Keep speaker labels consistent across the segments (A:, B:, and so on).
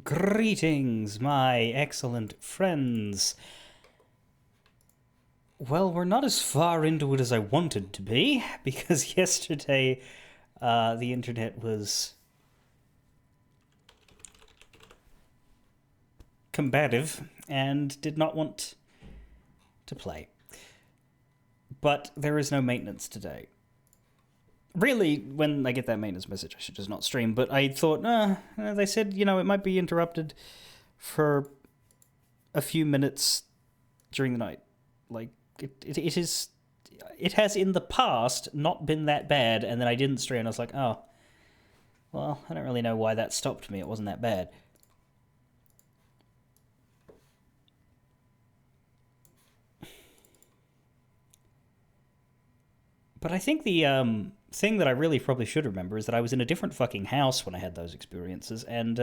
A: Greetings, my excellent friends. Well, we're not as far into it as I wanted to be, because yesterday the internet was combative and did not want to play. But there is no maintenance today. Really, when I get that maintenance message, I should just not stream, but I thought, they said, it might be interrupted for a few minutes during the night. Like, it has in the past not been that bad, and then I didn't stream, and I was like, oh, well, I don't really know why that stopped me, it wasn't that bad. But I think the thing that I really probably should remember is that I was in a different fucking house when I had those experiences, and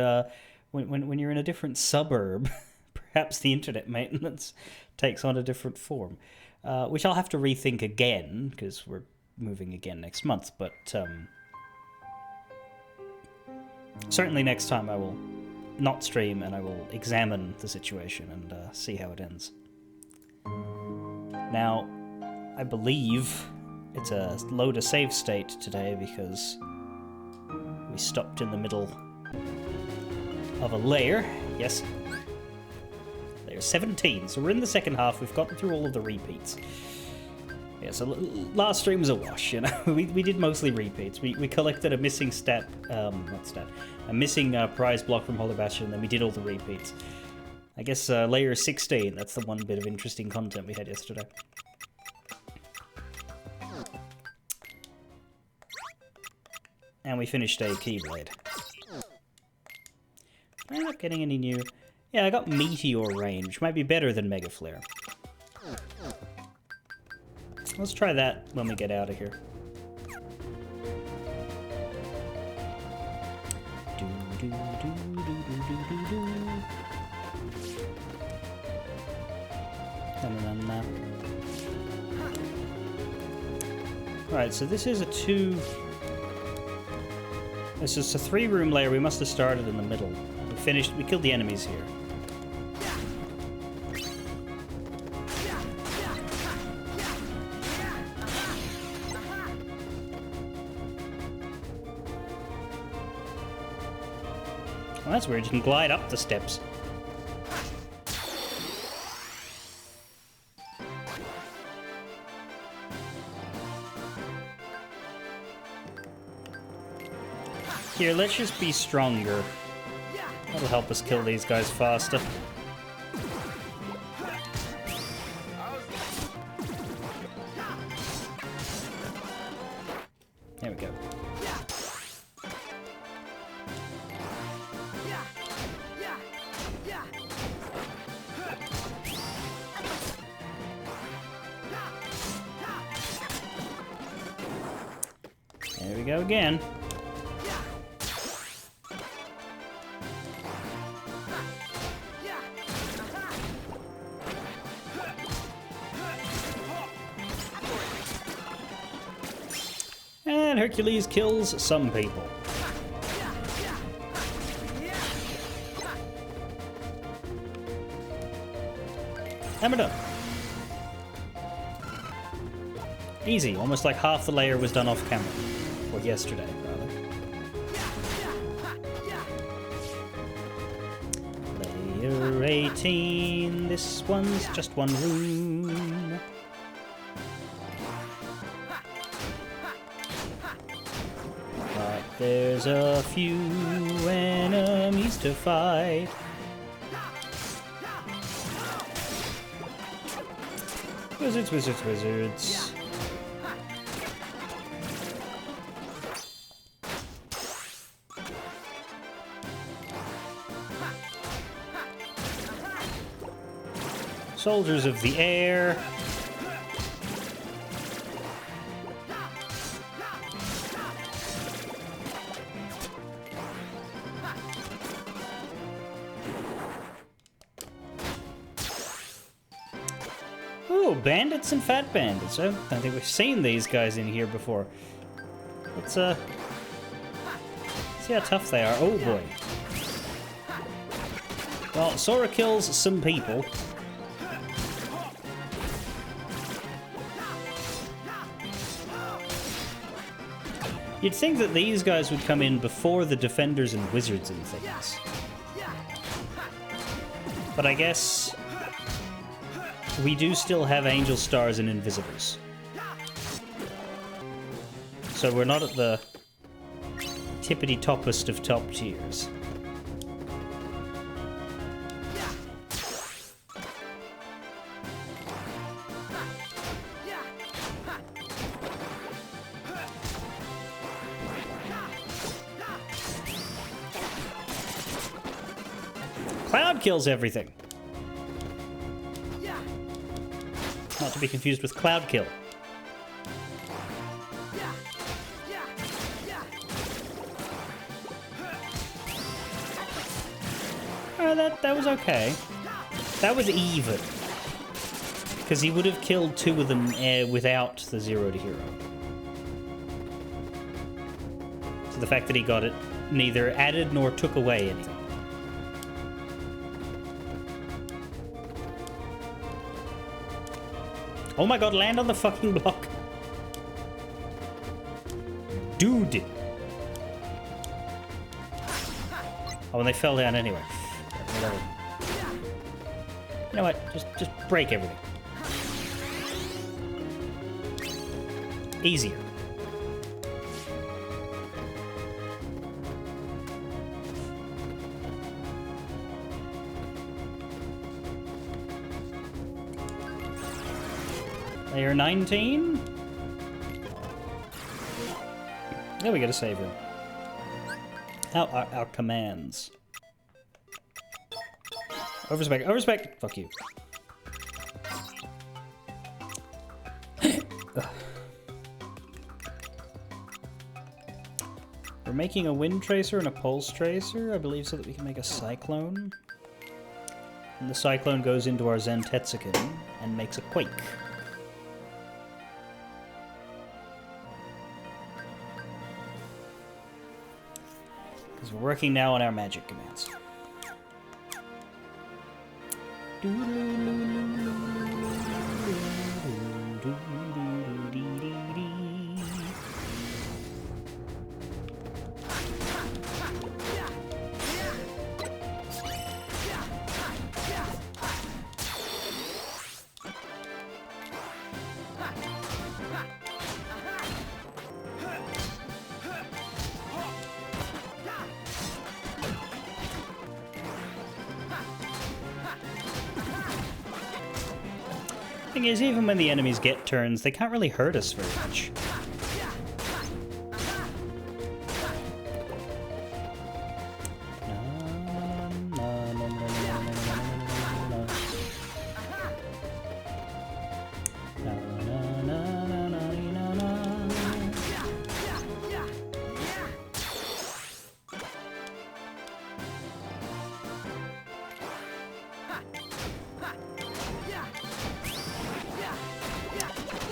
A: when you're in a different suburb, perhaps the internet maintenance takes on a different form, which I'll have to rethink again, because we're moving again next month, but certainly next time I will not stream and I will examine the situation and see how it ends. Now, I believe it's a load a save state today because we stopped in the middle of a layer. Yes. Layer 17. So we're in the second half. We've gotten through all of the repeats. Yeah, so last stream was a wash, we did mostly repeats. We collected a missing a missing prize block from Holy Bastion, and then we did all the repeats. I guess layer 16, that's the one bit of interesting content we had yesterday. And we finished a Keyblade. I'm not getting any new... Yeah, I got Meteor Range. Might be better than Mega Flare. Let's try that when we get out of here. Alright, so this is a This is a 3-room layer. We must have started in the middle. We killed the enemies here. Well, that's weird. You can glide up the steps. Here, let's just be stronger. That'll help us kill these guys faster. There we go. There we go again. And Hercules kills some people. And we're done. Easy, almost like half the layer was done off camera. Or yesterday, rather. Layer 18, this one's just one room. But there's a few enemies to fight. Wizards, wizards, wizards. Soldiers of the air. Ooh, bandits and fat bandits. I don't think we've seen these guys in here before. Let's see how tough they are. Oh boy. Well, Sora kills some people. You'd think that these guys would come in before the defenders and wizards and things. But I guess we do still have angel stars and invisibles. So we're not at the tippity-toppest of top tiers. Cloud kills everything. Not to be confused with Cloud Kill. That was okay. That was even. Because he would have killed two of them without the 0 to hero. So the fact that he got it neither added nor took away anything. Oh my god, land on the fucking block. Dude. Oh, and they fell down anyway. You know what? Just break everything. Easier. Layer 19. There we get a save room. Our commands. Overspec, overspec! Fuck you. We're making a wind tracer and a pulse tracer, I believe, so that we can make a cyclone. And the cyclone goes into our Zantetsuken and makes a quake. Because we're working now on our magic commands. Thing is, even when the enemies get turns, they can't really hurt us very much.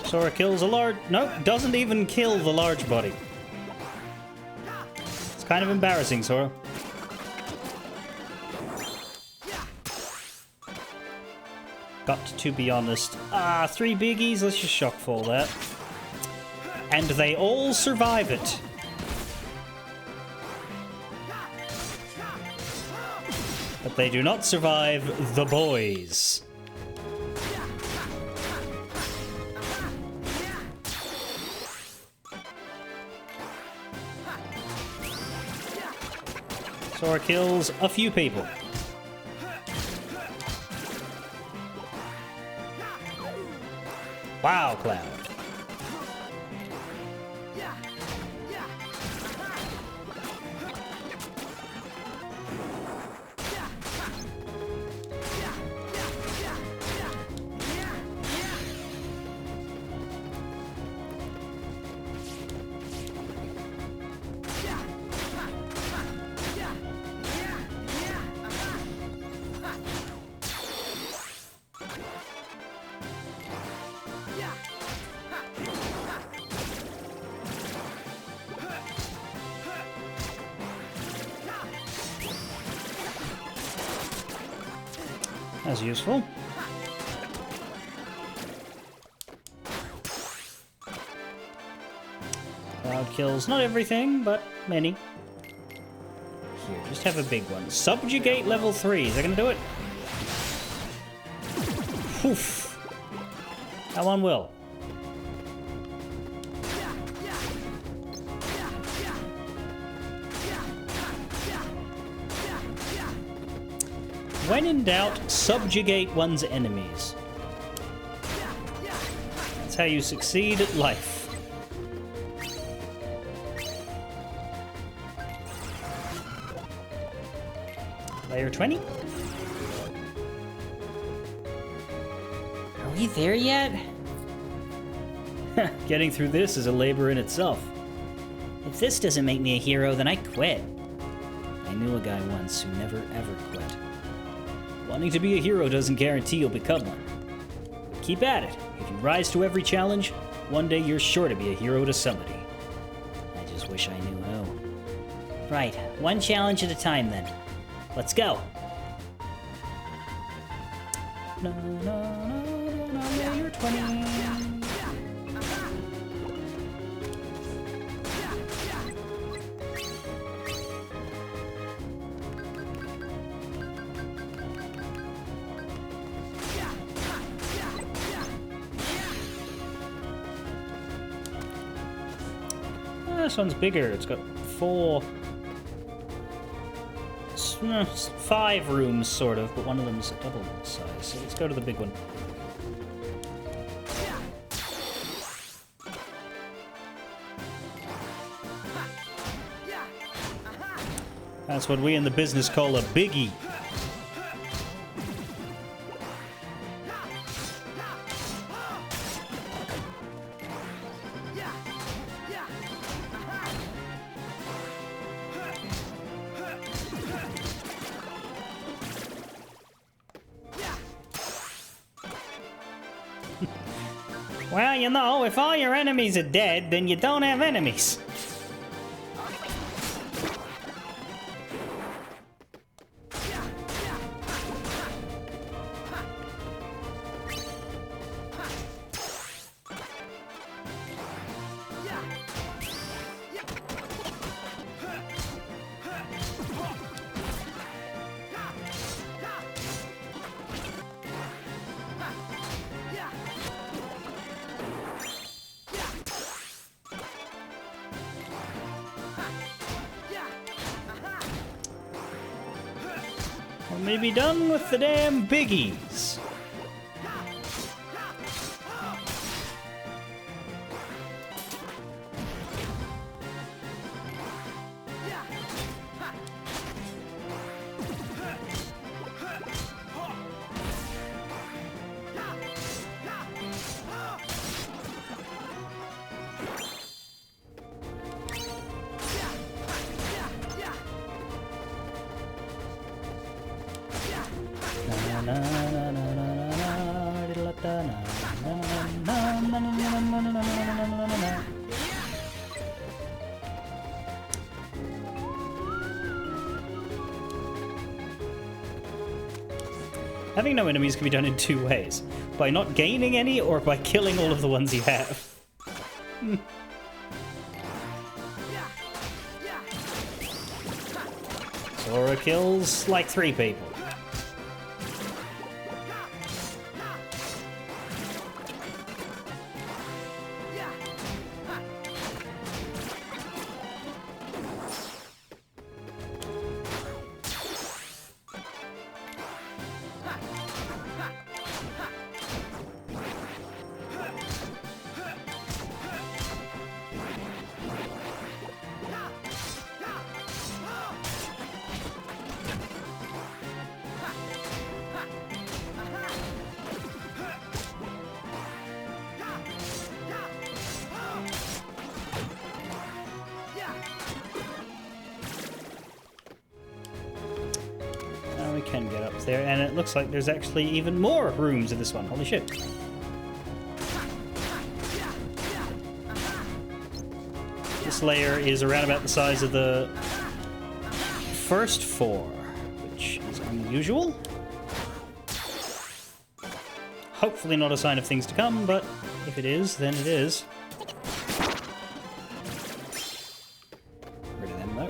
A: Sora kills a large... Nope, doesn't even kill the large body. It's kind of embarrassing, Sora. Got to be honest. 3 biggies, let's just shockfall that. And they all survive it. But they do not survive the boys. Sora kills a few people. Wow, Cloud. That's useful. Cloud kills not everything, but many. Here, just have a big one. Subjugate level 3. Is that gonna do it? Poof. That one will. When in doubt, subjugate one's enemies. That's how you succeed at life. Layer 20? Are we there yet? Getting through this is a labor in itself. If this doesn't make me a hero, then I quit. I knew a guy once who never ever quit. Wanting to be a hero doesn't guarantee you'll become one. But keep at it. If you rise to every challenge, one day you're sure to be a hero to somebody. I just wish I knew who. Right, one challenge at a time then. Let's go. No, yeah, you're 20. This one's bigger. It's got 5 rooms, sort of, but one of them's double size. So let's go to the big one. That's what we in the business call a biggie. Well, you know, if all your enemies are dead, then you don't have enemies. We'll be done with the damn biggies. Having no enemies can be done in 2 ways. By not gaining any, or by killing all of the ones you have. Sora kills like 3 people. Can get up there, and it looks like there's actually even more rooms in this one. Holy shit. This layer is around about the size of the first 4, which is unusual. Hopefully not a sign of things to come, but if it is, then it is. Rid of them, though.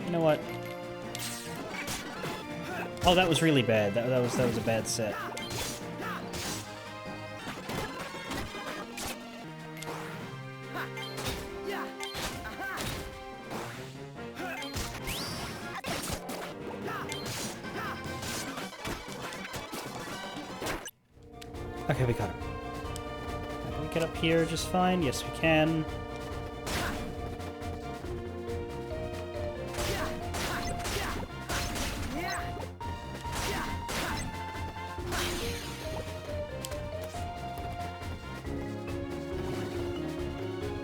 A: You know what? Oh, that was really bad. That was a bad set. Okay, we got him. Can we get up here just fine? Yes, we can.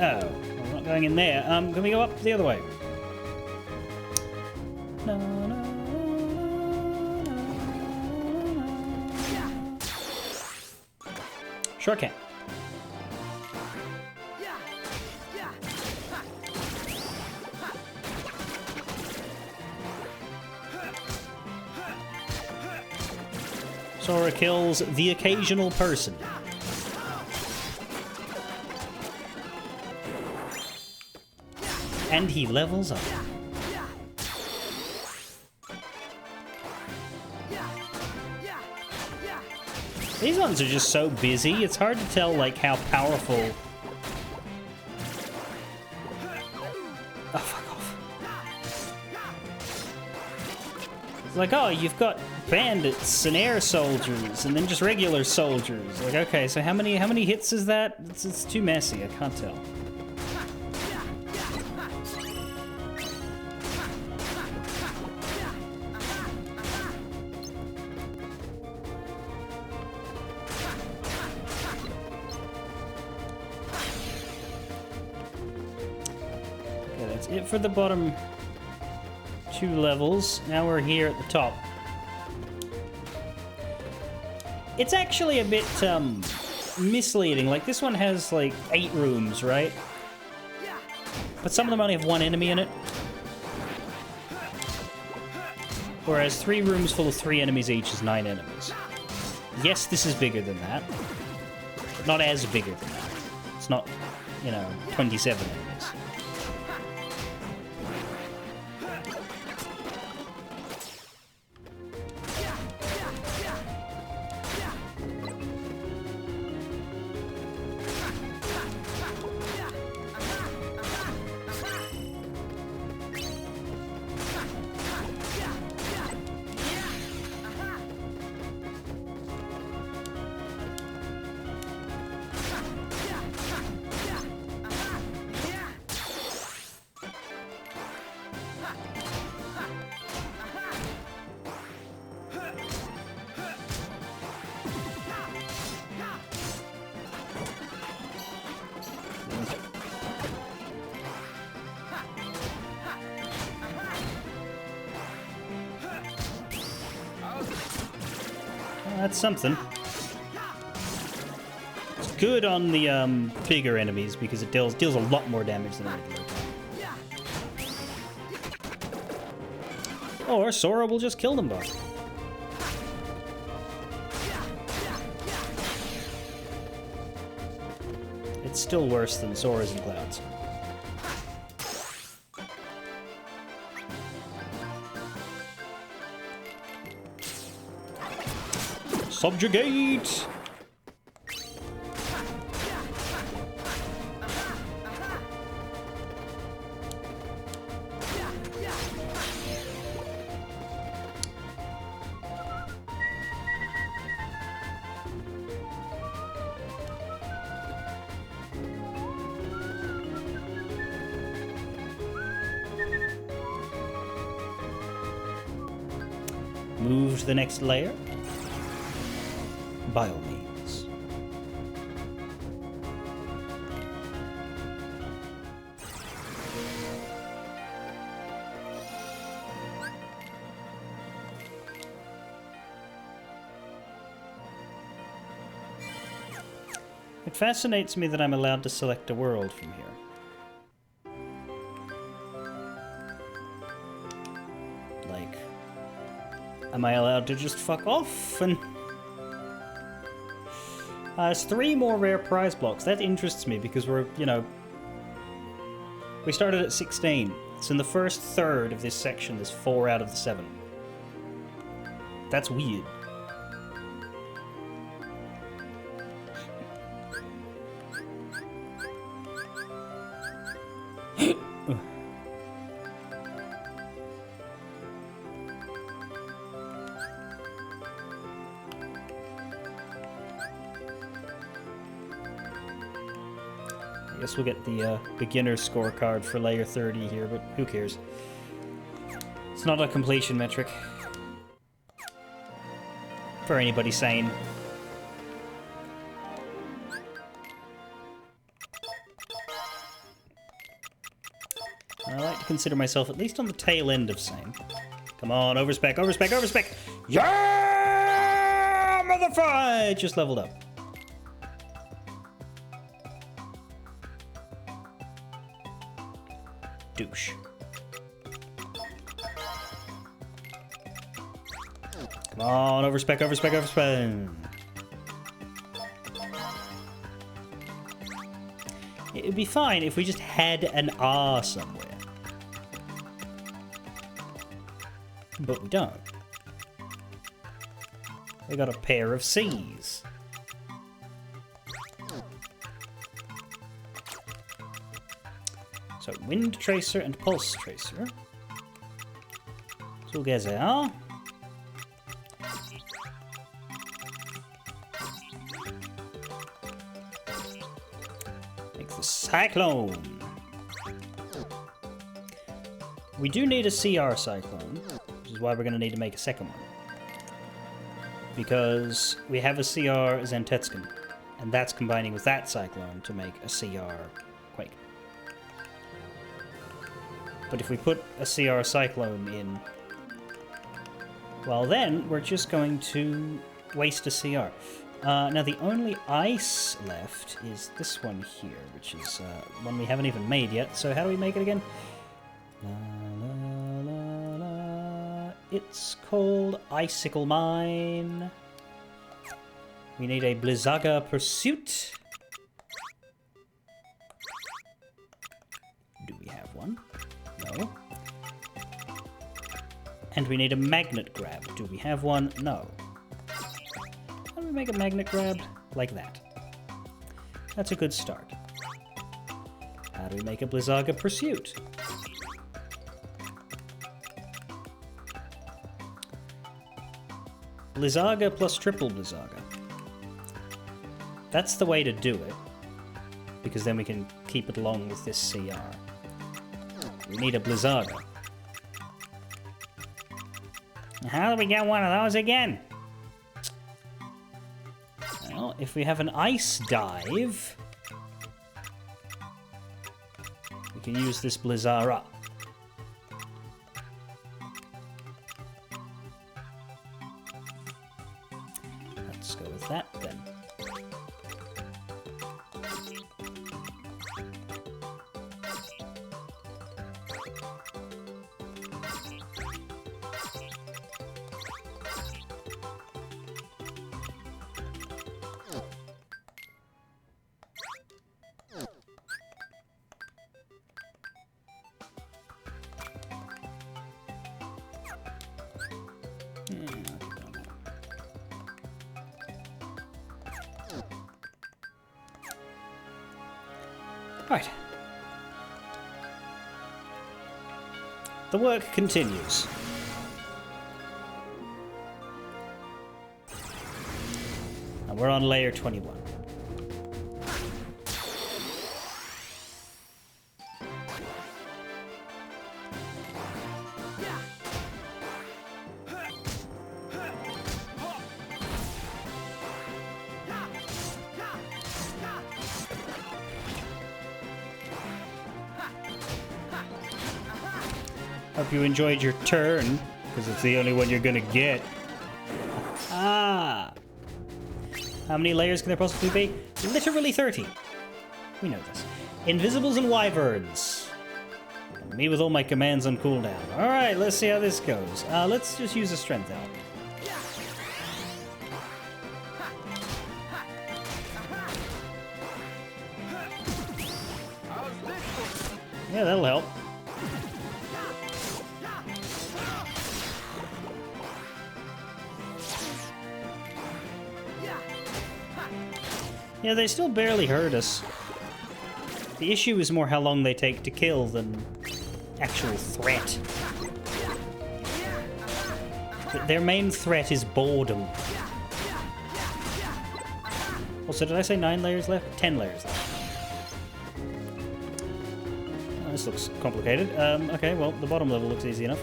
A: Oh, we're not going in there. Can we go up the other way? No, no, no, no. Sure can. Sora kills the occasional person. And he levels up. These ones are just so busy, it's hard to tell, like, how powerful... Oh, fuck off. It's like, oh, you've got bandits and air soldiers, and then just regular soldiers. Like, okay, so how many hits is that? It's too messy, I can't tell. That's it for the bottom 2 levels. Now we're here at the top. It's actually a bit misleading. Like, this one has like 8 rooms, right? But some of them only have 1 enemy in it. Whereas 3 rooms full of 3 enemies each is 9 enemies. Yes, this is bigger than that. But not as bigger than that. It's not, you know, 27 enemies. That's something. It's good on the bigger enemies because it deals a lot more damage than a regular attack. Or Sora will just kill them both. It's still worse than Sora's and Cloud's. Subjugate! Move to the next layer. By all means. It fascinates me that I'm allowed to select a world from here. Like, am I allowed to just fuck off? And there's 3 more rare prize blocks. That interests me because we're, you know, we started at 16. So in the first third of this section, there's 4 out of the 7. That's weird. I guess we'll get the beginner scorecard for layer 30 here, but who cares? It's not a completion metric. For anybody sane. I like to consider myself at least on the tail end of sane. Come on, overspec, overspec, overspec! Yeah! Motherfucker! I just leveled up. Douche. Come on, overspec, overspec, overspec. It would be fine if we just had an R somewhere. But we don't. We got a pair of C's. So, Wind Tracer and Pulse Tracer. Together. Make the Cyclone. We do need a CR Cyclone, which is why we're going to need to make a second one. Because we have a CR Zentetskin, and that's combining with that Cyclone to make a CR Quake. But if we put a CR Cyclone in, well then, we're just going to waste a CR. Now the only ice left is this one here, which is one we haven't even made yet. So how do we make it again? La, la, la, la. It's called Icicle Mine. We need a Blizzaga Pursuit. Do we have one? No. And we need a Magnet Grab. Do we have one? No. How do we make a Magnet Grab? Like that. That's a good start. How do we make a Blizzaga Pursuit? Blizzaga plus triple Blizzaga. That's the way to do it, because then we can keep it along with this CR. We need a Blizzaga. How do we get one of those again? Well, if we have an Ice Dive, we can use this Blizzara. Let's go with that then. Right. The work continues. And we're on layer 21. Hope you enjoyed your turn, because it's the only one you're gonna get. Ah! How many layers can there possibly be? Literally 30. We know this. Invisibles and wyverns. Me with all my commands on cooldown. Alright, let's see how this goes. Let's just use a strength element. Yeah, that'll help. Yeah, they still barely hurt us. The issue is more how long they take to kill than actual threat. Their main threat is boredom. Also, did I say 9 layers left? 10 layers left. Oh, this looks complicated. Okay, well, the bottom level looks easy enough.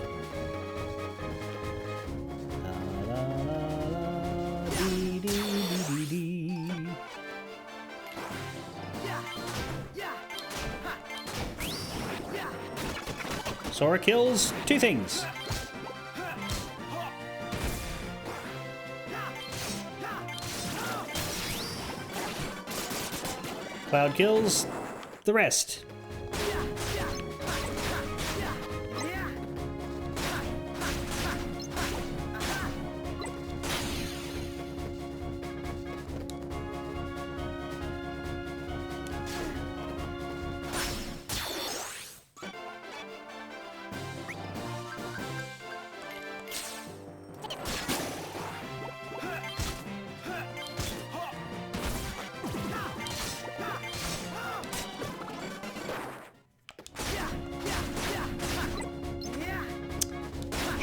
A: Sora kills 2 things. Cloud kills the rest.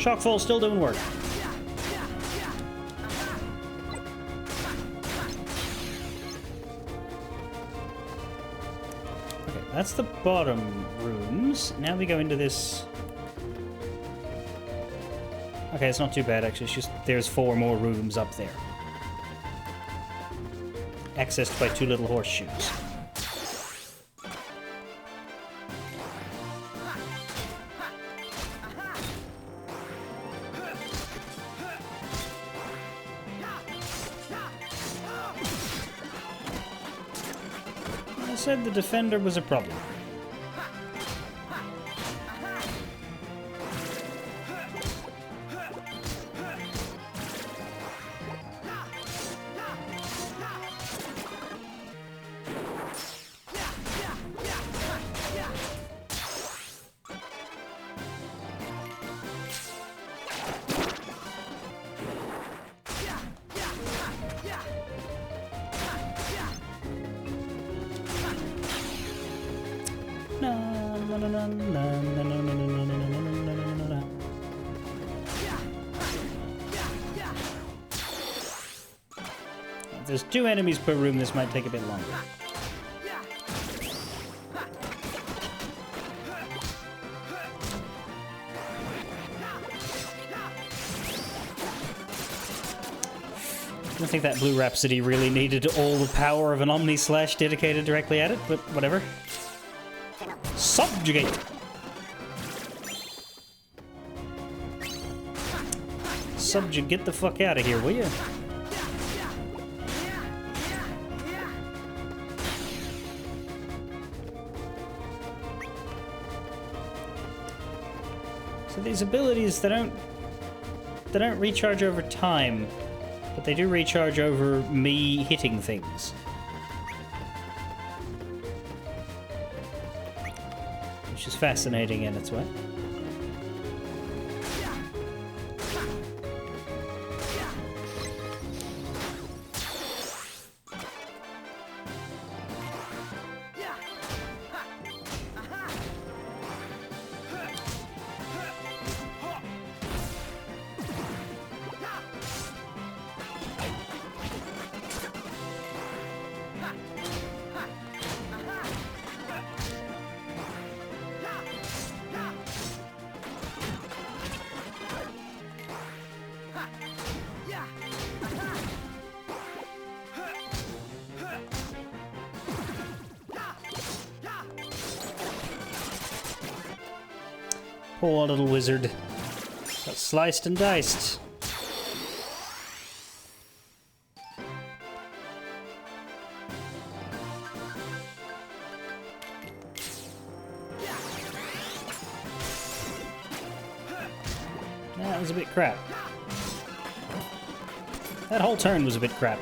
A: Shockfall still doing work. Okay, that's the bottom rooms. Now we go into this. Okay, it's not too bad actually. It's just there's 4 more rooms up there. Accessed by 2 little horseshoes. I said the defender was a problem. If there's 2 enemies per room, this might take a bit longer. I don't think that Blue Rhapsody really needed all the power of an Omni Slash dedicated directly at it, but whatever. Subjugate! Get the fuck out of here, will you? So these abilities, they don't recharge over time, but they do recharge over me hitting things. Which is fascinating in its way. Poor little wizard. Got sliced and diced. That was a bit crap. That whole turn was a bit crap.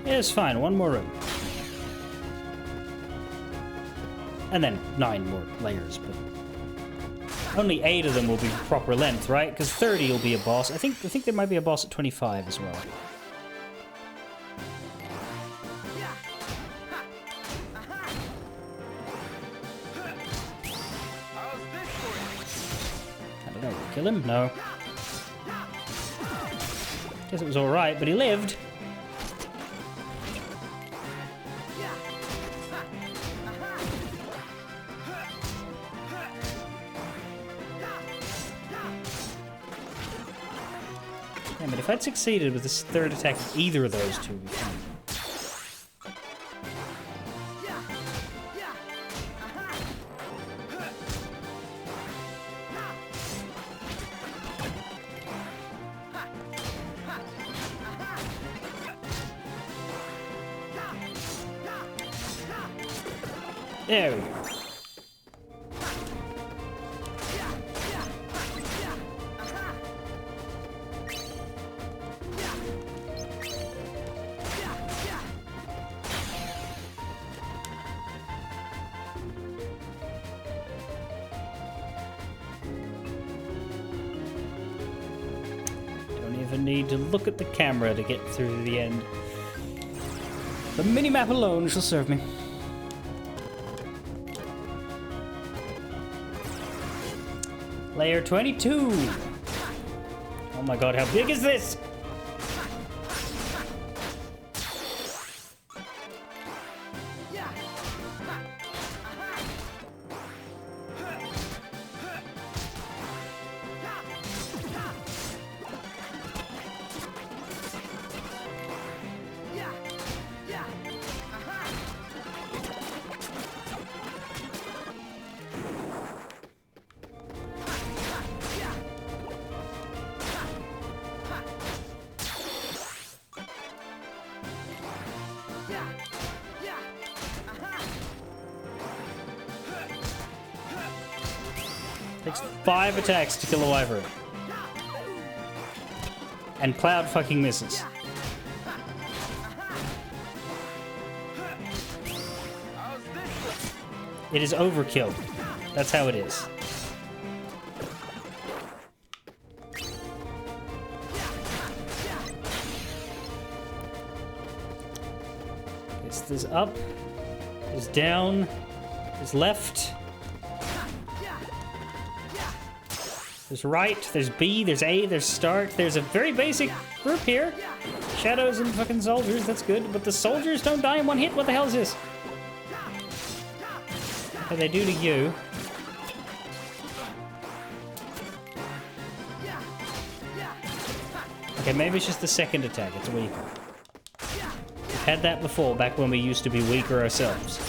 A: Yeah, it's fine. One more room. And then 9 more layers, but only 8 of them will be proper length, right? Because 30 will be a boss. I think there might be a boss at 25 as well. I don't know. Kill him? No. Guess it was all right, but he lived. Yeah, but if I'd succeeded with this third attack, either of those two would be fine. There we go. Don't even need to look at the camera to get through to the end. The minimap alone shall serve me. Layer 22! Oh my god, how big is this? Takes 5 attacks to kill a wyvern. And Cloud fucking misses. It is overkill. That's how it is. There's up, there's down, there's left, there's right, there's B, there's A, there's start. There's a very basic group here. Shadows and fucking soldiers, that's good. But the soldiers don't die in one hit. What the hell is this? What they do to you? Okay, maybe it's just the second attack. It's weaker. We've had that before, back when we used to be weaker ourselves.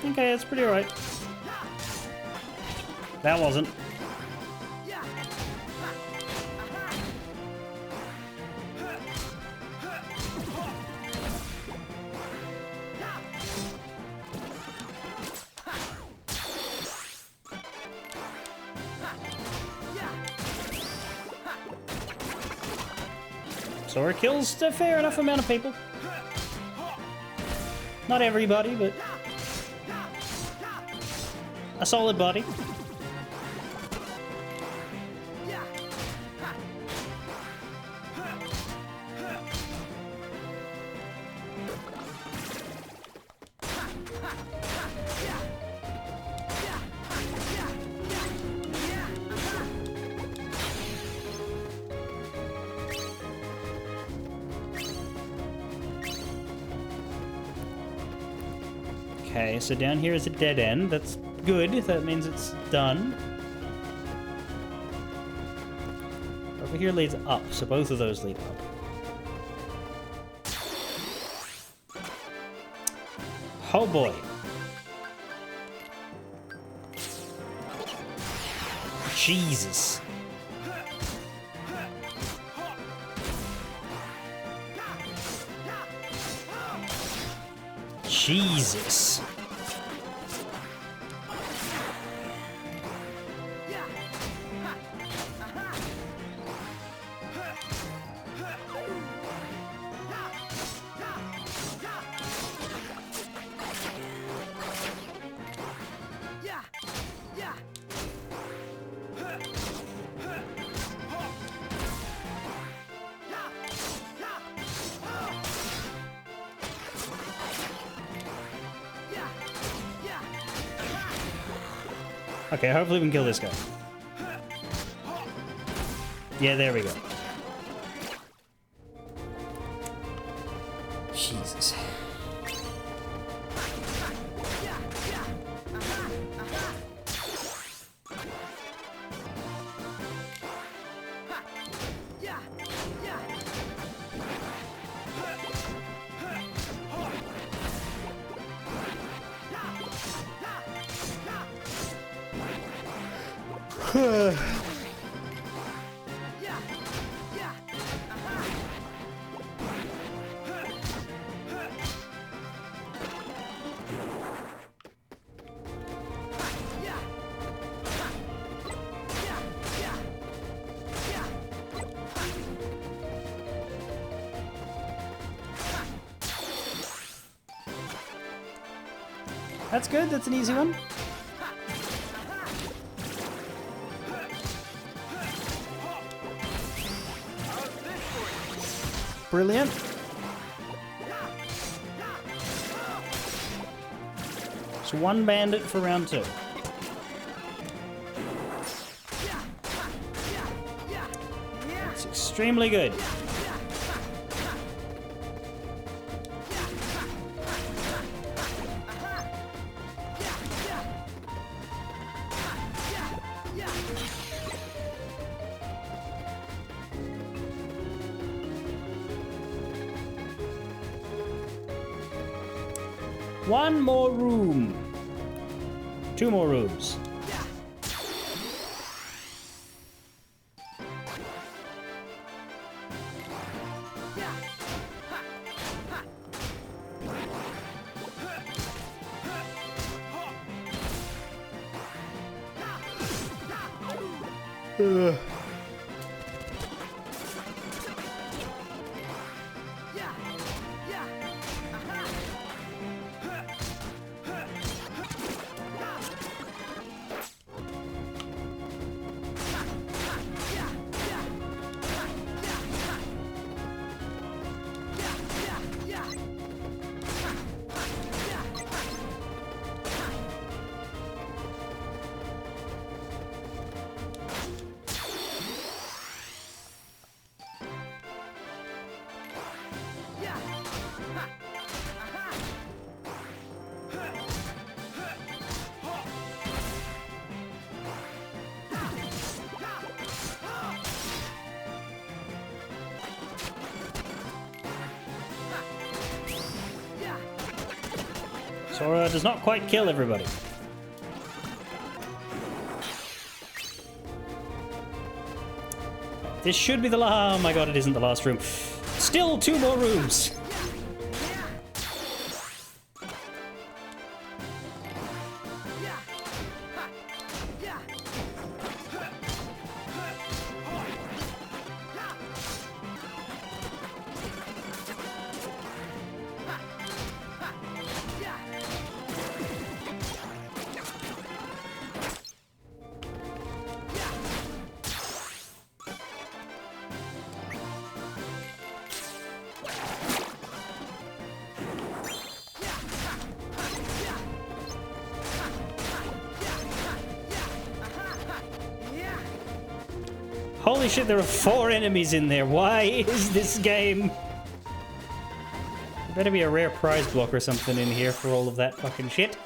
A: Okay, that's pretty alright. That wasn't. Sora kills a fair enough amount of people. Not everybody, but a solid body. Okay, so down here is a dead end. That's good. That means it's done. Over here leads up, so both of those lead up. Oh boy. Jesus. Jesus. Okay, hopefully we can kill this guy. Yeah, there we go. Jesus. That's good, that's an easy one. Brilliant. So one bandit for round 2. It's extremely good. One more room. 2 more rooms. Sora does not quite kill everybody. This should be the last. Oh my god, it isn't the last room. Still 2 more rooms. Holy shit, there are 4 enemies in there. Why is this game? There better be a rare prize block or something in here for all of that fucking shit.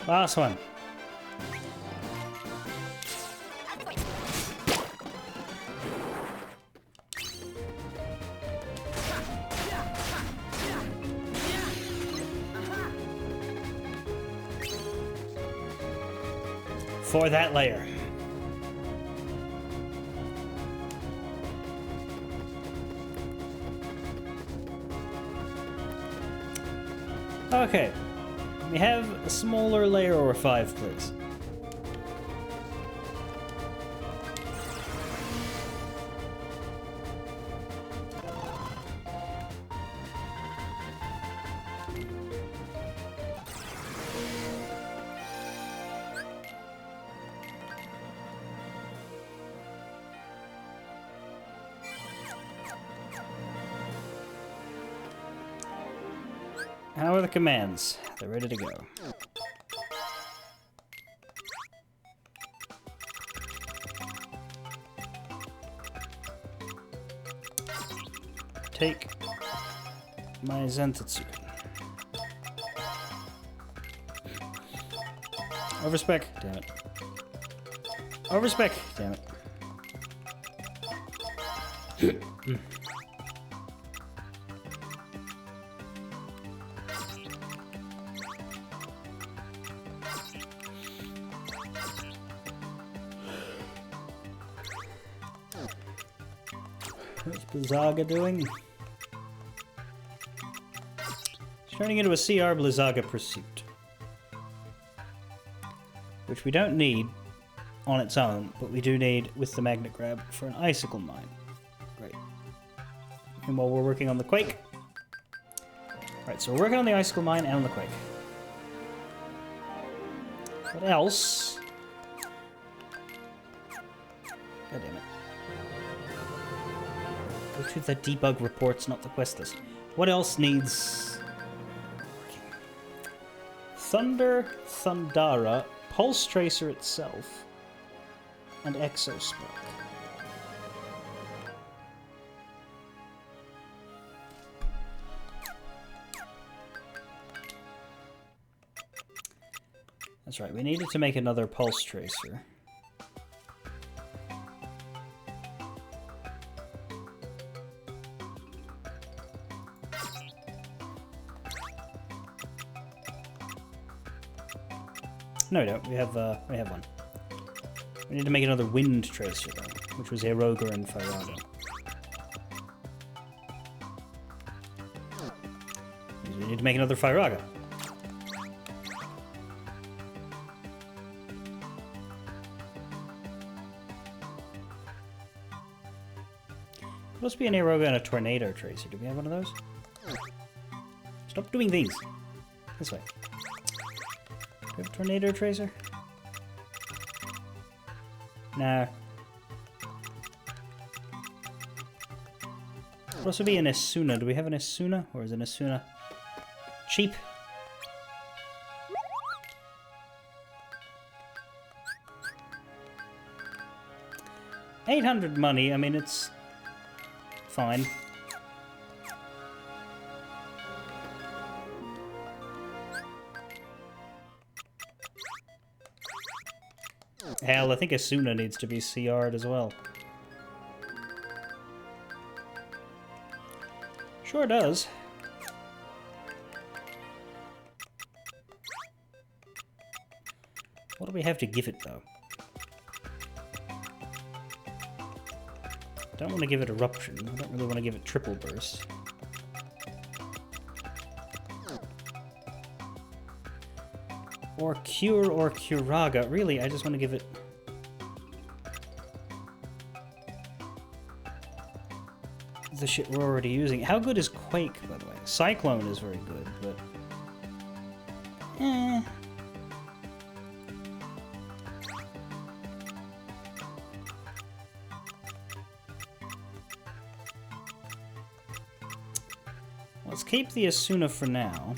A: Last one. For that layer. Okay. We have a smaller layer or a 5, please. How are the commands? They're ready to go. Take my Zentatsu. Overspec, damn it. Overspec, damn it. What's Blizzaga doing? It's turning into a CR Blizzaga Pursuit. Which we don't need on its own, but we do need with the Magnet Grab for an Icicle Mine. Great. And while we're working on the Quake... Alright, so we're working on the Icicle Mine and on the Quake. What else? God damn it. Go to the debug reports, not the quest list. What else needs... Thunder, Thundara, Pulse Tracer itself, and Exospark. That's right, we needed to make another Pulse Tracer. No, we don't. We have one. We need to make another Wind Tracer, though, which was Eroga and Firaga. We need to make another Firaga. There must be an Eroga and a Tornado Tracer. Do we have one of those? Stop doing things! This way. Do we have a Tornado Tracer? Nah. Could also be an Esuna. Do we have an Esuna? Or is an Esuna cheap? $800 money, I mean, it's fine. Hell, I think Asuna needs to be CR'd as well. Sure does. What do we have to give it, though? I don't want to give it Eruption. I don't really want to give it Triple Burst. Or Cure or Curaga. Really, I just want to give it... the shit we're already using. How good is Quake, by the way? Cyclone is very good, but... eh... Let's keep the Asuna for now.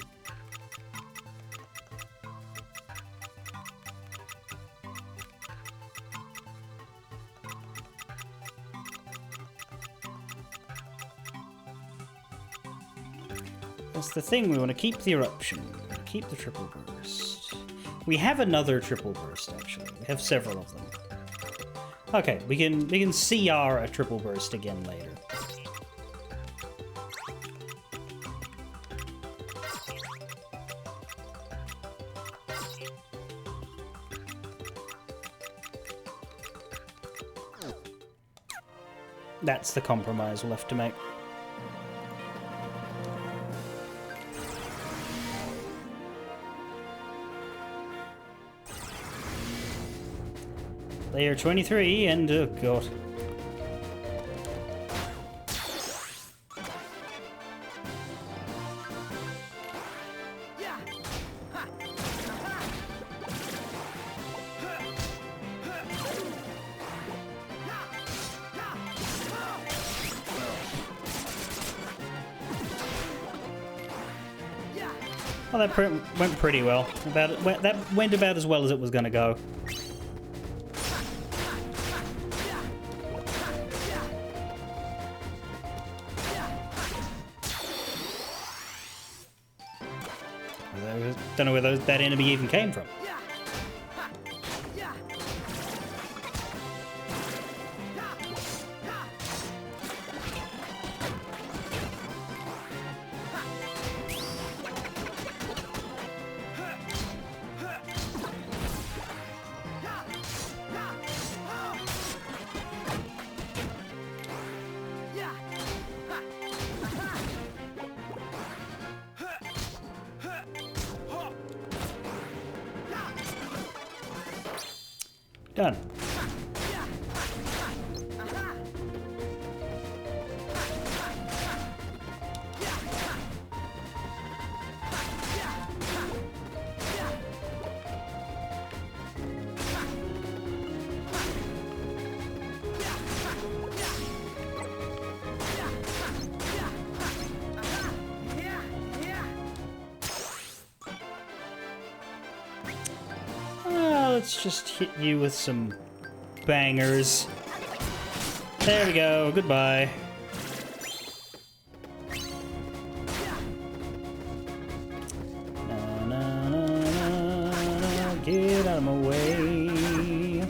A: That's the thing, we want to keep the Eruption, keep the Triple Burst. We have another Triple Burst, actually. We have several of them. Okay, we can CR a Triple Burst again later. That's the compromise we'll have to make. Layer 23 and oh god. Well, that went pretty well. That went about as well as it was going to go. Don't know where that enemy even came from. Done. Let's just hit you with some bangers. There we go. Goodbye. Na, na, na, na, na, get out of my way.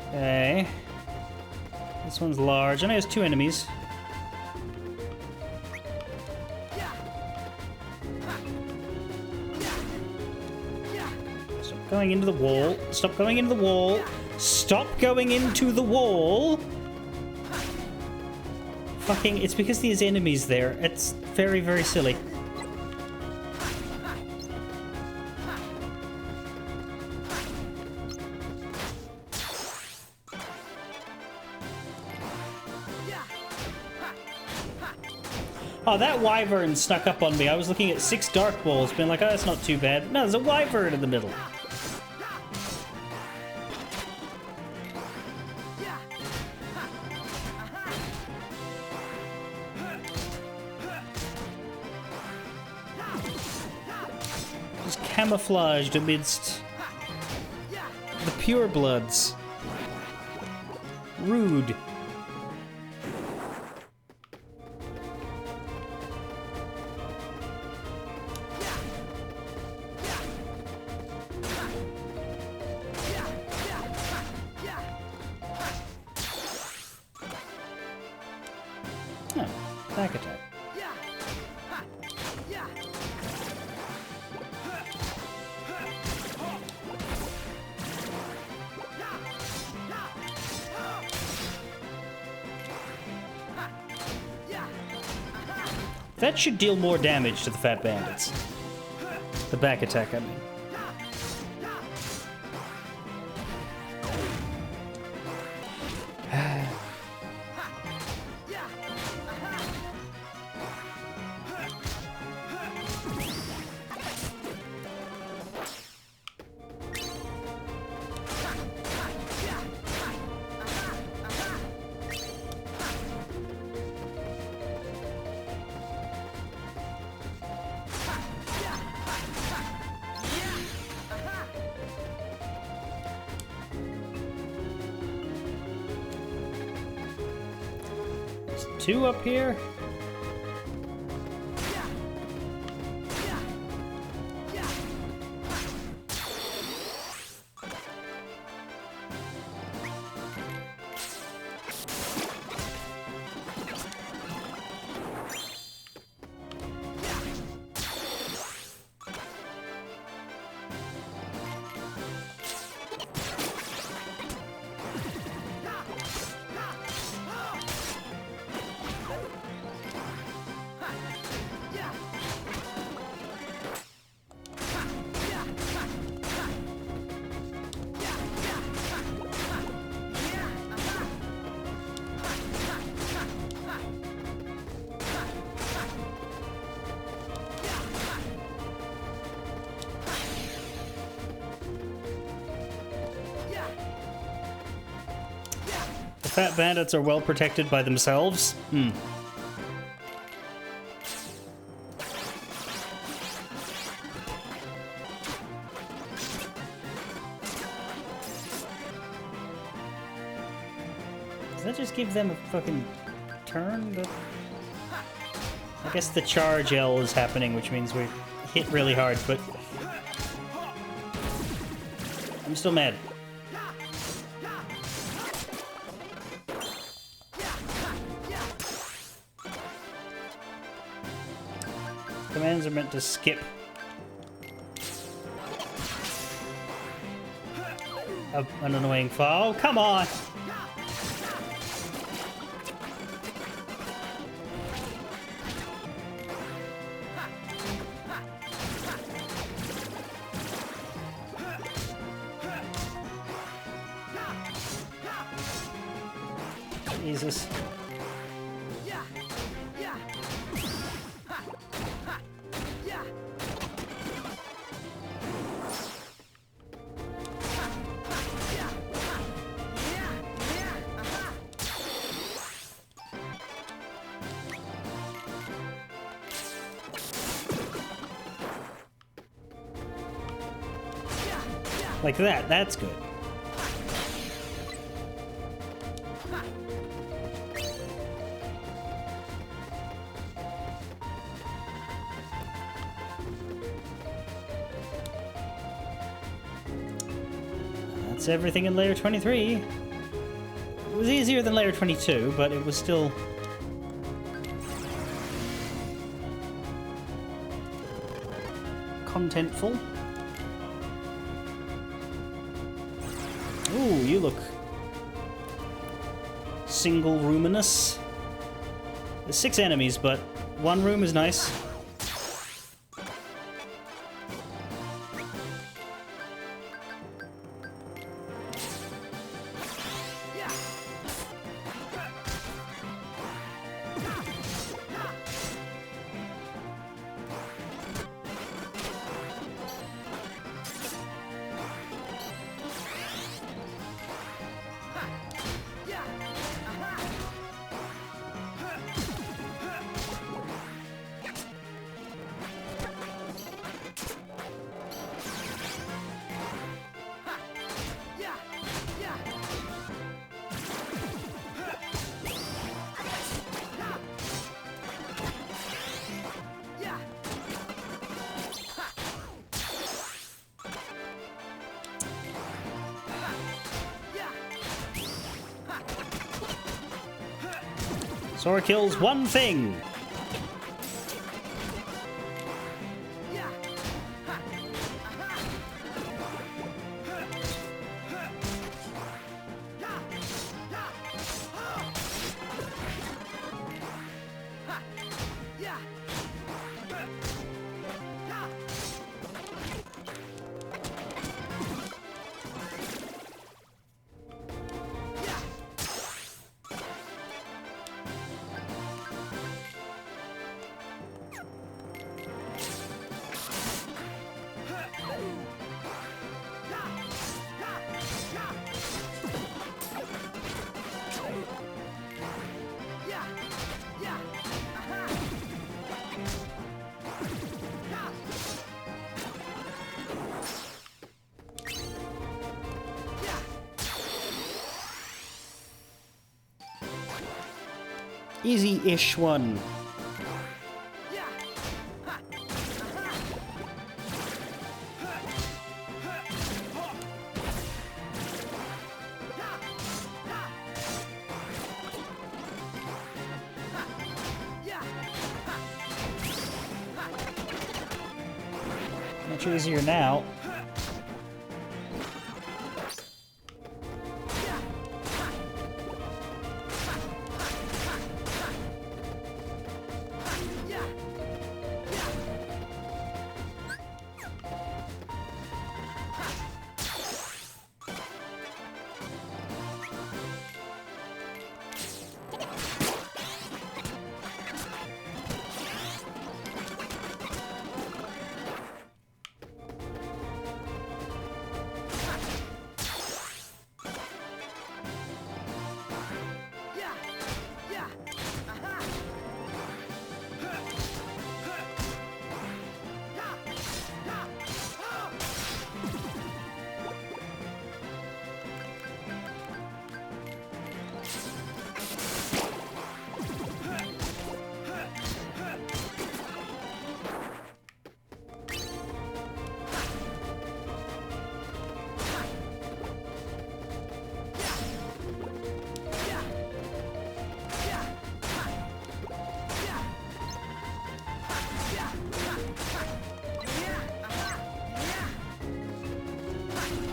A: Okay. This one's large. Only has 2 enemies. Stop going into the wall. Stop going into the wall. Stop going into the wall. Fucking, it's because there's enemies there. It's very, very silly. Oh, that wyvern snuck up on me. I was looking at 6 dark balls, being like, oh, that's not too bad. No, there's a wyvern in the middle. Just camouflaged amidst the purebloods. Rude. Oh, back attack. That should deal more damage to the Fat Bandits. The back attack, I mean. Two up here? Fat Bandits are well protected by themselves? Hmm. Does that just give them a fucking turn? I guess the charge L is happening, which means we hit really hard, but I'm still mad. Commands are meant to skip an annoying foe. Come on! Jesus. Like that, that's good. That's everything in layer 23. It was easier than layer 22, but it was still contentful. Ooh, you look single roominous. There's 6 enemies, but one room is nice. Sora kills one thing. Easy-ish one. Much easier now.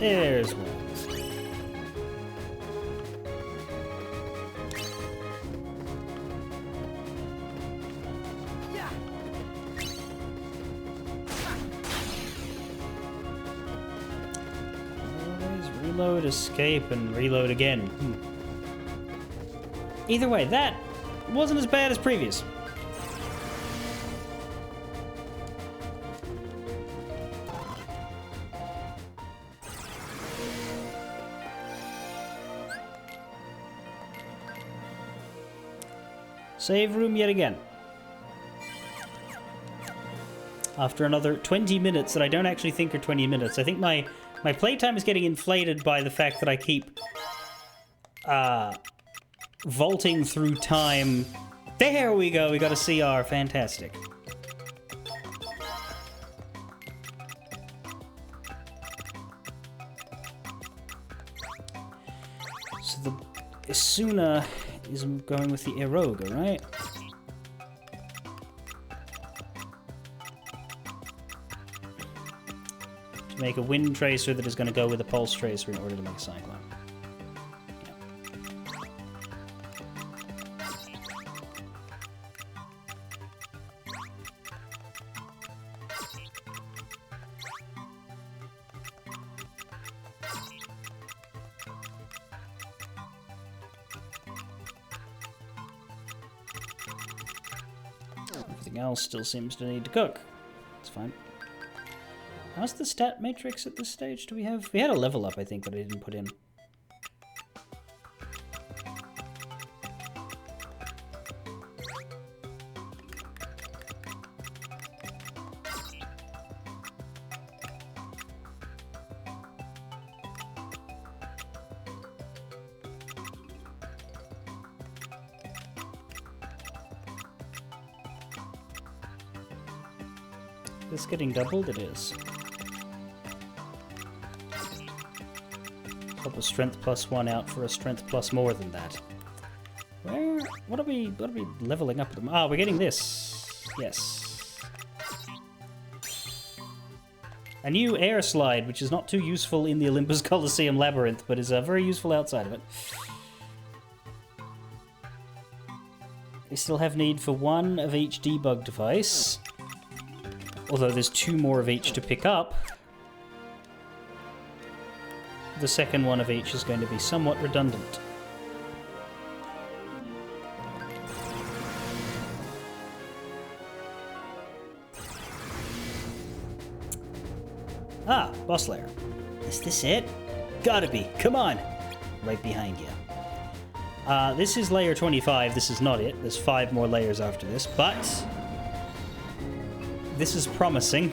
A: There's one. Always reload, escape, and reload again. Either way, that wasn't as bad as previous. Save room yet again. After another 20 minutes that I don't actually think are 20 minutes. I think my playtime is getting inflated by the fact that I keep vaulting through time. There we go, we got a CR, fantastic. So the Isuna is going with the Eroga, right? To make a Wind Tracer that is going to go with a Pulse Tracer in order to make a Cyclone. Everything else still seems to need to cook. It's fine. How's the stat matrix at this stage? Do we have... We had a level up, I think, that I didn't put in. Is this getting doubled? It is. Swap a strength +1 out for a strength plus more than that. Where What are we leveling up at them? Ah, we're getting this. Yes. A new air slide, which is not too useful in the Olympus Coliseum Labyrinth, but is very useful outside of it. We still have need for one of each debug device. Although there's 2 more of each to pick up. The second one of each is going to be somewhat redundant. Ah, boss lair. Is this it? Gotta be. Come on. Right behind you. This is layer 25. This is not it. There's 5 more layers after this, but this is promising.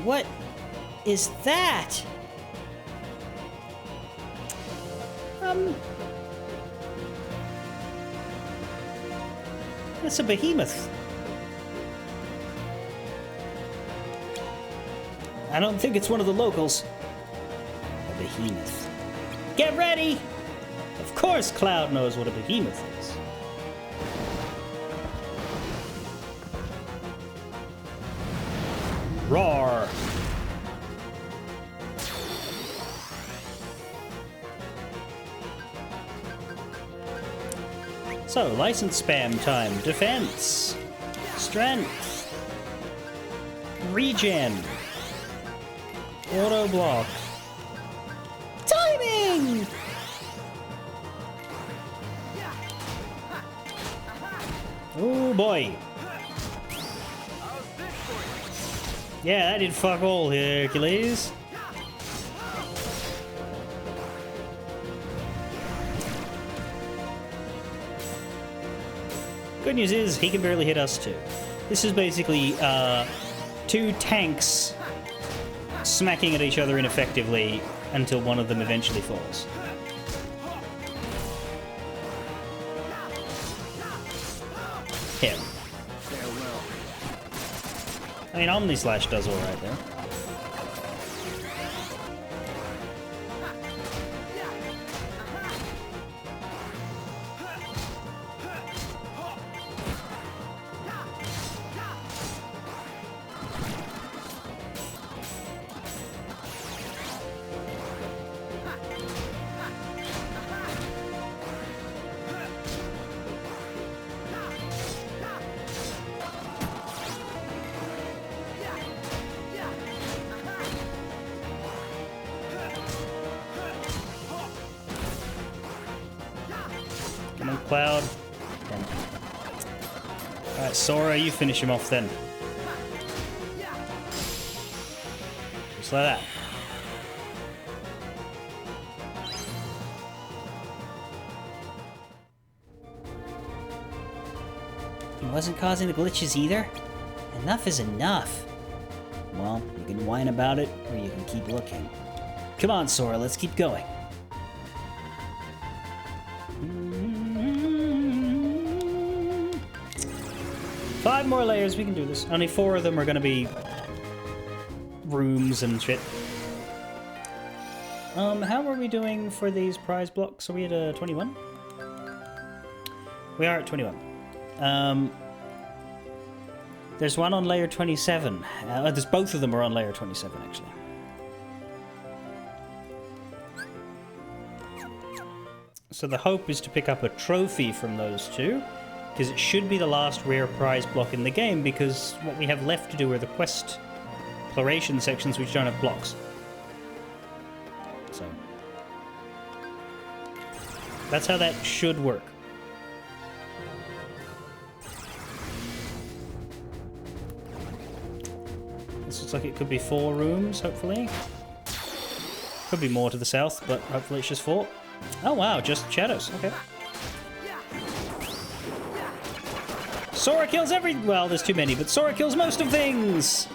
A: What is that? That's a behemoth. I don't think it's one of the locals. A behemoth. Get ready! Of course Cloud knows what a behemoth is. Roar! So, license spam time. Defense. Strength. Regen. Auto block. Timing! Oh boy. Yeah, that did fuck all, Hercules. Good news is, he can barely hit us too. This is basically 2 tanks smacking at each other ineffectively until one of them eventually falls. Him. I mean, Omni Slash does alright there. Come on, Cloud. Alright, Sora, you finish him off then. Just like that. He wasn't causing the glitches either? Enough is enough. Well, you can whine about it, or you can keep looking. Come on, Sora, let's keep going. 5 more layers, we can do this. Only 4 of them are gonna be rooms and shit. How are we doing for these prize blocks? Are we at 21? We are at 21. There's one on layer 27. There's both of them are on layer 27, actually. So the hope is to pick up a trophy from those 2. Because it should be the last rare prize block in the game, because what we have left to do are the quest exploration sections which don't have blocks. So that's how that should work. This looks like it could be 4 rooms, hopefully. Could be more to the south, but hopefully it's just 4. Oh wow, just shadows. Okay. Sora kills well, there's too many, but Sora kills most of things!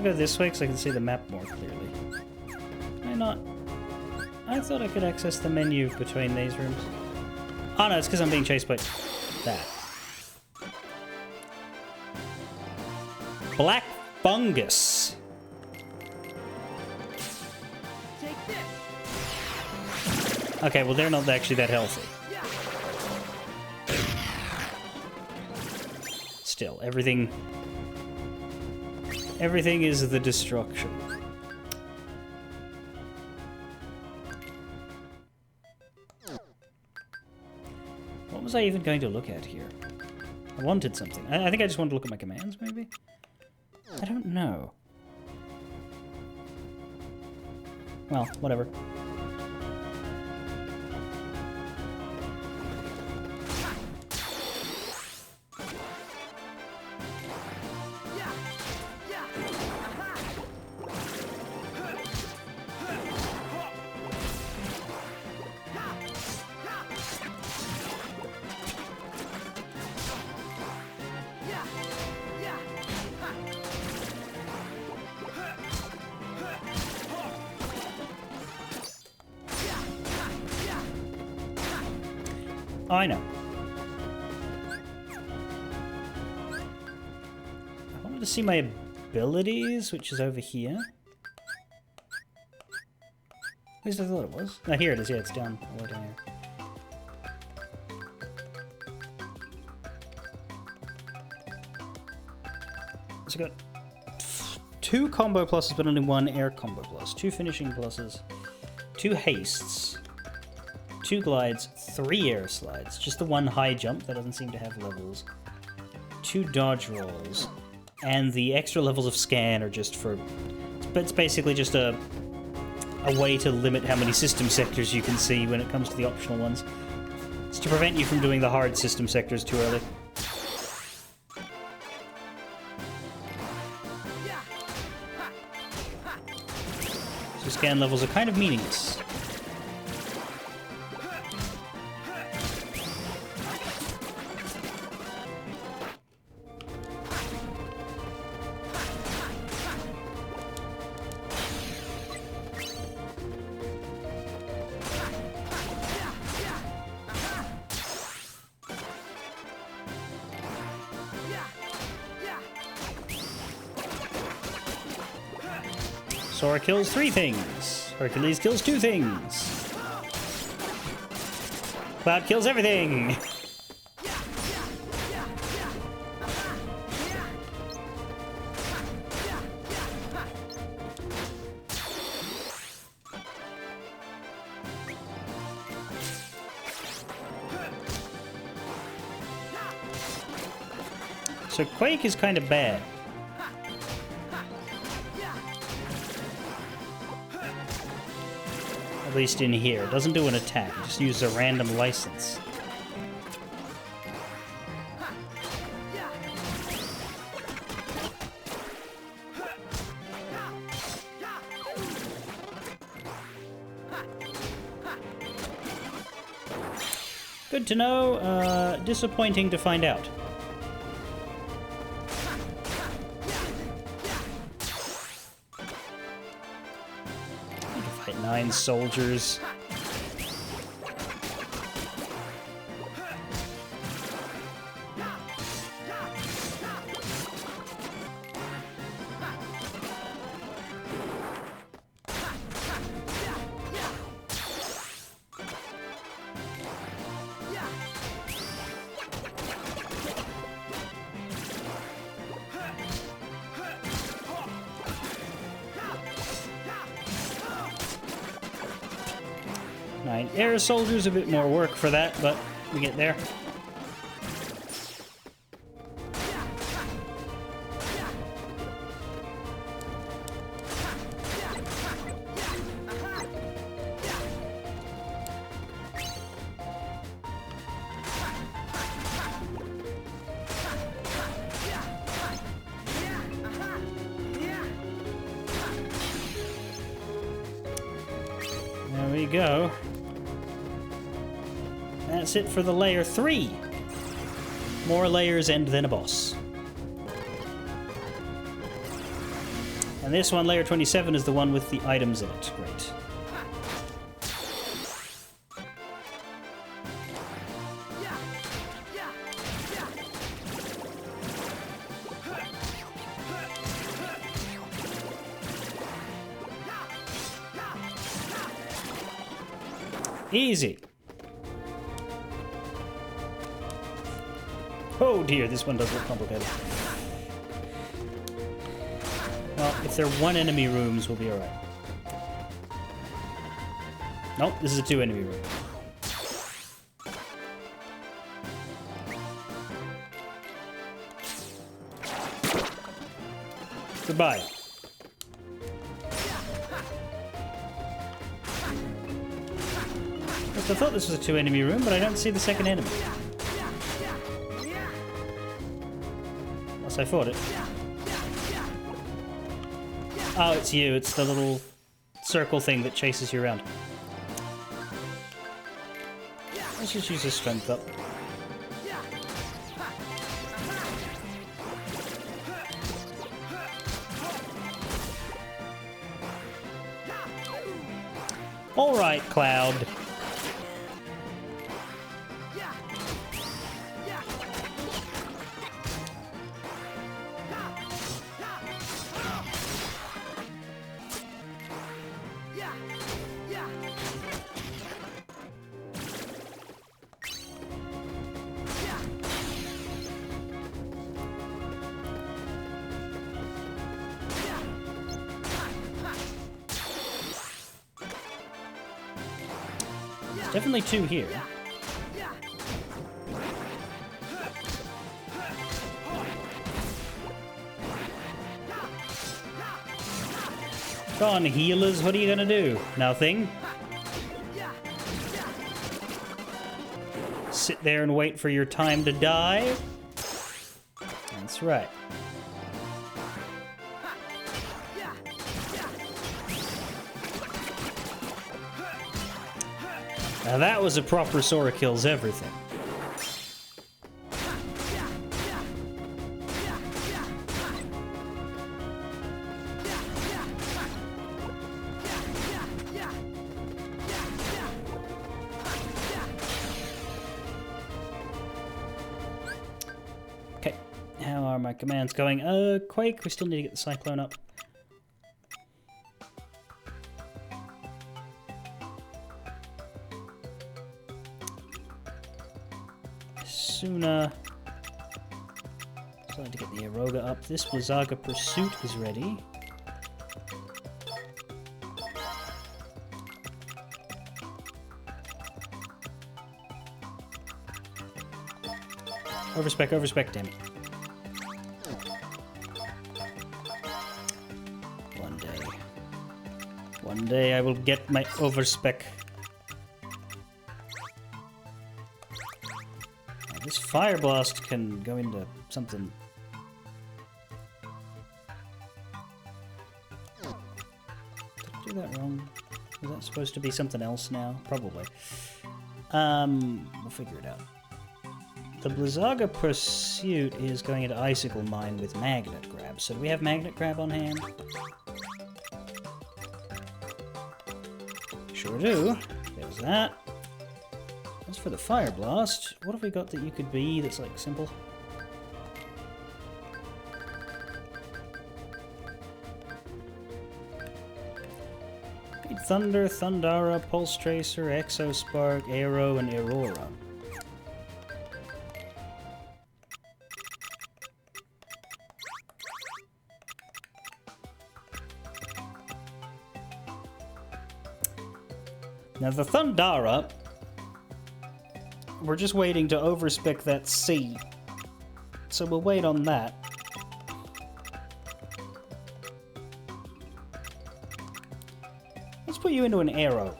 A: go this way because I can see the map more clearly. Can I not? I thought I could access the menu between these rooms. Oh no, it's because I'm being chased by that. Black fungus.
B: Take this.
A: Okay, well they're not actually that healthy. Still, everything is the destruction. What was I even going to look at here? I wanted something. I think I just wanted to look at my commands, maybe? I don't know. Well, whatever. Oh, I know. I wanted to see my abilities, which is over here. At least I thought it was. No, here it is. Yeah, it's down. All the way down here. So I got 2 combo pluses, but only 1 air combo plus. 2 finishing pluses. 2 hastes. 2 glides, 3 air slides, just the 1 high jump that doesn't seem to have levels, 2 dodge rolls, and the extra levels of scan are just for... It's basically just a way to limit how many system sectors you can see when it comes to the optional ones. It's to prevent you from doing the hard system sectors too early. So scan levels are kind of meaningless. Sora kills 3 things. Hercules kills 2 things. Cloud kills everything. So Quake is kind of bad. At least in here. It doesn't do an attack. It just uses a random license. Good to know. Disappointing to find out. Fight 9 soldiers. Air soldiers, a bit more work for that, but we get there. There we go. That's it for the layer 3. More layers and then a boss. And this one, layer 27, is the one with the items in it. Great. Easy. Oh dear, this one does look complicated. Well, if they're one enemy rooms, we'll be alright. Nope, this is a two enemy room. Goodbye. I thought this was a two enemy room, but I don't see the second enemy. Unless I thought it. Oh, it's you. It's the little circle thing that chases you around. Let's just use his strength up. Alright, Cloud. Definitely two here. Go on, healers, what are you gonna do? Nothing. Sit there and wait for your time to die? That's right. Now that was a proper Sora kills everything. Okay, how are my commands going? Quake, we still need to get the Cyclone up. Sooner. Starting to get the Aeroga up. This Blizzaga Pursuit is ready. Overspec, damn it. One day I will get my overspec. This Fire Blast can go into something. Did I do that wrong? Is that supposed to be something else now? Probably. We'll figure it out. The Blizzaga Pursuit is going into Icicle Mine with Magnet Grab. So do we have Magnet Grab on hand? Sure do. There's that. As for the Fire Blast, what have we got that you could be that's like simple? Thunder, Thundara, Pulse Tracer, Exospark, Aero, and Aurora. Now the Thundara, we're just waiting to overspec that C. So we'll wait on that. Let's put you into an Aero.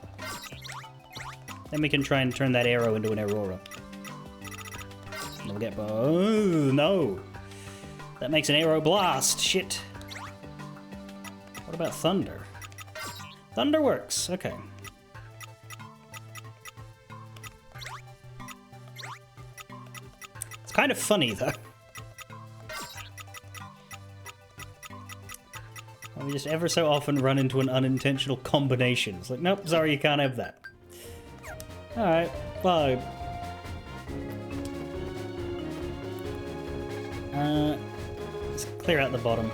A: Then we can try and turn that Aero into an Aurora. And we'll get... Oh, no! That makes an Aero Blast! Shit! What about Thunder? Thunder works, okay. It's kind of funny, though. And we just ever so often run into an unintentional combination. It's like, nope, sorry, you can't have that. Alright, well... let's clear out the bottom.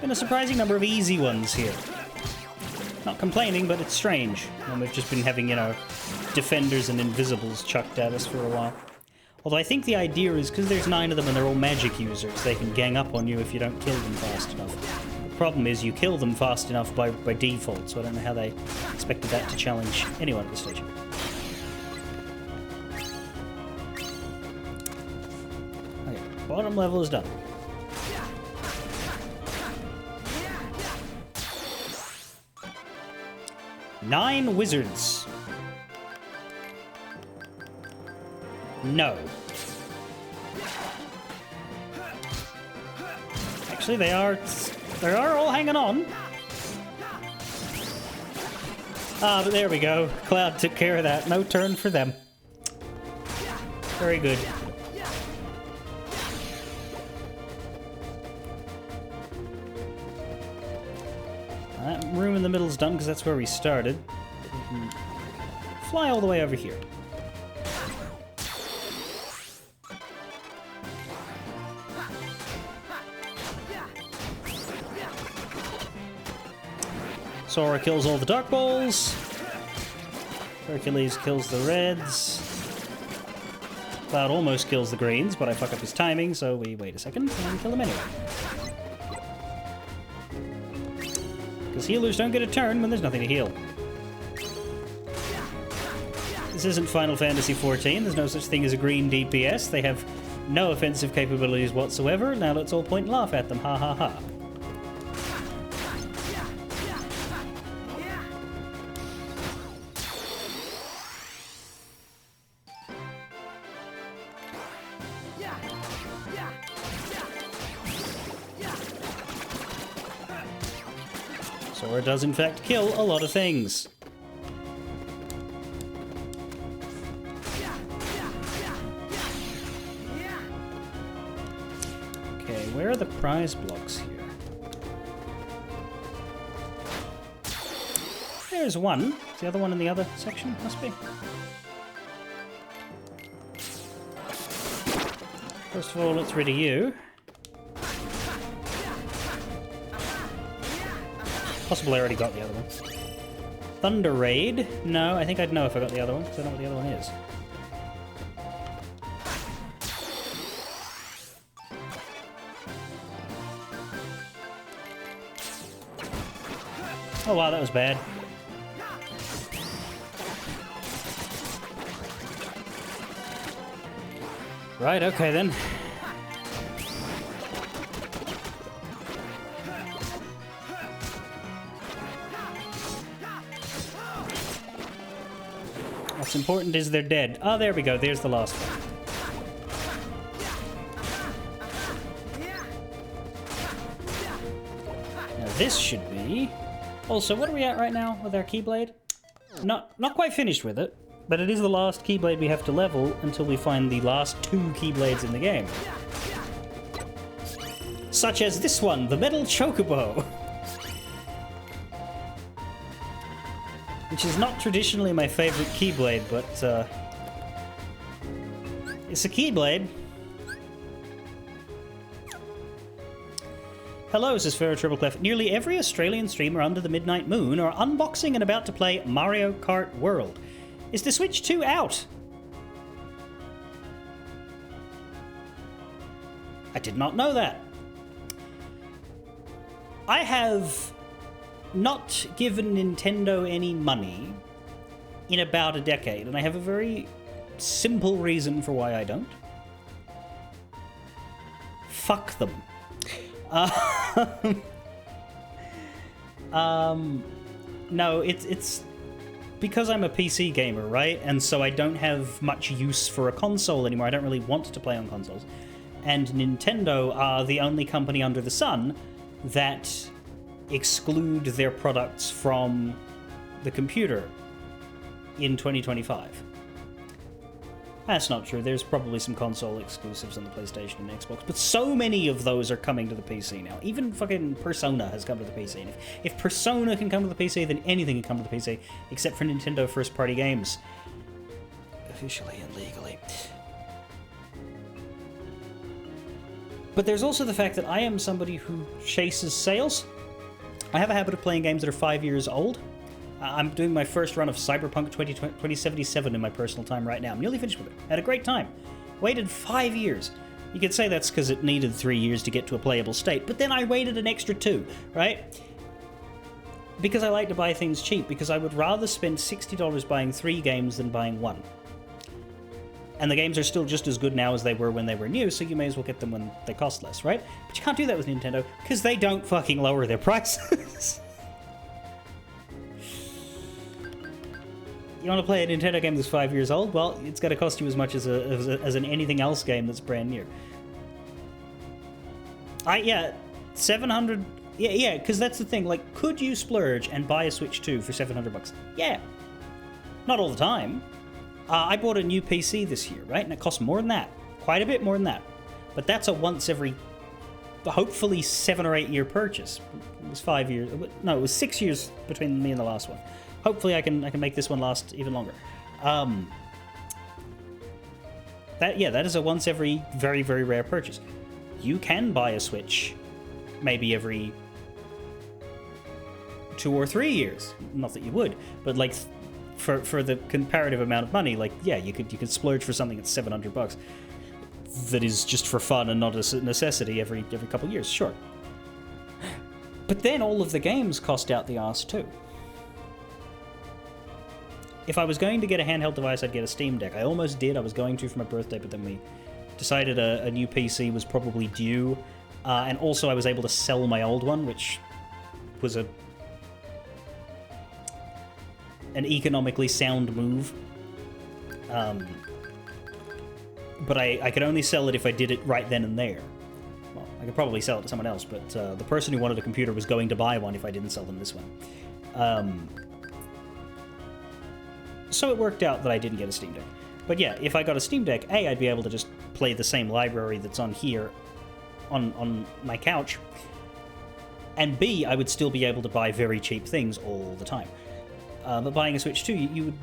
A: Been a surprising number of easy ones here. Not complaining, but it's strange. And we've just been having, you know, defenders and invisibles chucked at us for a while. Although I think the idea is, because there's 9 of them and they're all magic users, they can gang up on you if you don't kill them fast enough. The problem is you kill them fast enough by default, so I don't know how they expected that to challenge anyone at this stage. Okay, bottom level is done. Nine wizards. No. Actually, they are all hanging on. Ah, but there we go. Cloud took care of that. No turn for them. Very good. That room in the middle's done because that's where we started. We can fly all the way over here. Sora kills all the Dark Balls. Hercules kills the Reds. Cloud almost kills the Greens, but I fuck up his timing, so we wait a second and kill him anyway. Because healers don't get a turn when there's nothing to heal. This isn't Final Fantasy XIV. There's no such thing as a green DPS. They have no offensive capabilities whatsoever. Now let's all point and laugh at them. Ha ha ha. Sora does in fact kill a lot of things. Okay, where are the prize blocks here? There's one. Is the other one in the other section? Must be. First of all, let's rid of you. Possibly I already got the other one. Thunder Raid? No, I think I'd know if I got the other one, because I know what the other one is. Oh wow, that was bad. Right, okay then. What's important is they're dead. Oh, there we go. There's the last one. Now this should be... Also, what are we at right now with our Keyblade? Not quite finished with it, but it is the last Keyblade we have to level until we find the last 2 Keyblades in the game. Such as this one, the Metal Chocobo. Which is not traditionally my favorite Keyblade, but it's a Keyblade. Hello, says Pharaoh Triple Clef. Nearly every Australian streamer under the midnight moon are unboxing and about to play Mario Kart World. Is the Switch 2 out? I did not know that. I have not given Nintendo any money in about a decade, and I have a very simple reason for why I don't. Fuck them. No, it's because I'm a PC gamer, right? And so I don't have much use for a console anymore. I don't really want to play on consoles. And Nintendo are the only company under the sun that exclude their products from the computer in 2025. That's not true. There's probably some console exclusives on the PlayStation and Xbox, but so many of those are coming to the PC now. Even fucking Persona has come to the PC. And if Persona can come to the PC, then anything can come to the PC, except for Nintendo first-party games. Officially and legally. But there's also the fact that I am somebody who chases sales. I have a habit of playing games that are 5 years old. I'm doing my first run of Cyberpunk 2077 in my personal time right now. I'm nearly finished with it. Had a great time. Waited 5 years. You could say that's because it needed 3 years to get to a playable state, but then I waited an extra 2, right? Because I like to buy things cheap, because I would rather spend $60 buying 3 games than buying 1. And the games are still just as good now as they were when they were new, so you may as well get them when they cost less, right? But you can't do that with Nintendo, because they don't fucking lower their prices. You want to play a Nintendo game that's 5 years old? Well, it's going to cost you as much as an anything else game that's brand new. Yeah, 700... Yeah, because that's the thing. Like, could you splurge and buy a Switch 2 for $700? Yeah. Not all the time. I bought a new PC this year, right? And it cost more than that. Quite a bit more than that. But that's a once every, hopefully, 7 or 8 year purchase. It was 5 years. No, it was 6 years between me and the last one. Hopefully I can make this one last even longer. That is a once every very, very rare purchase. You can buy a Switch maybe every 2 or 3 years. Not that you would, but like for the comparative amount of money, like yeah, you could splurge for something that's $700 that is just for fun and not a necessity every couple of years, sure. But then all of the games cost out the arse too. If I was going to get a handheld device, I'd get a Steam Deck. I almost did. I was going to for my birthday, but then we decided a new PC was probably due. And also I was able to sell my old one, which was an economically sound move. But I could only sell it if I did it right then and there. Well, I could probably sell it to someone else, but the person who wanted a computer was going to buy one if I didn't sell them this one. So it worked out that I didn't get a Steam Deck. But yeah, if I got a Steam Deck, A, I'd be able to just play the same library that's on here on my couch, and B, I would still be able to buy very cheap things all the time. But buying a Switch 2,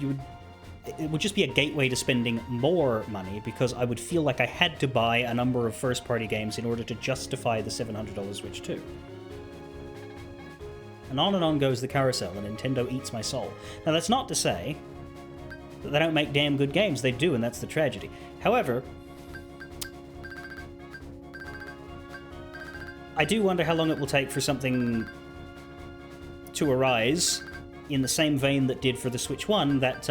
A: it would just be a gateway to spending more money, because I would feel like I had to buy a number of first-party games in order to justify the $700 Switch 2. And on goes the carousel, and Nintendo eats my soul. Now, that's not to say that they don't make damn good games. They do, and that's the tragedy. However, I do wonder how long it will take for something to arise in the same vein that did for the Switch 1 that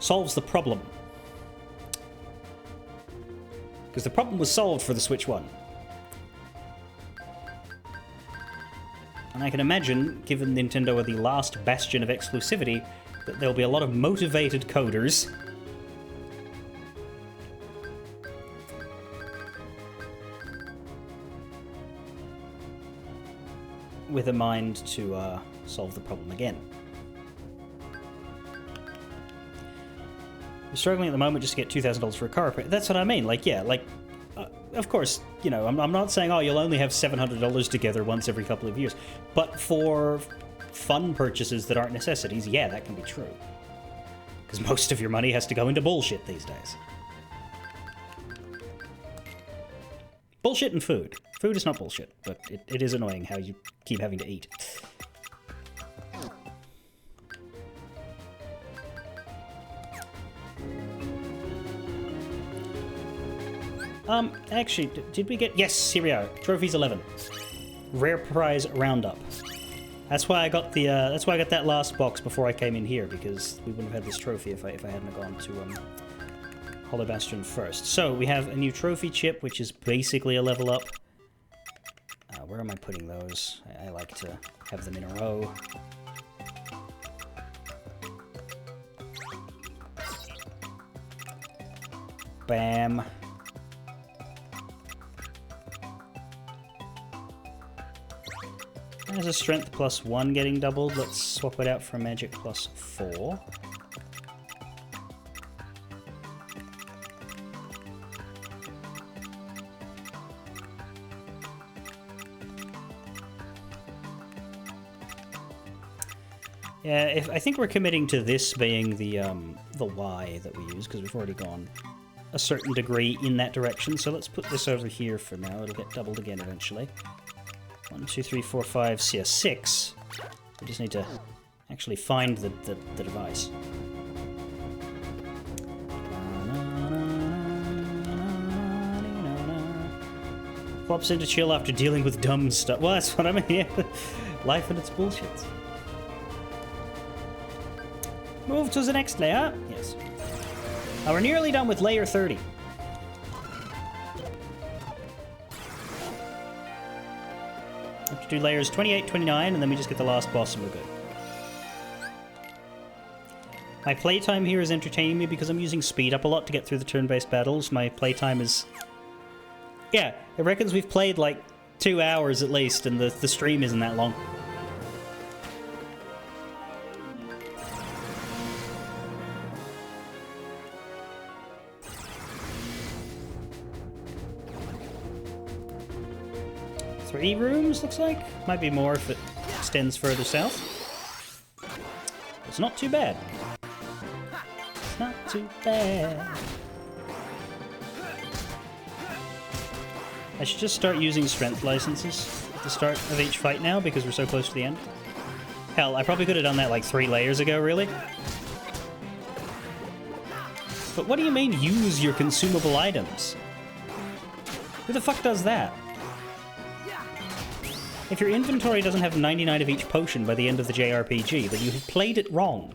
A: solves the problem. Because the problem was solved for the Switch 1. And I can imagine, given Nintendo are the last bastion of exclusivity, that there'll be a lot of motivated coders with a mind to solve the problem again. We're struggling at the moment just to get $2,000 for a car repair. That's what I mean. Like, yeah, like, of course, you know, I'm not saying, oh, you'll only have $700 together once every couple of years. But for fun purchases that aren't necessities, yeah, that can be true. Because most of your money has to go into bullshit these days. Bullshit and food. Food is not bullshit, but it is annoying how you keep having to eat. Actually, did we get... Yes, here we are. Trophies 11. Rare prize roundup. That's why I got the, that's why I got that last box before I came in here, because we wouldn't have had this trophy if I hadn't gone to, Hollow Bastion first. So, we have a new trophy chip, which is basically a level up. Where am I putting those? I like to have them in a row. Bam. There's a strength +1 getting doubled. Let's swap it out for a magic +4. Yeah, I think we're committing to this being the Y that we use, because we've already gone a certain degree in that direction. So let's put this over here for now. It'll get doubled again eventually. 1, 2, 3, 4, 5, yeah, 6. We just need to actually find the device. Flops in to chill after dealing with dumb stuff. Well, that's what I mean. Yeah. Life and its bullshit. Move to the next layer. Yes. Now we're nearly done with layer 30. Have to do layers 28, 29, and then we just get the last boss and we're good. My playtime here is entertaining me because I'm using speed up a lot to get through the turn-based battles. My playtime is... Yeah, it reckons we've played like 2 hours at least, and the stream isn't that long. Three rooms, looks like. Might be more if it extends further south. It's not too bad. It's not too bad. I should just start using strength licenses at the start of each fight now because we're so close to the end. Hell, I probably could have done that like 3 layers ago, really. But what do you mean, use your consumable items? Who the fuck does that? If your inventory doesn't have 99 of each potion by the end of the JRPG, then you have played it wrong.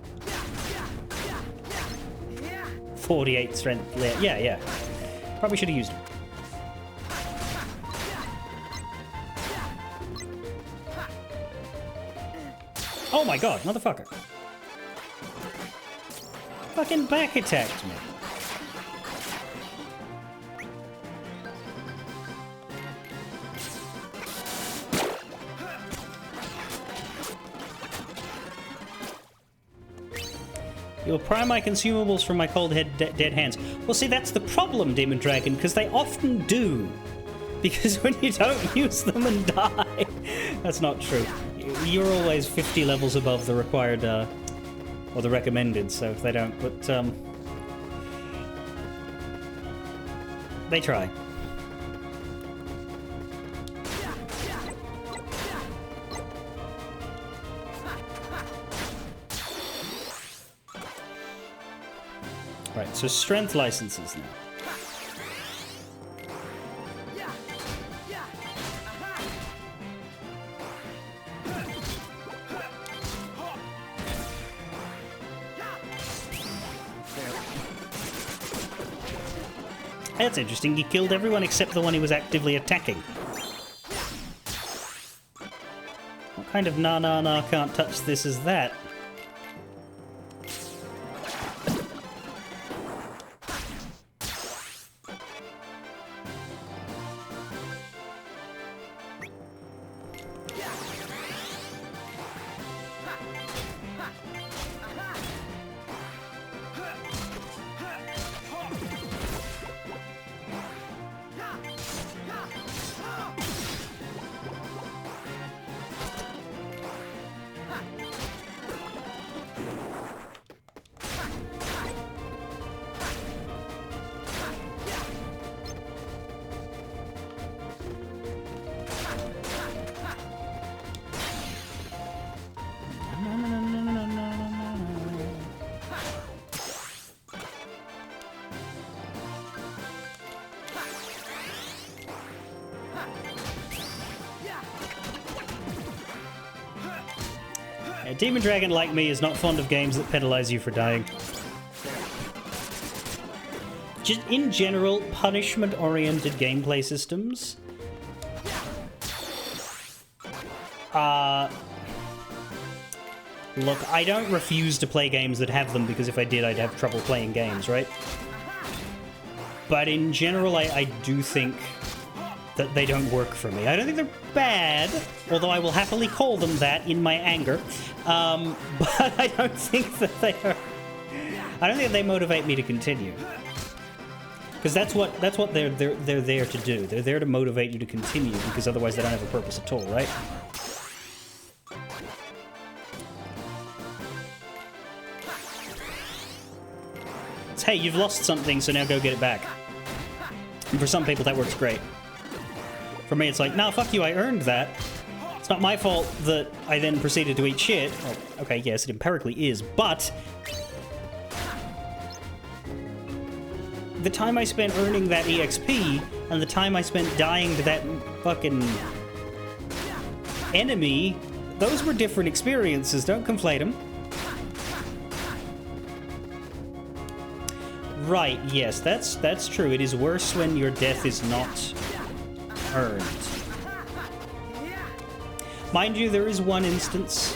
A: 48 strength. Yeah. Probably should have used it. Oh my god, motherfucker. Fucking back attacked me. You'll pry my consumables from my cold dead hands. Well, see, that's the problem, Demon Dragon, because they often do. Because when you don't use them and die... That's not true. You're always 50 levels above the required, or the recommended, so if they don't, but, they try. Right, so strength licenses now. That's interesting. He killed everyone except the one he was actively attacking. What kind of na can't touch this is that? Demon Dragon, like me, is not fond of games that penalize you for dying. Just in general, punishment-oriented gameplay systems. Look, I don't refuse to play games that have them, because if I did, I'd have trouble playing games, right? But in general, I do think that they don't work for me. I don't think they're bad, although I will happily call them that in my anger. But I don't think that they are... I don't think they motivate me to continue. Because that's what they're there to do. They're there to motivate you to continue, because otherwise they don't have a purpose at all, right? hey, you've lost something, so now go get it back. And for some people, that works great. For me, it's like, nah, fuck you, I earned that. It's not my fault that I then proceeded to eat shit. Well, okay, yes, it empirically is, but the time I spent earning that EXP and the time I spent dying to that fucking enemy, those were different experiences. Don't conflate them. Right, yes, that's true. It is worse when your death is not earned. Mind you, there is one instance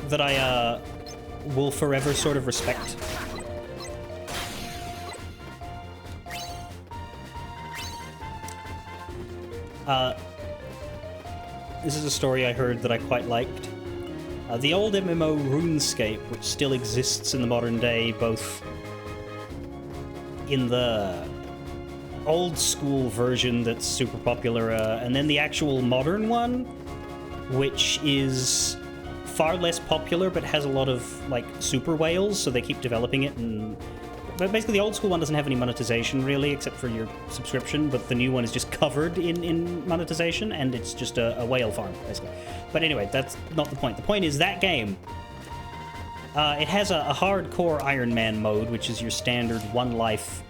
A: that I will forever sort of respect. This is a story I heard that I quite liked. The old MMO RuneScape, which still exists in the modern day, both in the old school version that's super popular, and then the actual modern one, which is far less popular but has a lot of like super whales, so they keep developing it. And but basically the old school one doesn't have any monetization really, except for your subscription, but the new one is just covered in monetization, and it's just a whale farm basically. But anyway, that's not the point. The point is that game, it has a hardcore Iron Man mode, which is your standard one life,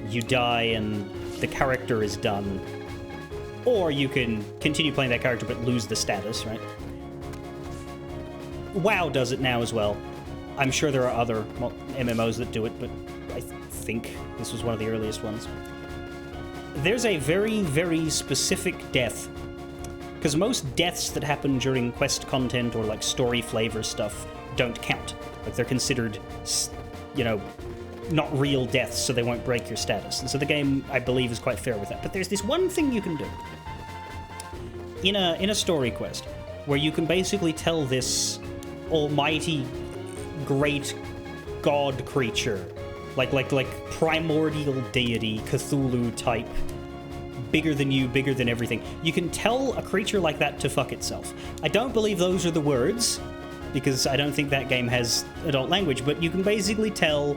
A: you die and the character is done. Or you can continue playing that character but lose the status, right? WoW does it now as well. I'm sure there are other MMOs that do it, but I think this was one of the earliest ones. There's a very, very specific death. Because most deaths that happen during quest content or like story flavor stuff don't count. Like they're considered, you know, not real deaths, so they won't break your status. And so the game, I believe, is quite fair with that. But there's this one thing you can do in a story quest where you can basically tell this almighty great god creature, like primordial deity, Cthulhu type, bigger than you, bigger than everything. You can tell a creature like that to fuck itself. I don't believe those are the words, because I don't think that game has adult language, but you can basically tell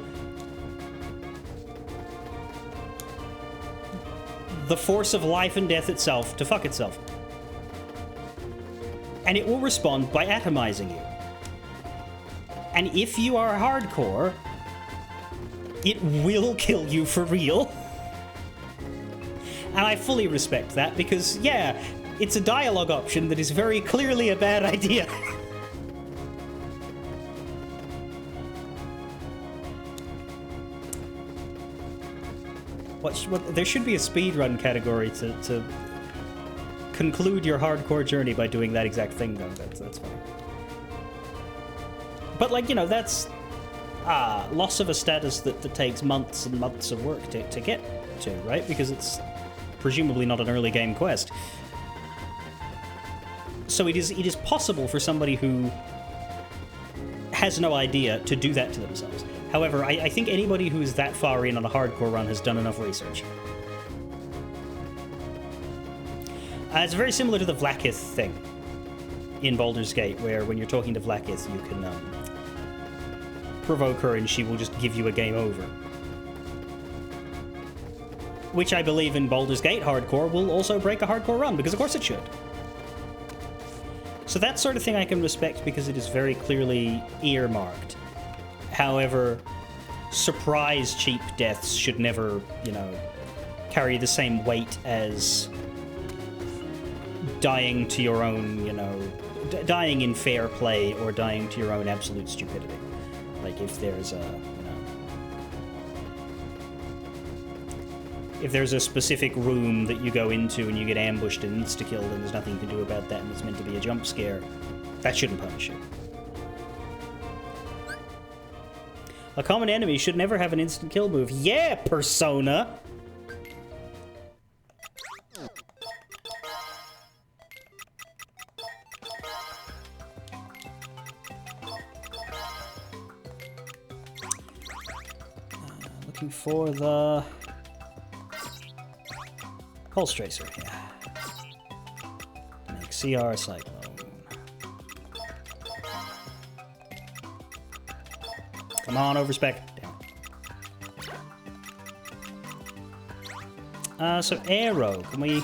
A: the force of life and death itself to fuck itself. And it will respond by atomizing you. And if you are hardcore, it will kill you for real. And I fully respect that because, yeah, it's a dialogue option that is very clearly a bad idea. There should be a speedrun category to conclude your hardcore journey by doing that exact thing, though. That's funny. But, like, you know, that's loss of a status that takes months and months of work to get to, right? Because it's presumably not an early game quest. So it is possible for somebody who has no idea to do that to themselves. However, I think anybody who's that far in on a hardcore run has done enough research. It's very similar to the Vlaakith thing in Baldur's Gate, where when you're talking to Vlaakith, you can provoke her and she will just give you a game over. Which I believe in Baldur's Gate hardcore will also break a hardcore run, because of course it should. So that sort of thing I can respect because it is very clearly earmarked. However, surprise cheap deaths should never, you know, carry the same weight as dying to your own, you know, dying in fair play or dying to your own absolute stupidity. Like if there's a, you know, if there's a specific room that you go into and you get ambushed and insta-killed and there's nothing you can do about that and it's meant to be a jump scare, that shouldn't punish you. A common enemy should never have an instant kill move. Yeah, Persona! Looking for the Pulse Tracer, yeah. Make CR Cyclone. Come on, overspec. Damn it. So arrow, can we...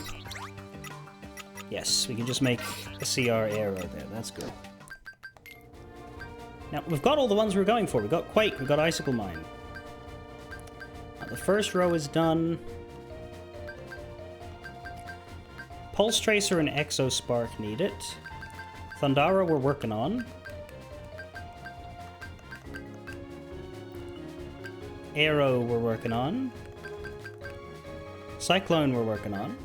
A: Yes, we can just make a CR arrow there, that's good. Now, we've got all the ones we're going for. We've got Quake, we've got Icicle Mine. Now, the first row is done. Pulse Tracer and Exospark need it. Thundara we're working on. Arrow we're working on. Cyclone we're working on.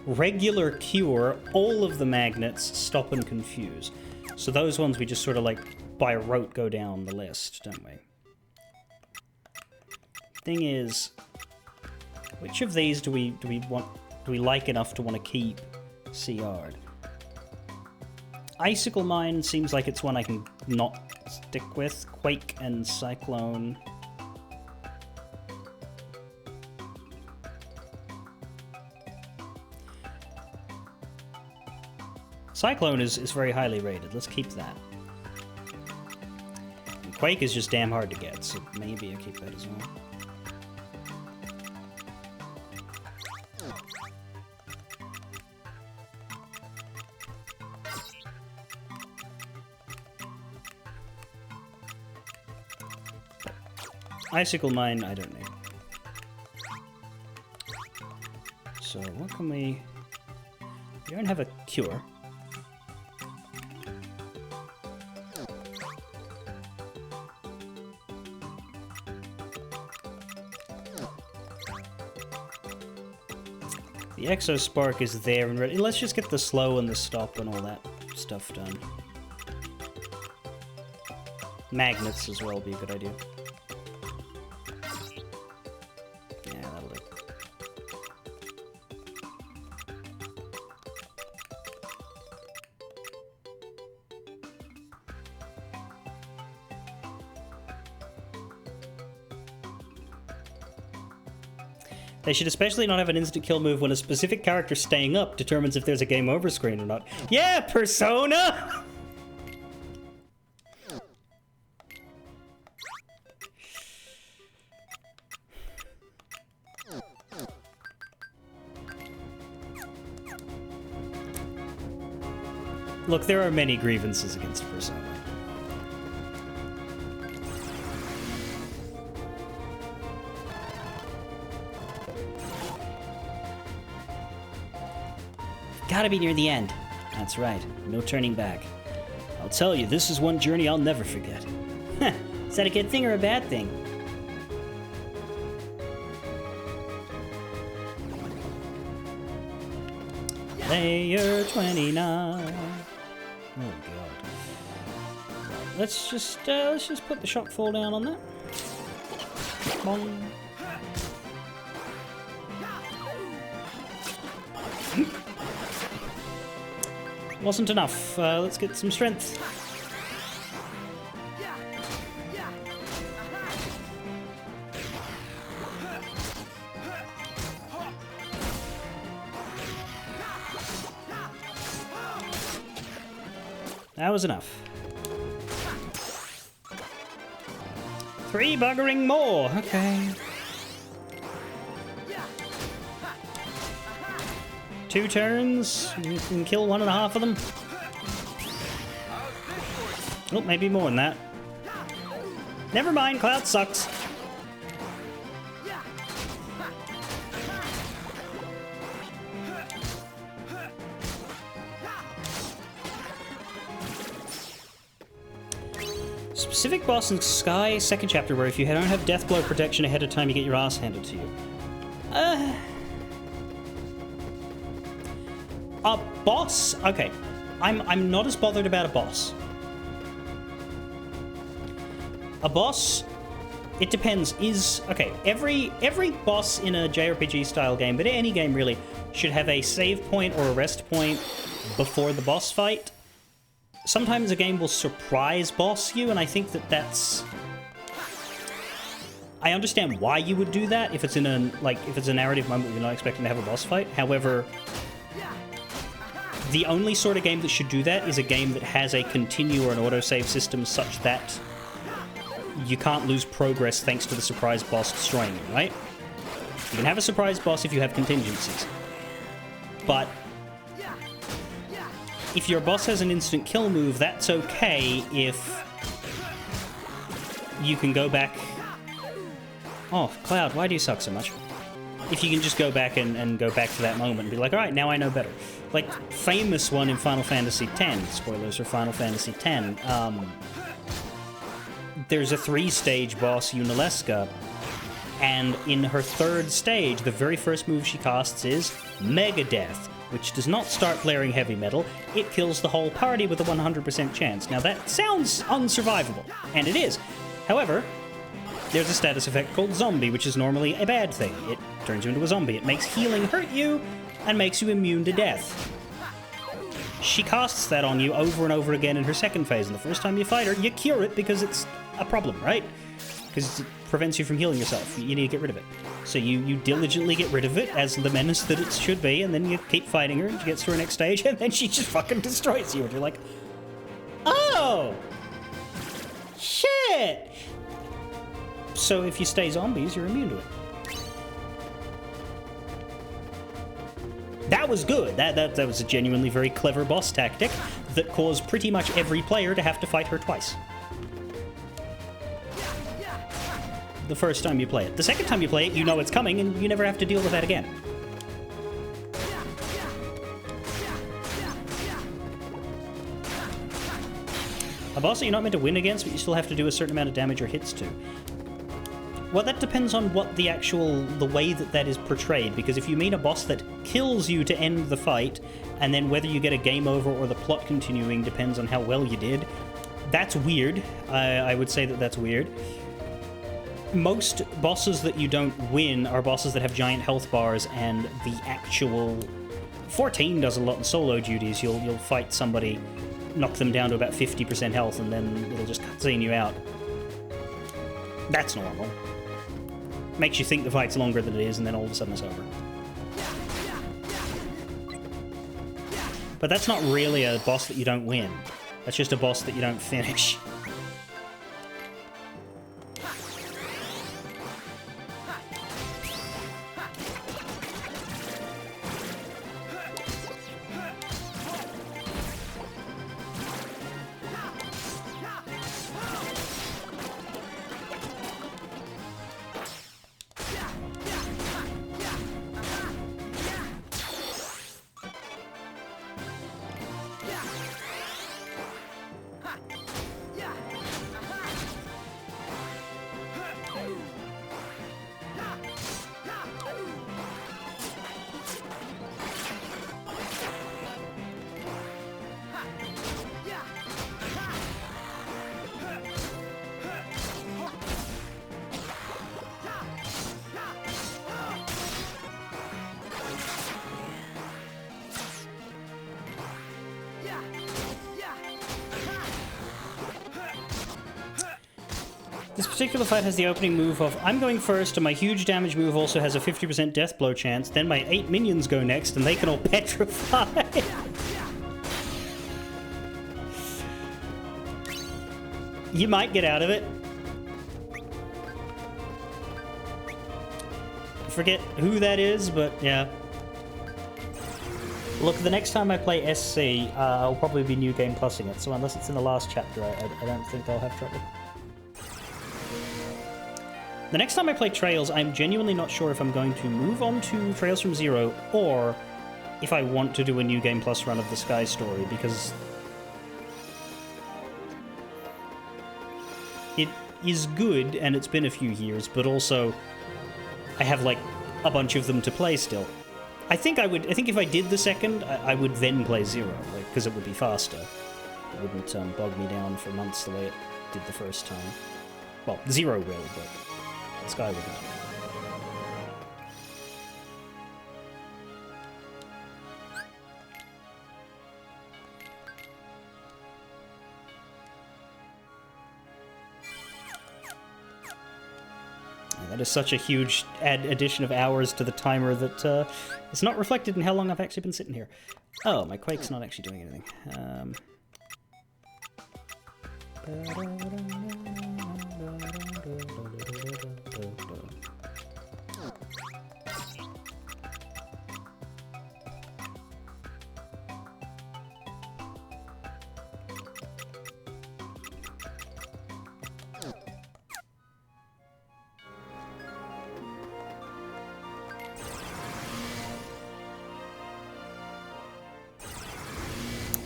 A: Regular Cure, all of the magnets, Stop and Confuse. So those ones we just sort of like by rote go down the list, don't we? Thing is, which of these do we like enough to want to keep CR'd? Icicle Mine seems like it's one I can not stick with. Quake and Cyclone. Cyclone is very highly rated. Let's keep that. And Quake is just damn hard to get, so maybe I'll keep that as well. Icicle Mine, I don't need. So what can we... We don't have a cure. The Exospark is there and ready. Let's just get the slow and the stop and all that stuff done. Magnets as well would be a good idea. Yeah, that'll do. They should especially not have an instant kill move when a specific character staying up determines if there's a game over screen or not. Yeah, Persona! Look, there are many grievances against Persona. Gotta be near the end. That's right, no turning back. I'll tell you, this is one journey I'll never forget. Heh, is that a good thing or a bad thing? Layer 29. Oh god. Let's just put the shock fall down on that. Bong. Wasn't enough. Let's get some strength. That was enough. 3 buggering more. Okay. 2 turns, you can kill 1.5 of them. Oh, maybe more than that. Never mind, Cloud sucks. Specific boss in Sky, 2nd chapter, where if you don't have death blow protection ahead of time, you get your ass handed to you. A boss? Okay. I'm not as bothered about a boss. A boss, it depends, okay, every boss in a JRPG style game, but any game really, should have a save point or a rest point before the boss fight. Sometimes a game will surprise boss you, and I think that's... I understand why you would do that if it's in if it's a narrative moment you're not expecting to have a boss fight. However, the only sort of game that should do that is a game that has a continue or an autosave system such that you can't lose progress thanks to the surprise boss destroying you, right? You can have a surprise boss if you have contingencies. But if your boss has an instant kill move, that's okay if you can go back... Oh, Cloud, why do you suck so much? If you can just go back and go back to that moment and be like, alright, now I know better. Like, famous one in Final Fantasy X, spoilers for Final Fantasy X, there's a 3-stage boss, Yunalesca, and in her 3rd stage, the very first move she casts is Megadeth, which does not start blaring heavy metal, it kills the whole party with a 100% chance. Now that sounds unsurvivable, and it is. However, there's a status effect called Zombie, which is normally a bad thing. It turns you into a zombie. It makes healing hurt you, and makes you immune to death. She casts that on you over and over again in her 2nd phase, and the first time you fight her, you cure it because it's a problem, right? Because it prevents you from healing yourself. You need to get rid of it. So you diligently get rid of it as the menace that it should be, and then you keep fighting her, and she gets to her next stage, and then she just fucking destroys you, and you're like, oh! Shit! So if you stay zombies, you're immune to it. That was good. That was a genuinely very clever boss tactic that caused pretty much every player to have to fight her twice. The first time you play it. The second time you play it, you know it's coming, and you never have to deal with that again. A boss that you're not meant to win against, but you still have to do a certain amount of damage or hits to. Well, that depends on what the way that is portrayed, because if you mean a boss that kills you to end the fight, and then whether you get a game over or the plot continuing depends on how well you did, that's weird. I would say that that's weird. Most bosses that you don't win are bosses that have giant health bars, and the actual... 14 does a lot in solo duties. You'll fight somebody, knock them down to about 50% health, and then it'll just cutscene you out. That's normal. Makes you think the fight's longer than it is, and then all of a sudden it's over. But that's not really a boss that you don't win. That's just a boss that you don't finish. This particular fight has the opening move of, I'm going first, and my huge damage move also has a 50% death blow chance, then my 8 minions go next, and they can all petrify. You might get out of it. I forget who that is, but yeah. Look, the next time I play SC, I'll probably be New Game Plusing it, so unless it's in the last chapter, I don't think I'll have trouble. The next time I play Trails, I'm genuinely not sure if I'm going to move on to Trails from Zero, or if I want to do a New Game Plus run of the Sky story, because it is good, and it's been a few years, but also I have, like, a bunch of them to play still. I think if I did the second, I would then play Zero, because it would be faster. It wouldn't bog me down for months the way it did the first time. Well, Zero will, but Sky wouldn't. That is such a huge addition of hours to the timer that it's not reflected in how long I've actually been sitting here. Oh, my Quake's not actually doing anything.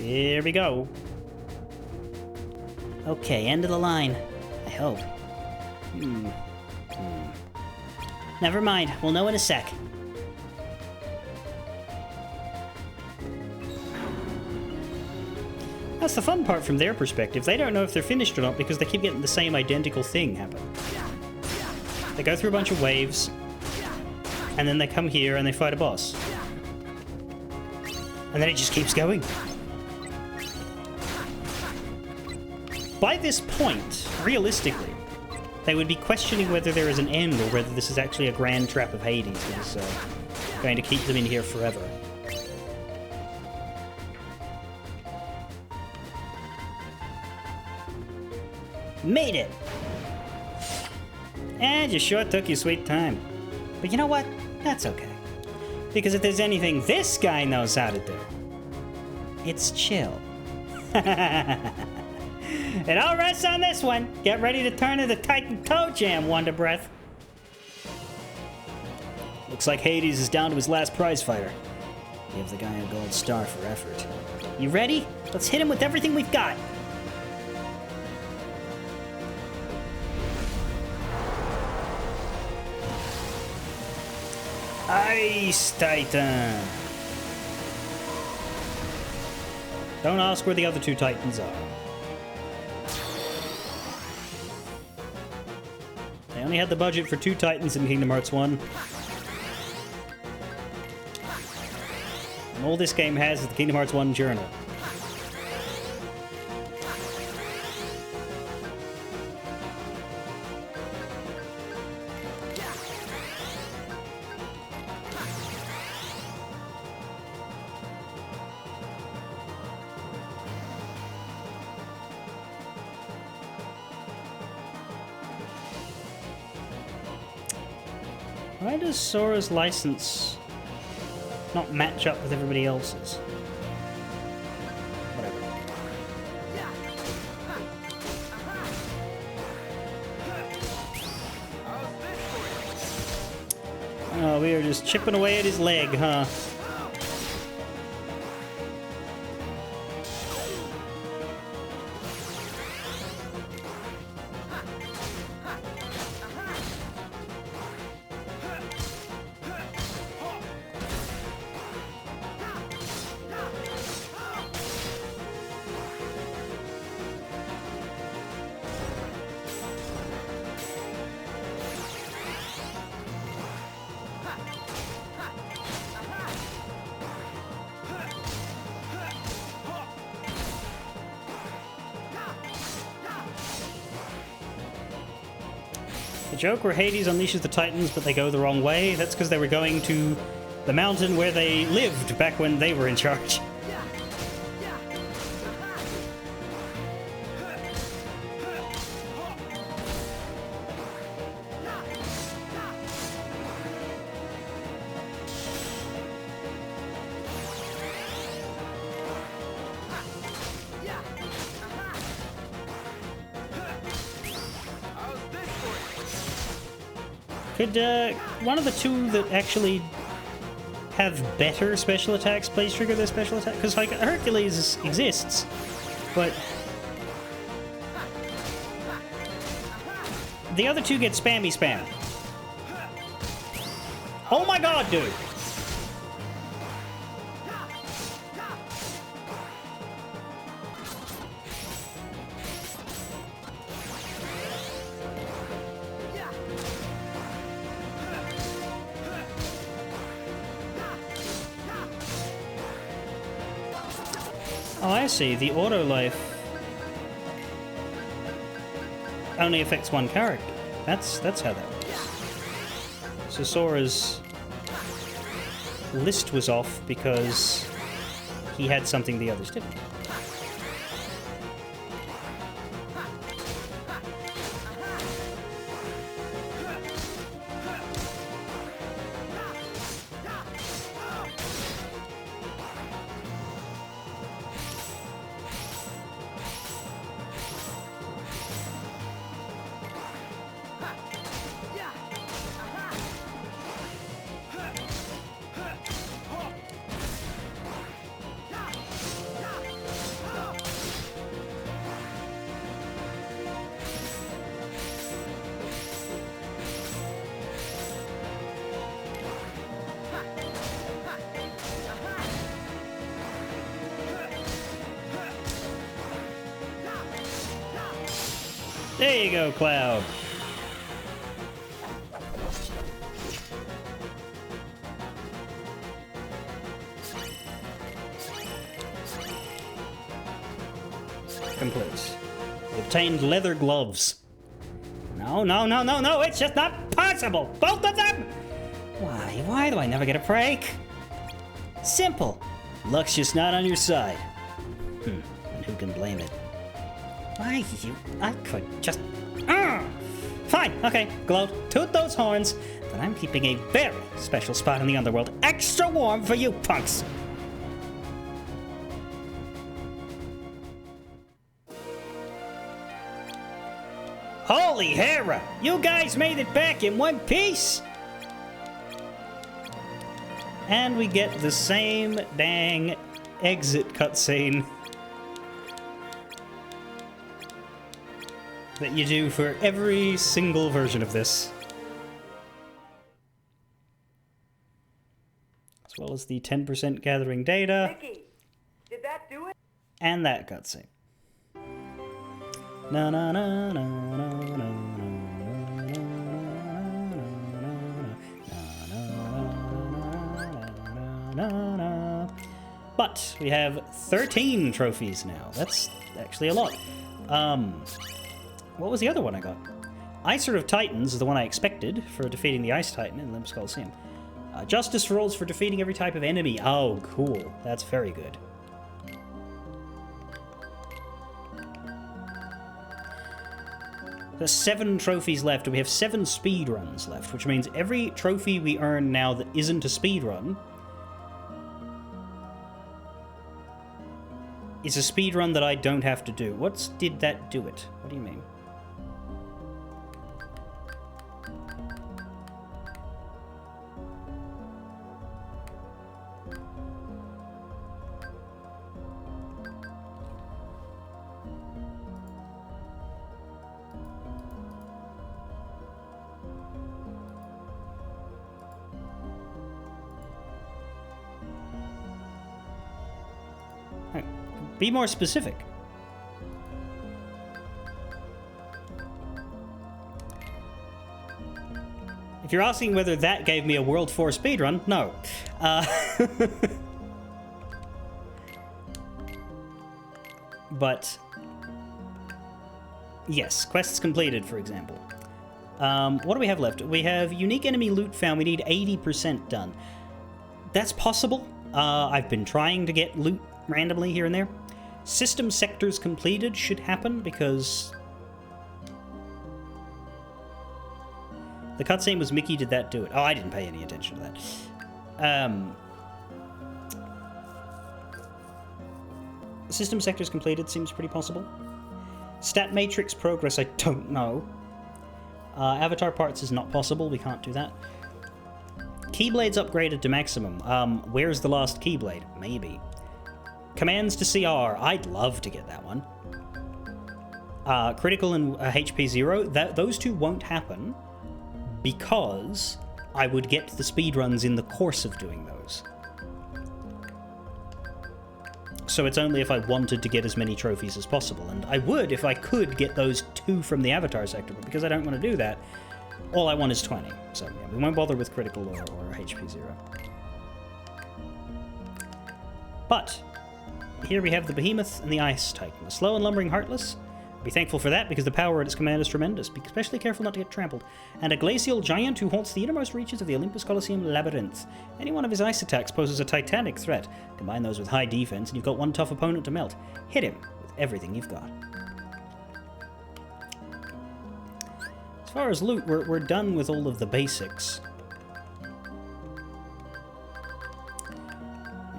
A: Here we go. Okay, end of the line. I hope. Never mind. We'll know in a sec. That's the fun part from their perspective. They don't know if they're finished or not because they keep getting the same identical thing happen. They go through a bunch of waves, and then they come here and they fight a boss. And then it just keeps going. By this point, realistically, they would be questioning whether there is an end or whether this is actually a grand trap of Hades that is going to keep them in here forever. Made it! And you sure took your sweet time. But you know what? That's okay. Because if there's anything this guy knows how to do, it's chill. It all rests on this one. Get ready to turn into Titan Toe Jam, Wonder Breath. Looks like Hades is down to his last prize fighter. Give the guy a gold star for effort. You ready? Let's hit him with everything we've got. Ice Titan! Don't ask where the other two Titans are. They only had the budget for 2 Titans in Kingdom Hearts 1. And all this game has is the Kingdom Hearts 1 journal. Why does Sora's license not match up with everybody else's? Whatever. Oh, we are just chipping away at his leg, huh? The joke where Hades unleashes the Titans, but they go the wrong way, that's because they were going to the mountain where they lived back when they were in charge. Could one of the two that actually have better special attacks please trigger their special attack? Because like Hercules exists, but the other two get spammy spam. Oh my god, dude! Oh, I see. The auto life only affects one character. That's how that works. So Sora's list was off because he had something the others didn't. There you go, Cloud. Complete. We obtained leather gloves. No, no, no, no, no, it's just not possible! Both of them! Why do I never get a break? Simple. Luck's just not on your side. And who can blame it? I could just... Fine, okay, Gloat, toot those horns, but I'm keeping a very special spot in the underworld extra warm for you punks! Holy Hera! You guys made it back in one piece! And we get the same dang exit cutscene that you do for every single version of this. As well as the 10% gathering data.
B: Mickey, did that do it?
A: And that cutscene. Na na na na na na. But we have 13 trophies now. That's actually a lot. What was the other one I got? Icer of Titans is the one I expected for defeating the Ice Titan in Olympus Coliseum. Justice rolls for defeating every type of enemy. Oh, cool. That's very good. There's 7 trophies left, and we have 7 speed runs left, which means every trophy we earn now that isn't a speed run is a speed run that I don't have to do. Did that do it? What do you mean? Be more specific. If you're asking whether that gave me a World 4 speedrun, no. But yes, quests completed, for example. What do we have left? We have unique enemy loot found. We need 80% done. That's possible. I've been trying to get loot randomly here and there. System sectors completed should happen because the cutscene was Mickey, did that do it? Oh, I didn't pay any attention to that. System sectors completed seems pretty possible. Stat matrix progress, I don't know. Avatar parts is not possible, we can't do that. Keyblade's upgraded to maximum. Where's the last Keyblade? Maybe. Commands to CR. I'd love to get that one. Critical and HP 0. Those two won't happen because I would get the speedruns in the course of doing those. So it's only if I wanted to get as many trophies as possible. And I would if I could get those 2 from the Avatar sector, but because I don't want to do that, all I want is 20. So yeah, we won't bother with critical or HP 0. But here we have the Behemoth and the Ice Titan. The slow and lumbering Heartless. Be thankful for that, because the power at its command is tremendous. Be especially careful not to get trampled. And a glacial giant who haunts the innermost reaches of the Olympus Coliseum Labyrinth. Any one of his ice attacks poses a titanic threat. Combine those with high defense, and you've got one tough opponent to melt. Hit him with everything you've got. As far as loot, we're done with all of the basics.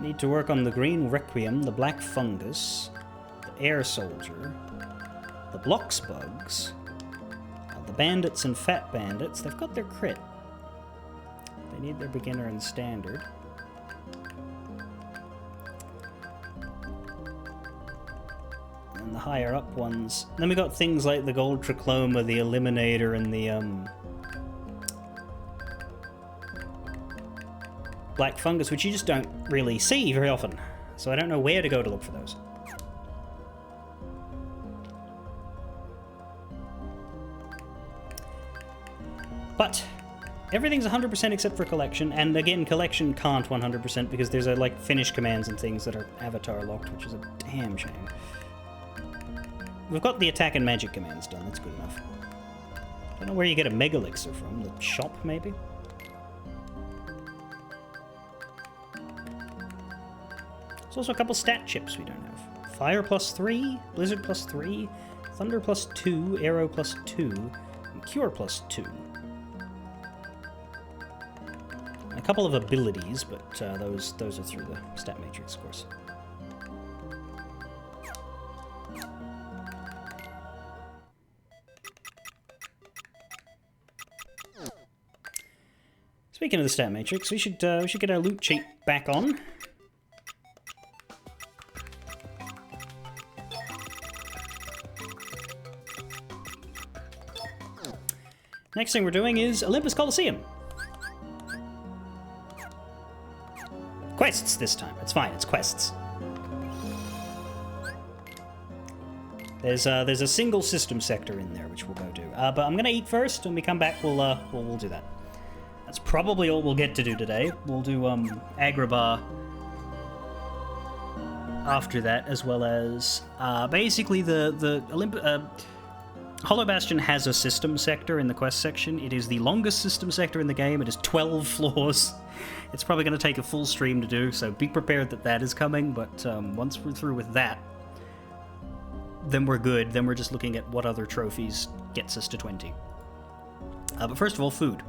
A: We need to work on the Green Requiem, the Black Fungus, the Air Soldier, the Blocks Bugs, the Bandits and Fat Bandits. They've got their crit. They need their beginner and standard. And the higher up ones. Then we got things like the Gold Trichloma, the Eliminator, and the Black Fungus, which you just don't really see very often. So I don't know where to go to look for those. But everything's 100% except for collection, and again, collection can't 100% because there's like finish commands and things that are avatar locked, which is a damn shame. We've got the attack and magic commands done, that's good enough. Don't know where you get a Mega Elixir from, the shop maybe? There's also a couple stat chips we don't have. Fire +3, Blizzard +3, Thunder +2, Arrow +2, and Cure +2. A couple of abilities, but those are through the stat matrix, of course. Speaking of the stat matrix, we should get our loot cheat back on. Next thing we're doing is Olympus Coliseum. Quests this time. It's fine. It's quests. There's a single system sector in there which we'll go do. But I'm gonna eat first. When we come back, we'll do that. That's probably all we'll get to do today. We'll do Agrabah after that, as well as basically Hollow Bastion has a system sector in the quest section. It is the longest system sector in the game. It is 12 floors. It's probably going to take a full stream to do, so be prepared that that is coming, but once we're through with that, then we're good. Then we're just looking at what other trophies gets us to 20. But first of all, food.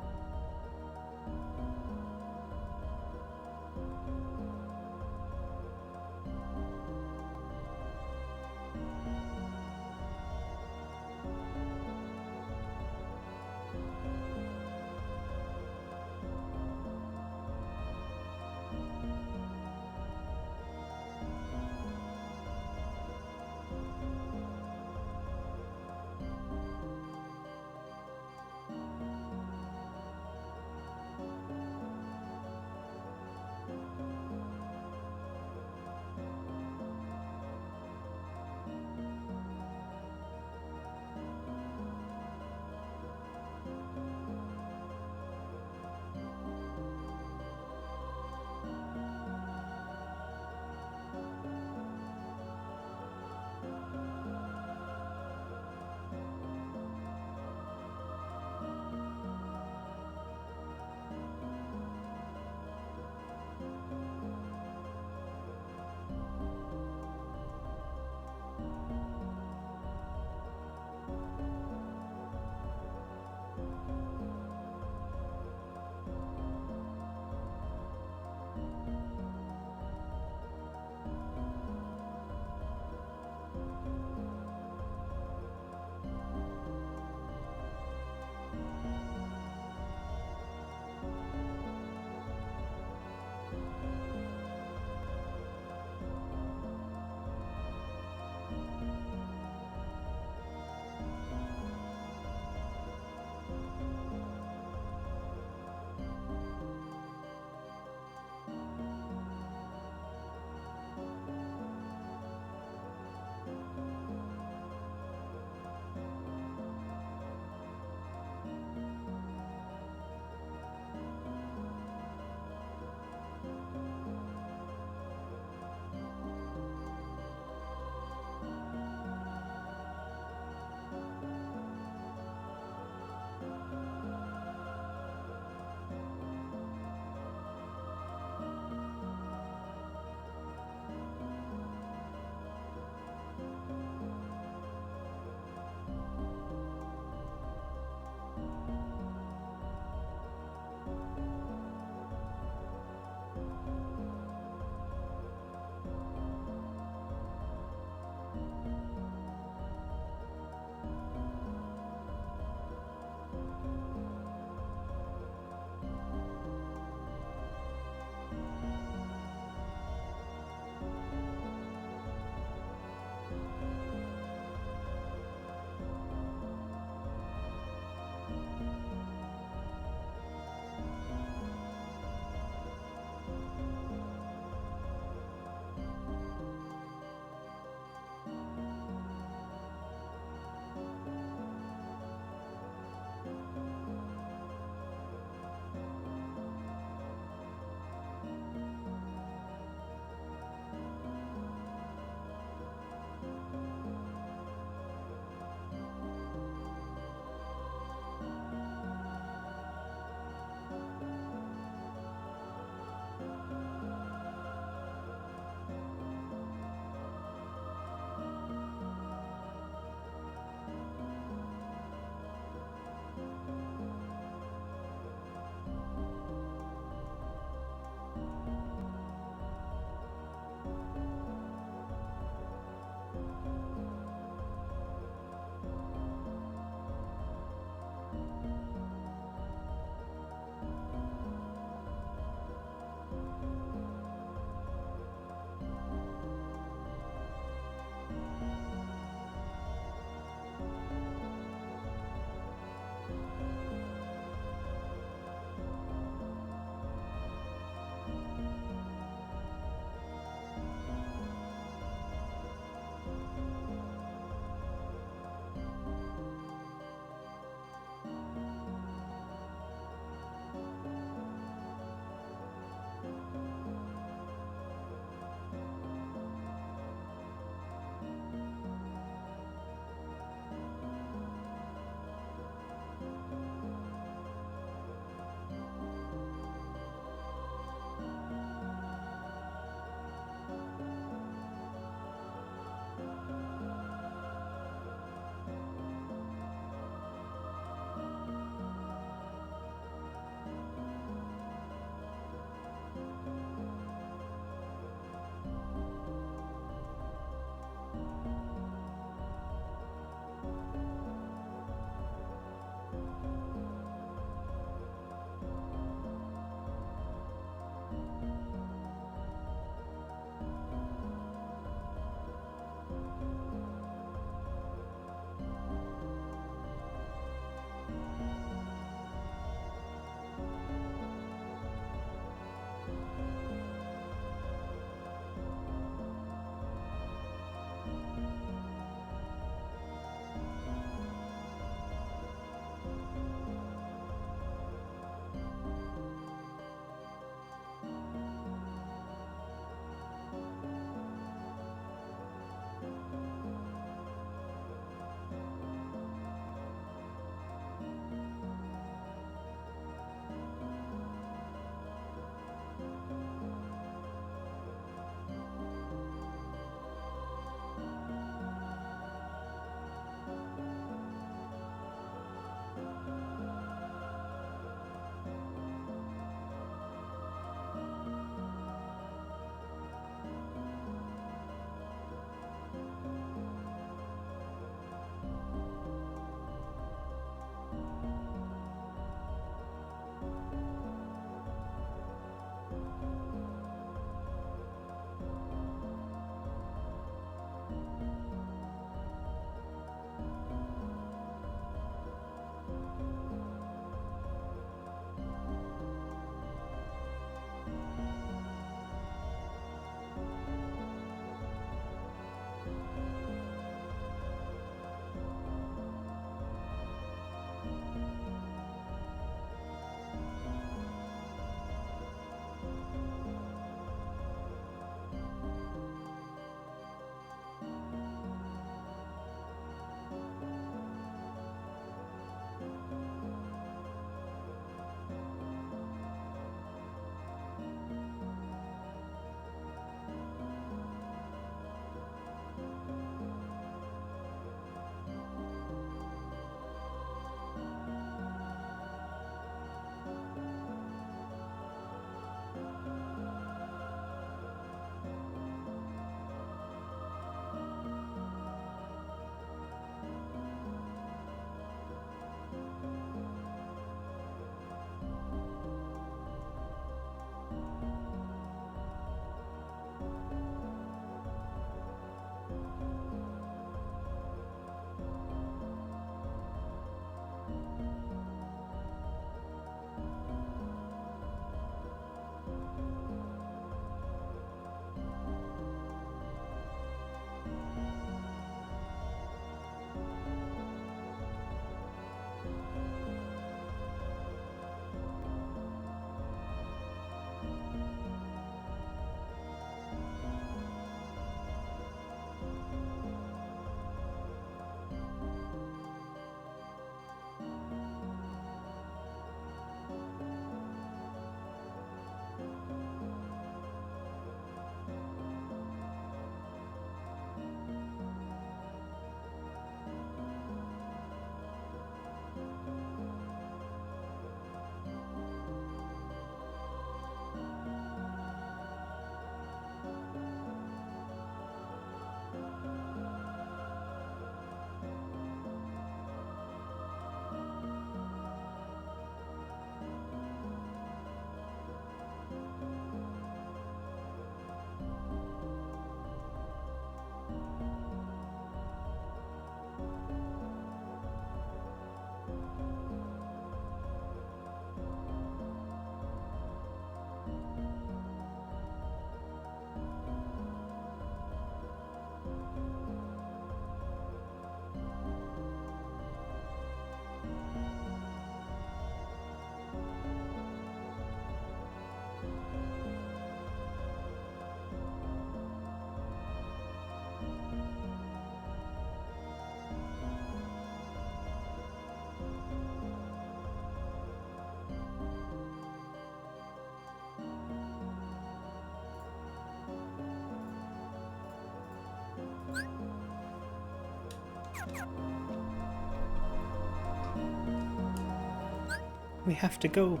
A: We have to go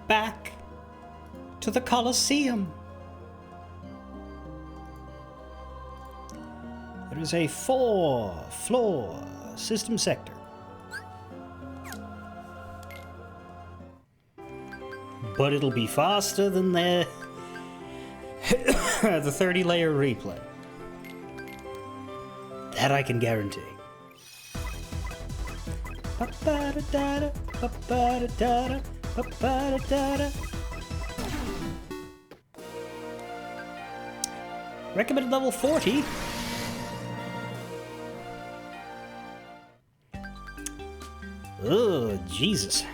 A: back to the Colosseum. There is a 4-floor system sector. But it'll be faster than the 30-layer replay. That I can guarantee. Ba-ba-da-da-da, ba-ba-da-da-da, ba-ba-da-da-da. Recommended level 40. Oh, Jesus.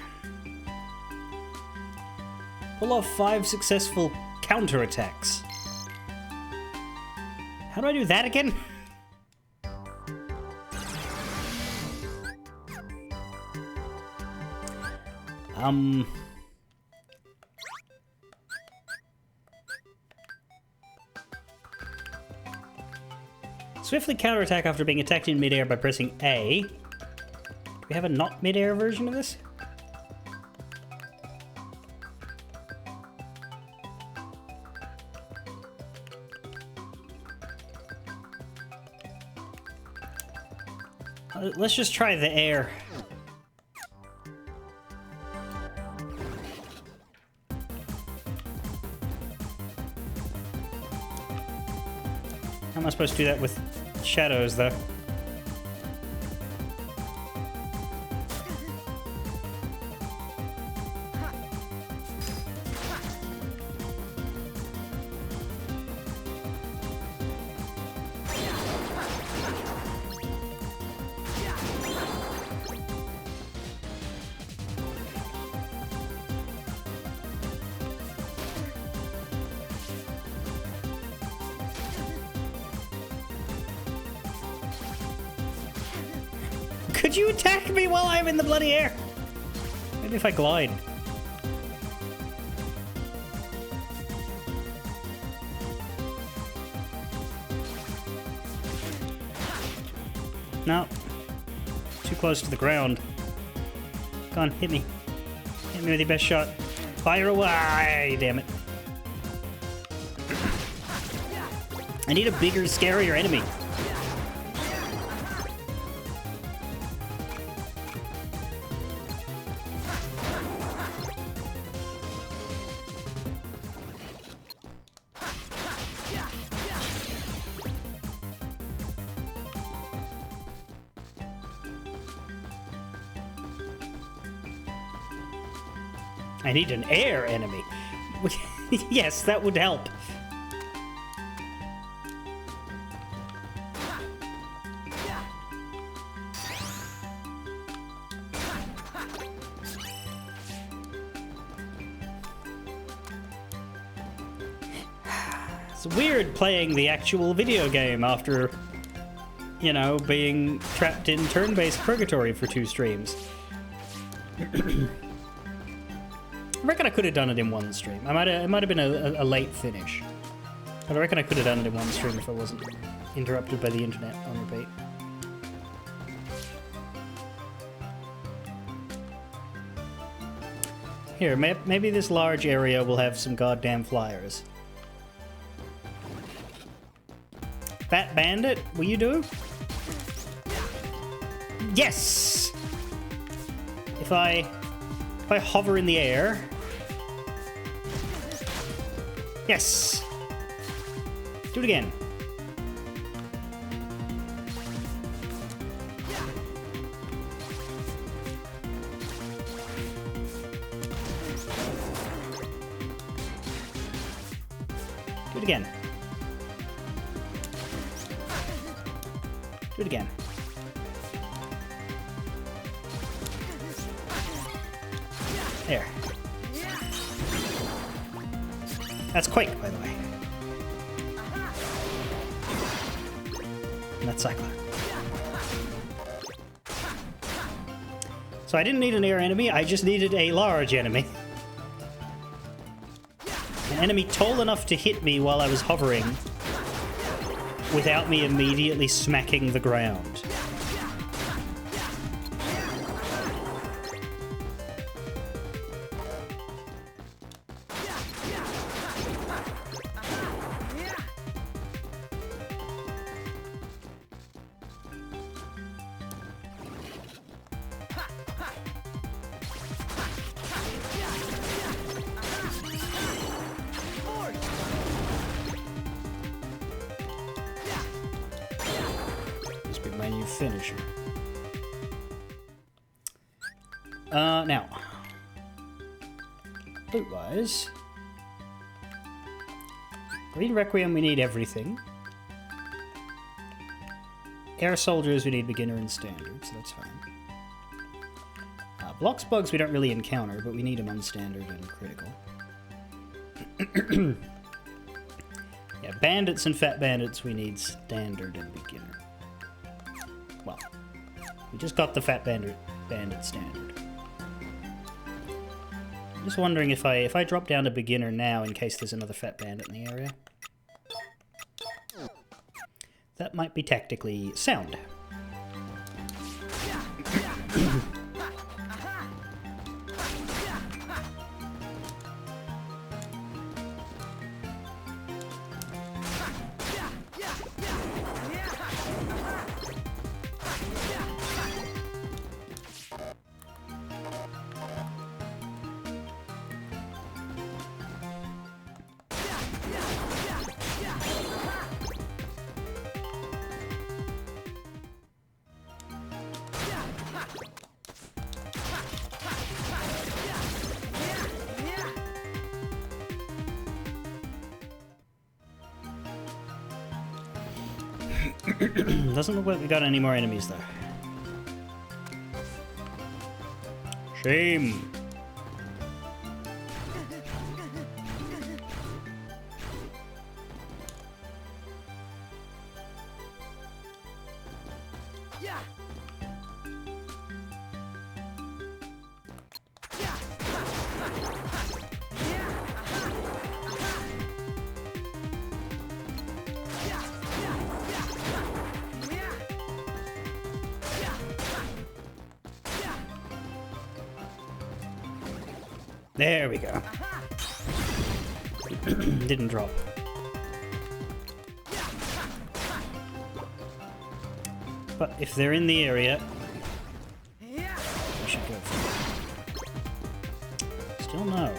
A: Pull off 5 successful counterattacks. How do I do that again? Swiftly counterattack after being attacked in midair by pressing A. Do we have a not midair version of this? Let's just try the air. How am I supposed to do that with shadows, though? Could you attack me while I'm in the bloody air? Maybe if I glide. No. Too close to the ground. Go on, hit me. Hit me with your best shot. Fire away! Damn it. I need a bigger, scarier enemy. I need an air enemy. Yes, that would help. It's weird playing the actual video game after, you know, being trapped in turn-based purgatory for 2 streams. I reckon I could have done it in 1 stream. It might have been a late finish. But I reckon I could have done it in 1 stream if I wasn't interrupted by the internet on repeat. Here, maybe this large area will have some goddamn flyers. Fat Bandit, will you do? Yes! If I hover in the air... Yes! Do it again. Do it again. Do it again. There. That's Quake, by the way. And that's Cyclone. So I didn't need an air enemy, I just needed a large enemy. An enemy tall enough to hit me while I was hovering without me immediately smacking the ground. finisher. Now, loot-wise, Green Requiem, we need everything. Air Soldiers, we need beginner and standard, so that's fine. Blocks bugs we don't really encounter, but we need them on standard and critical. Yeah, bandits and fat bandits we need standard and beginner. Well, we just got the fat bandit standard. I'm just wondering if I drop down to beginner now in case there's another fat bandit in the area. That might be tactically sound. Doesn't look like we got any more enemies though. Shame. There we go. Didn't drop. But if they're in the area, we should go for it. Still no.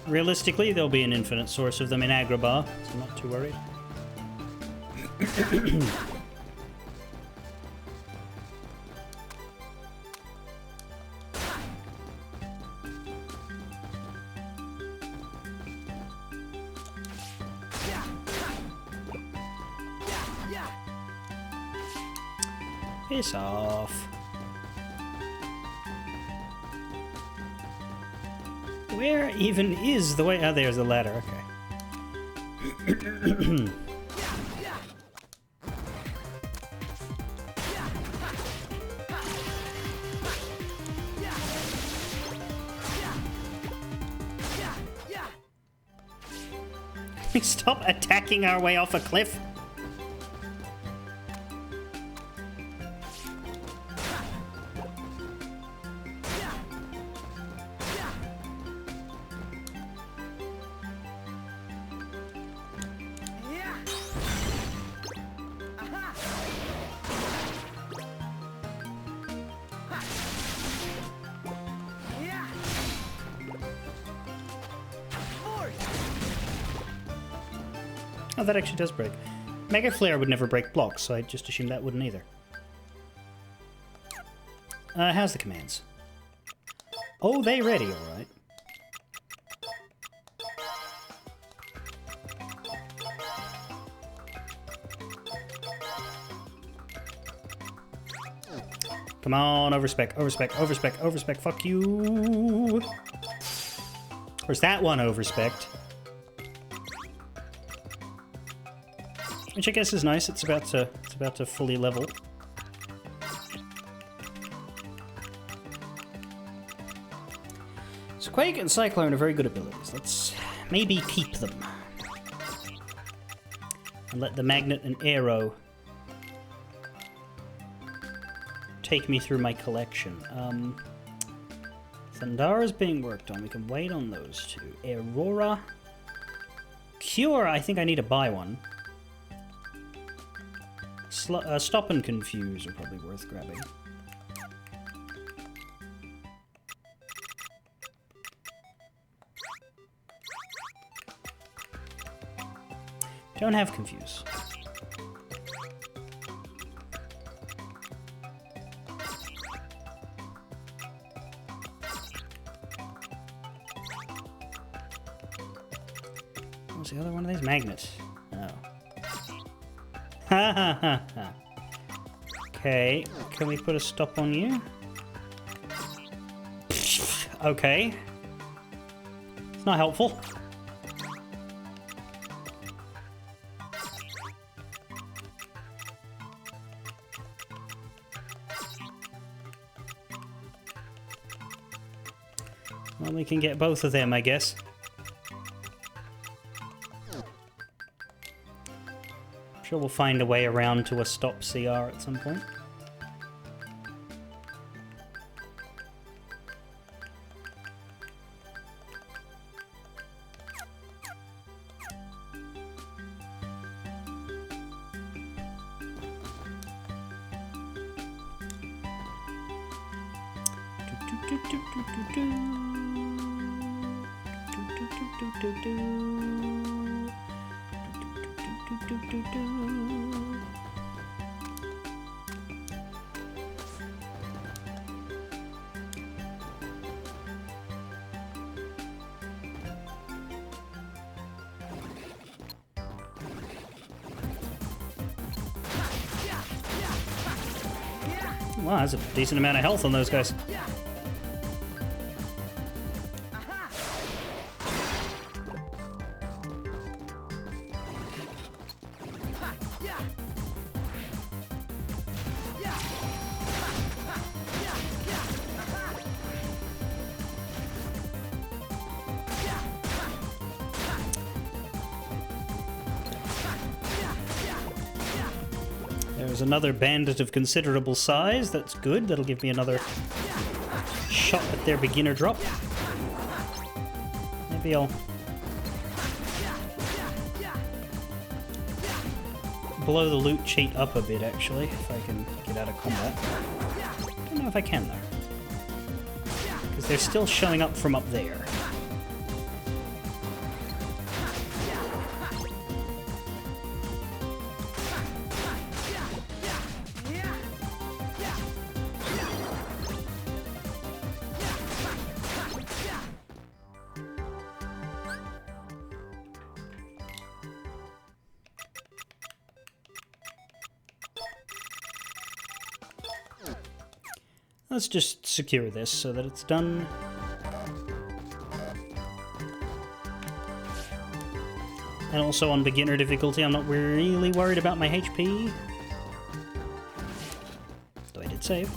A: Realistically, there'll be an infinite source of them in Agrabah, so I'm not too worried. Piss off. Where even is the way? Oh, there's the ladder, okay. Stop attacking our way off a cliff. Oh, that actually does break. Mega Flare would never break blocks, so I just assumed that wouldn't either. How's the commands? Oh, they ready, alright. Come on, overspec, overspec, overspec, overspec, fuck you! Where's that one overspec'd? Which I guess is nice. It's about to fully level. So Quake and Cyclone are very good abilities. Let's maybe keep them. And let the Magnet and Arrow take me through my collection. Thundara is being worked on. We can wait on those two. Aurora. Cure, I think I need to buy one. Stop and Confuse are probably worth grabbing. Don't have confuse. What's the other one of these? Magnet. Oh. Ha ha ha ha. Okay, can we put a stop on you? Okay. It's not helpful. Well, we can get both of them, I guess. I'm sure we'll find a way around to a stop CR at some point. Wow, that's a decent amount of health on those guys. There's another bandit of considerable size. That's good. That'll give me another shot at their beginner drop. Maybe I'll blow the loot cheat up a bit, actually, if I can get out of combat. I don't know if I can, though. Because they're still showing up from up there. Let's just secure this so that it's done. And also on beginner difficulty, I'm not really worried about my HP. Though I did save.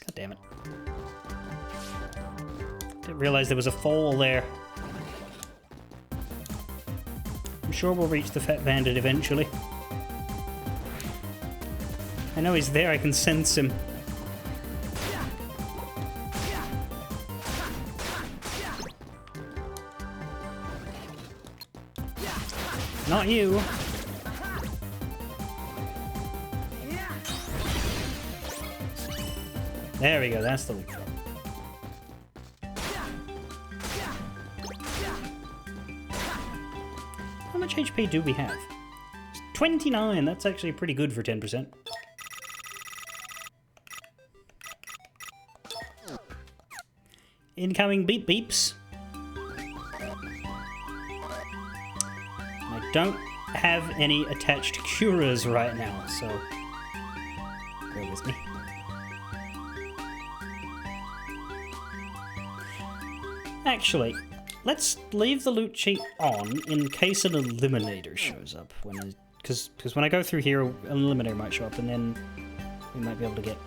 A: God damn it. Didn't realize there was a fall there. I'm sure we'll reach the Fat Bandit eventually. I know he's there, I can sense him. Not you. There we go, that's the loot drop. How much HP do we have? 29, that's actually pretty good for 10%. Incoming beep beeps. I don't have any attached curas right now, so bear with me. Actually, let's leave the loot cheat on in case an eliminator shows up. Because when I go through here, an eliminator might show up, and then we might be able to get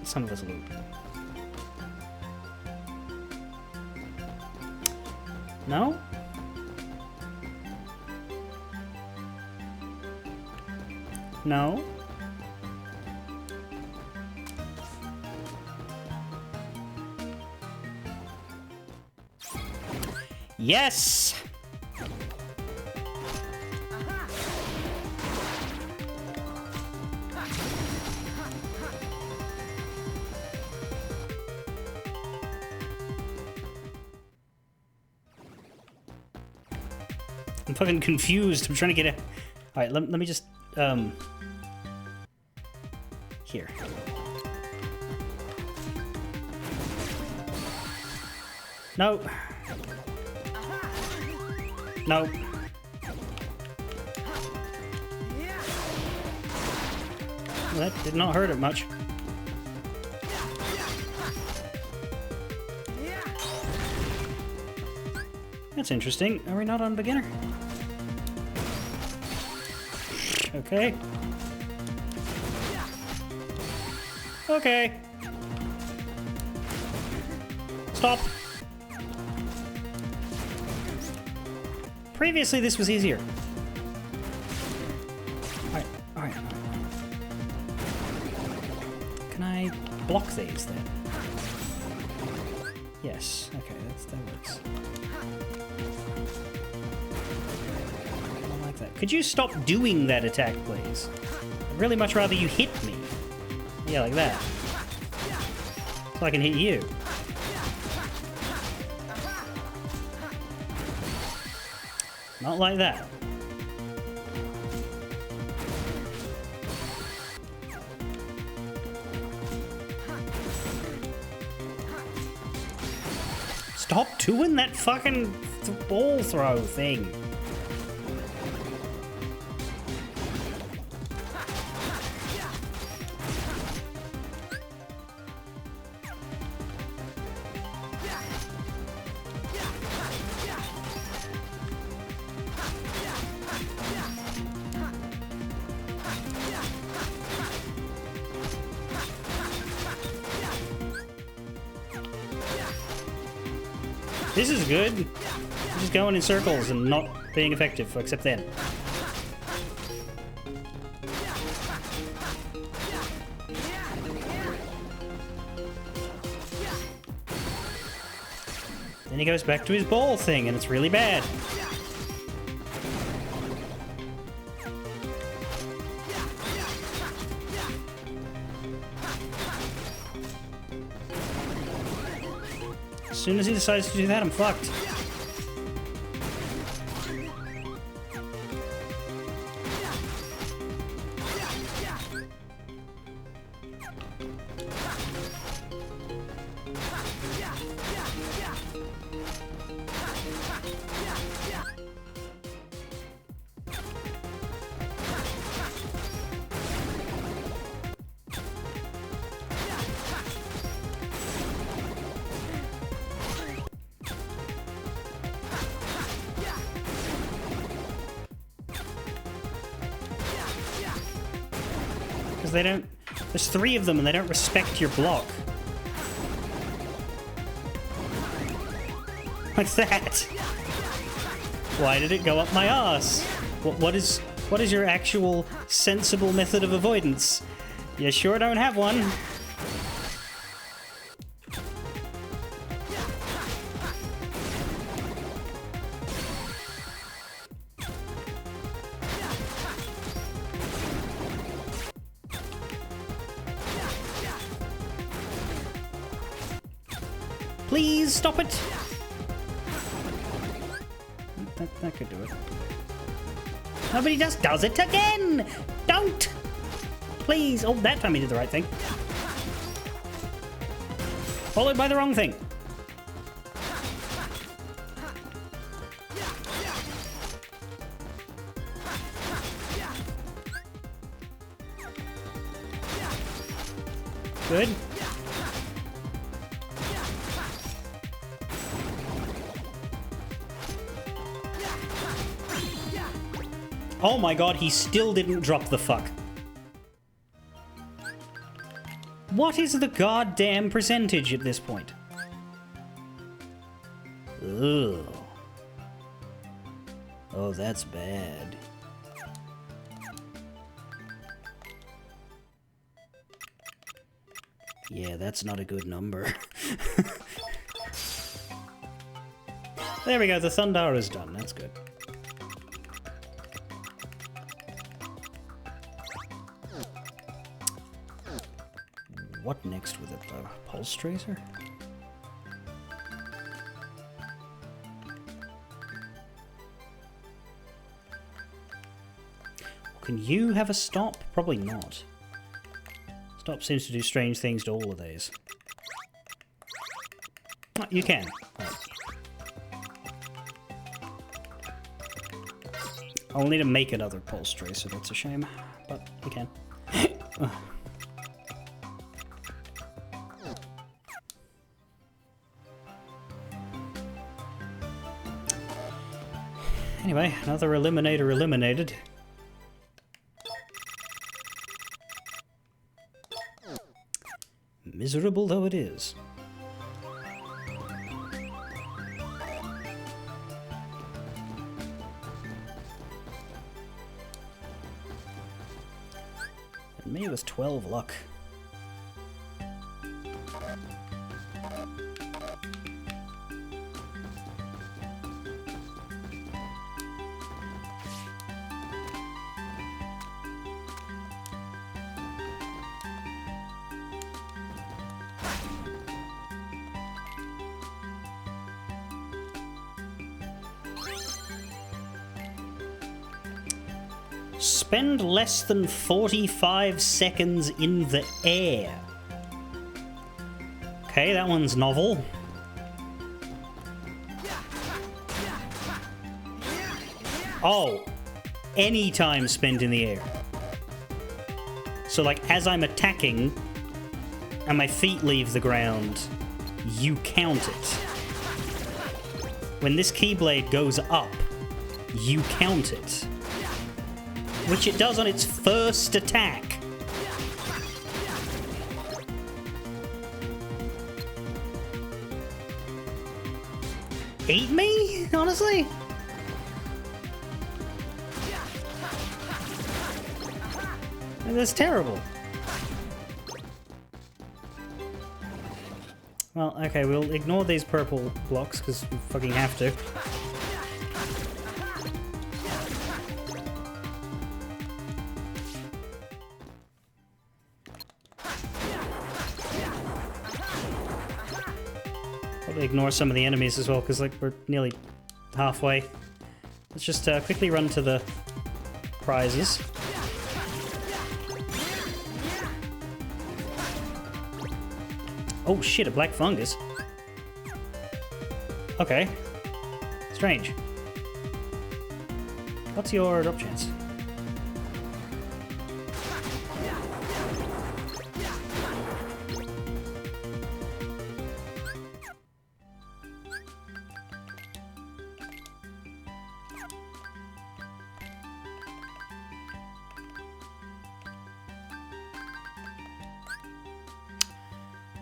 A: some of this loot. No? No? Yes! I'm fucking confused. I'm trying to get it. Alright, let me just, here. No. No. Well, that did not hurt it much. That's interesting. Are we not on beginner? Okay. Okay. Stop. Previously, this was easier. Alright, alright, alright. Can I block these then? Yes. Okay, that works. I like that. Could you stop doing that attack, please? I'd really much rather you hit me. Yeah, like that. So I can hit you. Not like that. Stop doing that fucking ball throw thing. This is good. I'm just going in circles and not being effective, except then. Then he goes back to his ball thing, and it's really bad. As soon as he decides to do that, I'm fucked. Because they don't... There's 3 of them and they don't respect your block. Like that. Why did it go up my ass? What is your actual sensible method of avoidance? You sure don't have one. Please stop it! That could do it. Nobody just does it again! Don't! Please! Oh, that time he did the right thing. Followed by the wrong thing. Good. Oh my god, he still didn't drop the fuck. What is the goddamn percentage at this point? Ugh. Oh, that's bad. Yeah, that's not a good number. There we go, the Thundar is done. That's good. What next with it, though? Pulse Tracer? Can you have a stop? Probably not. Stop seems to do strange things to all of these. Oh, you can. Right. I'll need to make another pulse tracer, that's a shame. But you can. Anyway, another eliminator eliminated. Miserable though it is. And me with 12 luck. Spend less than 45 seconds in the air. Okay, that one's novel. Oh, any time spent in the air. So, like, as I'm attacking and my feet leave the ground, you count it. When this Keyblade goes up, you count it. Which it does on its first attack. Eat me? Honestly? That's terrible. Well, okay, we'll ignore these purple blocks because we fucking have to. Ignore some of the enemies as well, because like we're nearly halfway. Let's just quickly run to the prizes. Oh shit, a black fungus. Okay. Strange. What's your drop chance?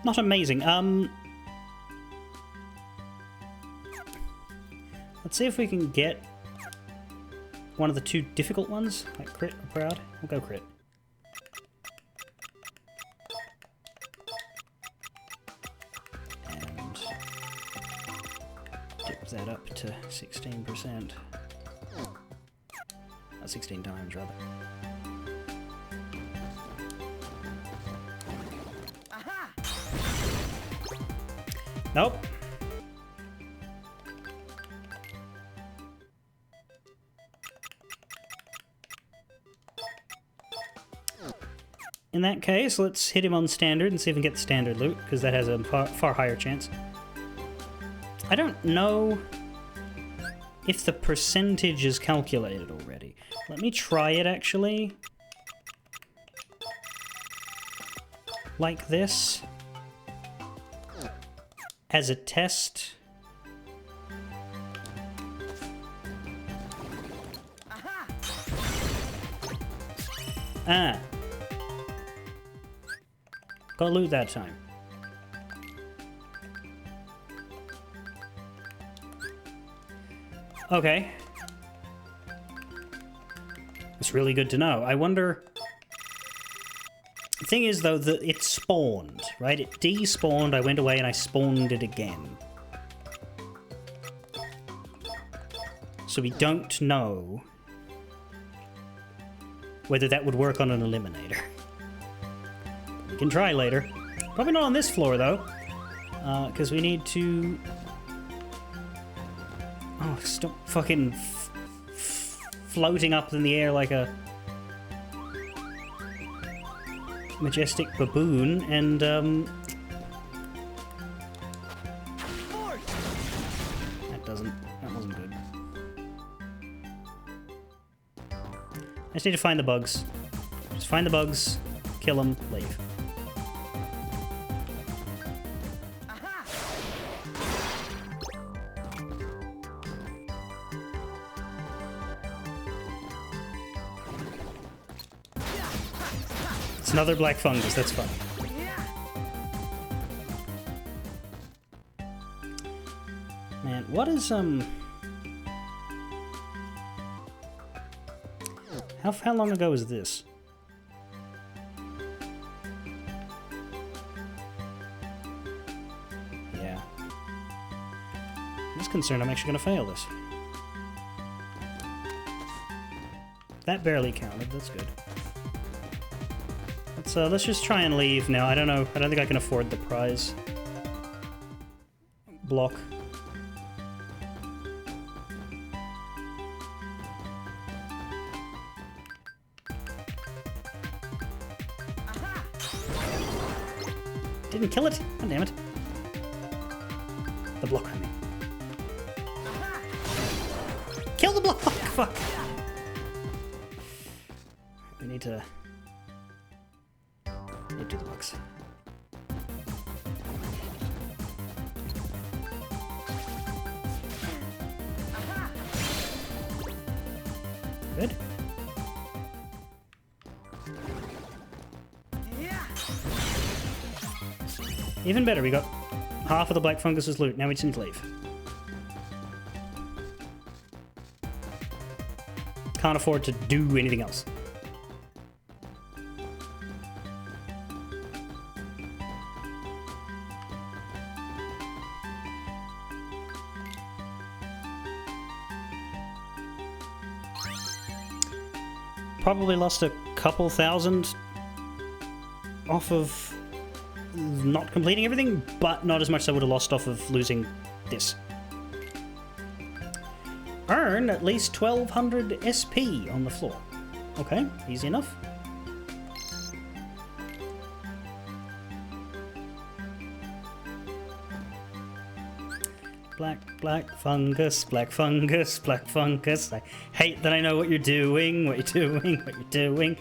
A: Not amazing. Let's see if we can get one of the two difficult ones, like crit or proud. We'll go crit. And dip that up to 16%. 16 times, rather. Nope. In that case, let's hit him on standard and see if we can get the standard loot, because that has a far higher chance. I don't know if the percentage is calculated already. Let me try it, actually. Like this. As a test. Ah. Got loot that time. Okay. It's really good to know. I wonder... The thing is, though, that it spawned, right? It despawned, I went away and I spawned it again. So we don't know whether that would work on an eliminator. We can try later. Probably not on this floor, though. Because we need to... Oh, stop fucking floating up in the air like a majestic baboon, and that wasn't good. I just need to find the bugs. Just find the bugs, kill them, leave. It's another black fungus, that's fun. Man, what is, How long ago was this? Yeah. I'm just concerned I'm actually gonna fail this. That barely counted, that's good. Let's just try and leave now. I don't know. I don't think I can afford the prize block. Didn't kill it. God damn it. The block, I mean. Kill the block! Fuck! We need to... do the books. Good. Even better, we got half of the black fungus's loot. Now we just need to leave. Can't afford to do anything else. Probably lost a couple thousand off of not completing everything, but not as much as I would have lost off of losing this. Earn at least 1200 SP on the floor. Okay, easy enough. Black fungus, black fungus, black fungus. I hate that I know what you're doing, what you're doing.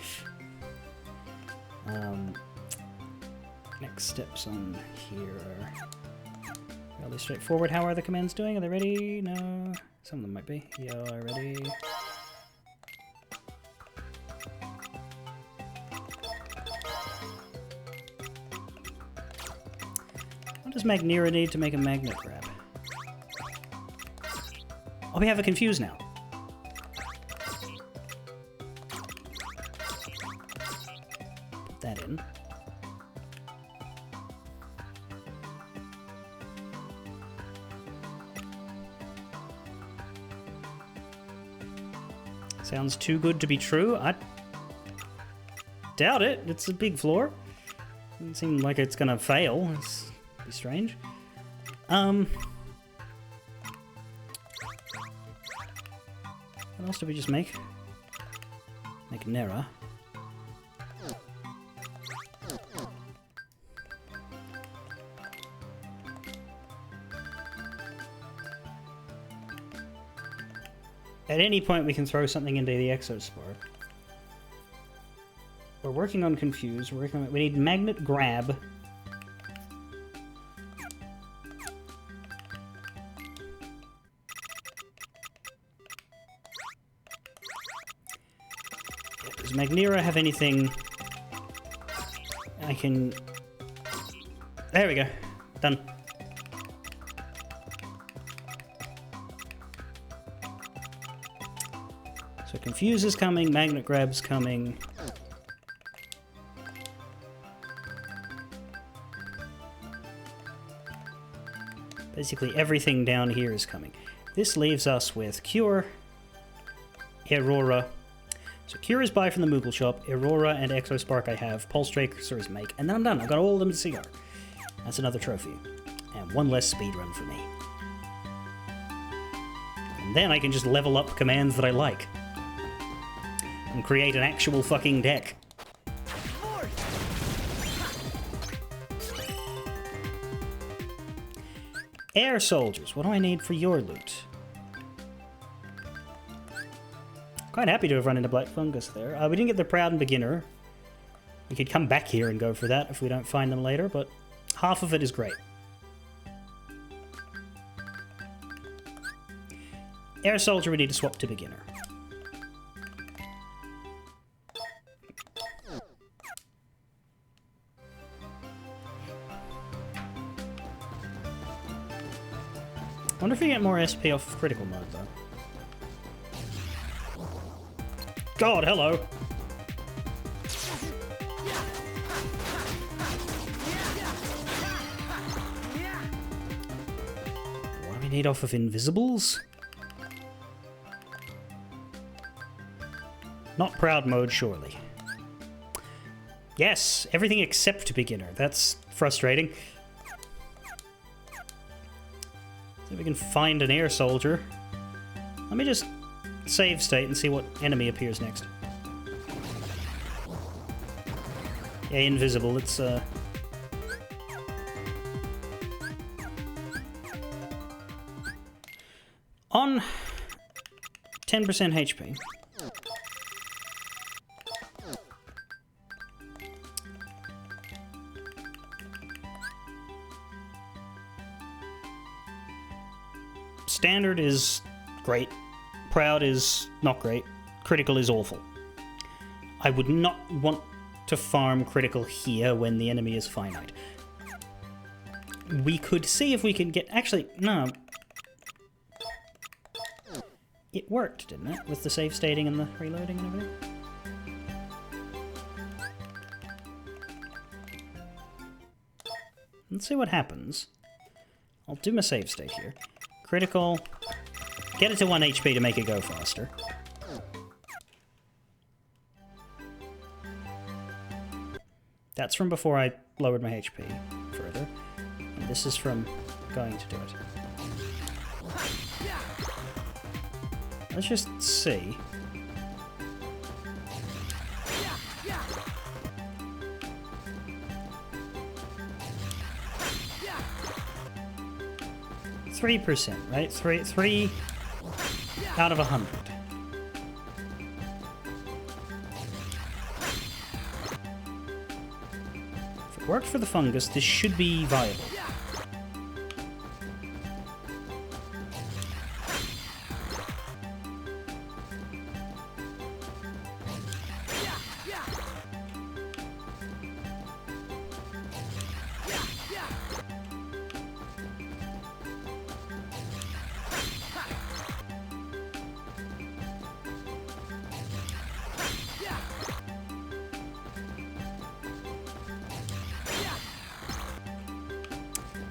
A: Next steps on here are fairly straightforward. How are the commands doing? Are they ready? No. Some of them might be. Yeah, ready. What does Magnera need to make a magnet grab? Oh, we have a confuse now. Put that in. Sounds too good to be true. I doubt it. It's a big floor. Doesn't seem like it's gonna fail. It's be strange. What else did we just make? Make Nera. At any point we can throw something into the Exospark. We're working on Confuse. We're working on... We need Magnet Grab. Does Magnera have anything I can... There we go. Done. So Confuse is coming, Magnet Grab's coming. Basically everything down here is coming. This leaves us with Cure, Aurora. So Cure is buy from the Moogle shop, Aurora and Exospark I have, Pulse Tracer is make, and then I'm done. I've got all of them to CR. That's another trophy. And one less speedrun for me. And then I can just level up commands that I like. And create an actual fucking deck. Air soldiers, what do I need for your loot? Quite happy to have run into Black Fungus there. We didn't get the Proud and Beginner. We could come back here and go for that if we don't find them later, but half of it is great. Air Soldier we need to swap to Beginner. I wonder if you get more SP off of critical mode, though. God, hello! What do we need off of Invisibles? Not Proud mode, surely. Yes, everything except Beginner. That's frustrating. See if we can find an air soldier. Let me just save state and see what enemy appears next. Yeah, invisible. It's on 10% HP. Standard is great. Proud is not great. Critical is awful. I would not want to farm critical here when the enemy is finite. We could see if we could get... Actually, no. It worked, didn't it? With the save stating and the reloading and everything? Let's see what happens. I'll do my save state here. Critical. Get it to 1 HP to make it go faster. That's from before I lowered my HP further. And this is from going to do it. Let's just see. %, right? Three out of 100. If it worked for the fungus, this should be viable.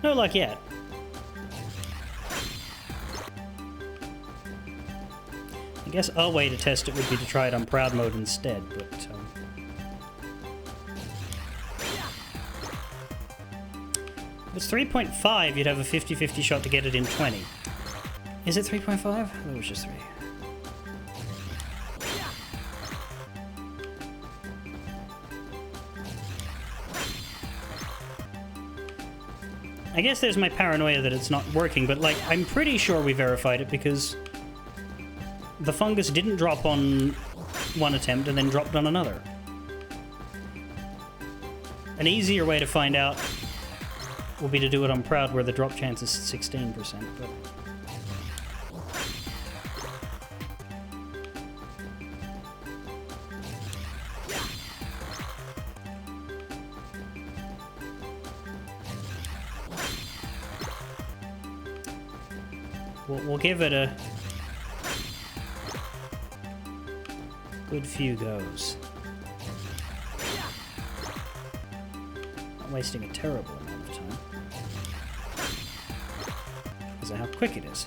A: No luck yet. I guess a way to test it would be to try it on Proud mode instead, but... If it's 3.5, you'd have a 50-50 shot to get it in 20. Is it 3.5? I thought it was just 3. I guess there's my paranoia that it's not working, but, like, I'm pretty sure we verified it because the fungus didn't drop on one attempt and then dropped on another. An easier way to find out will be to do it on Proud, where the drop chance is 16%, but... We'll give it a good few goes. Not wasting a terrible amount of time. Because of how quick it is.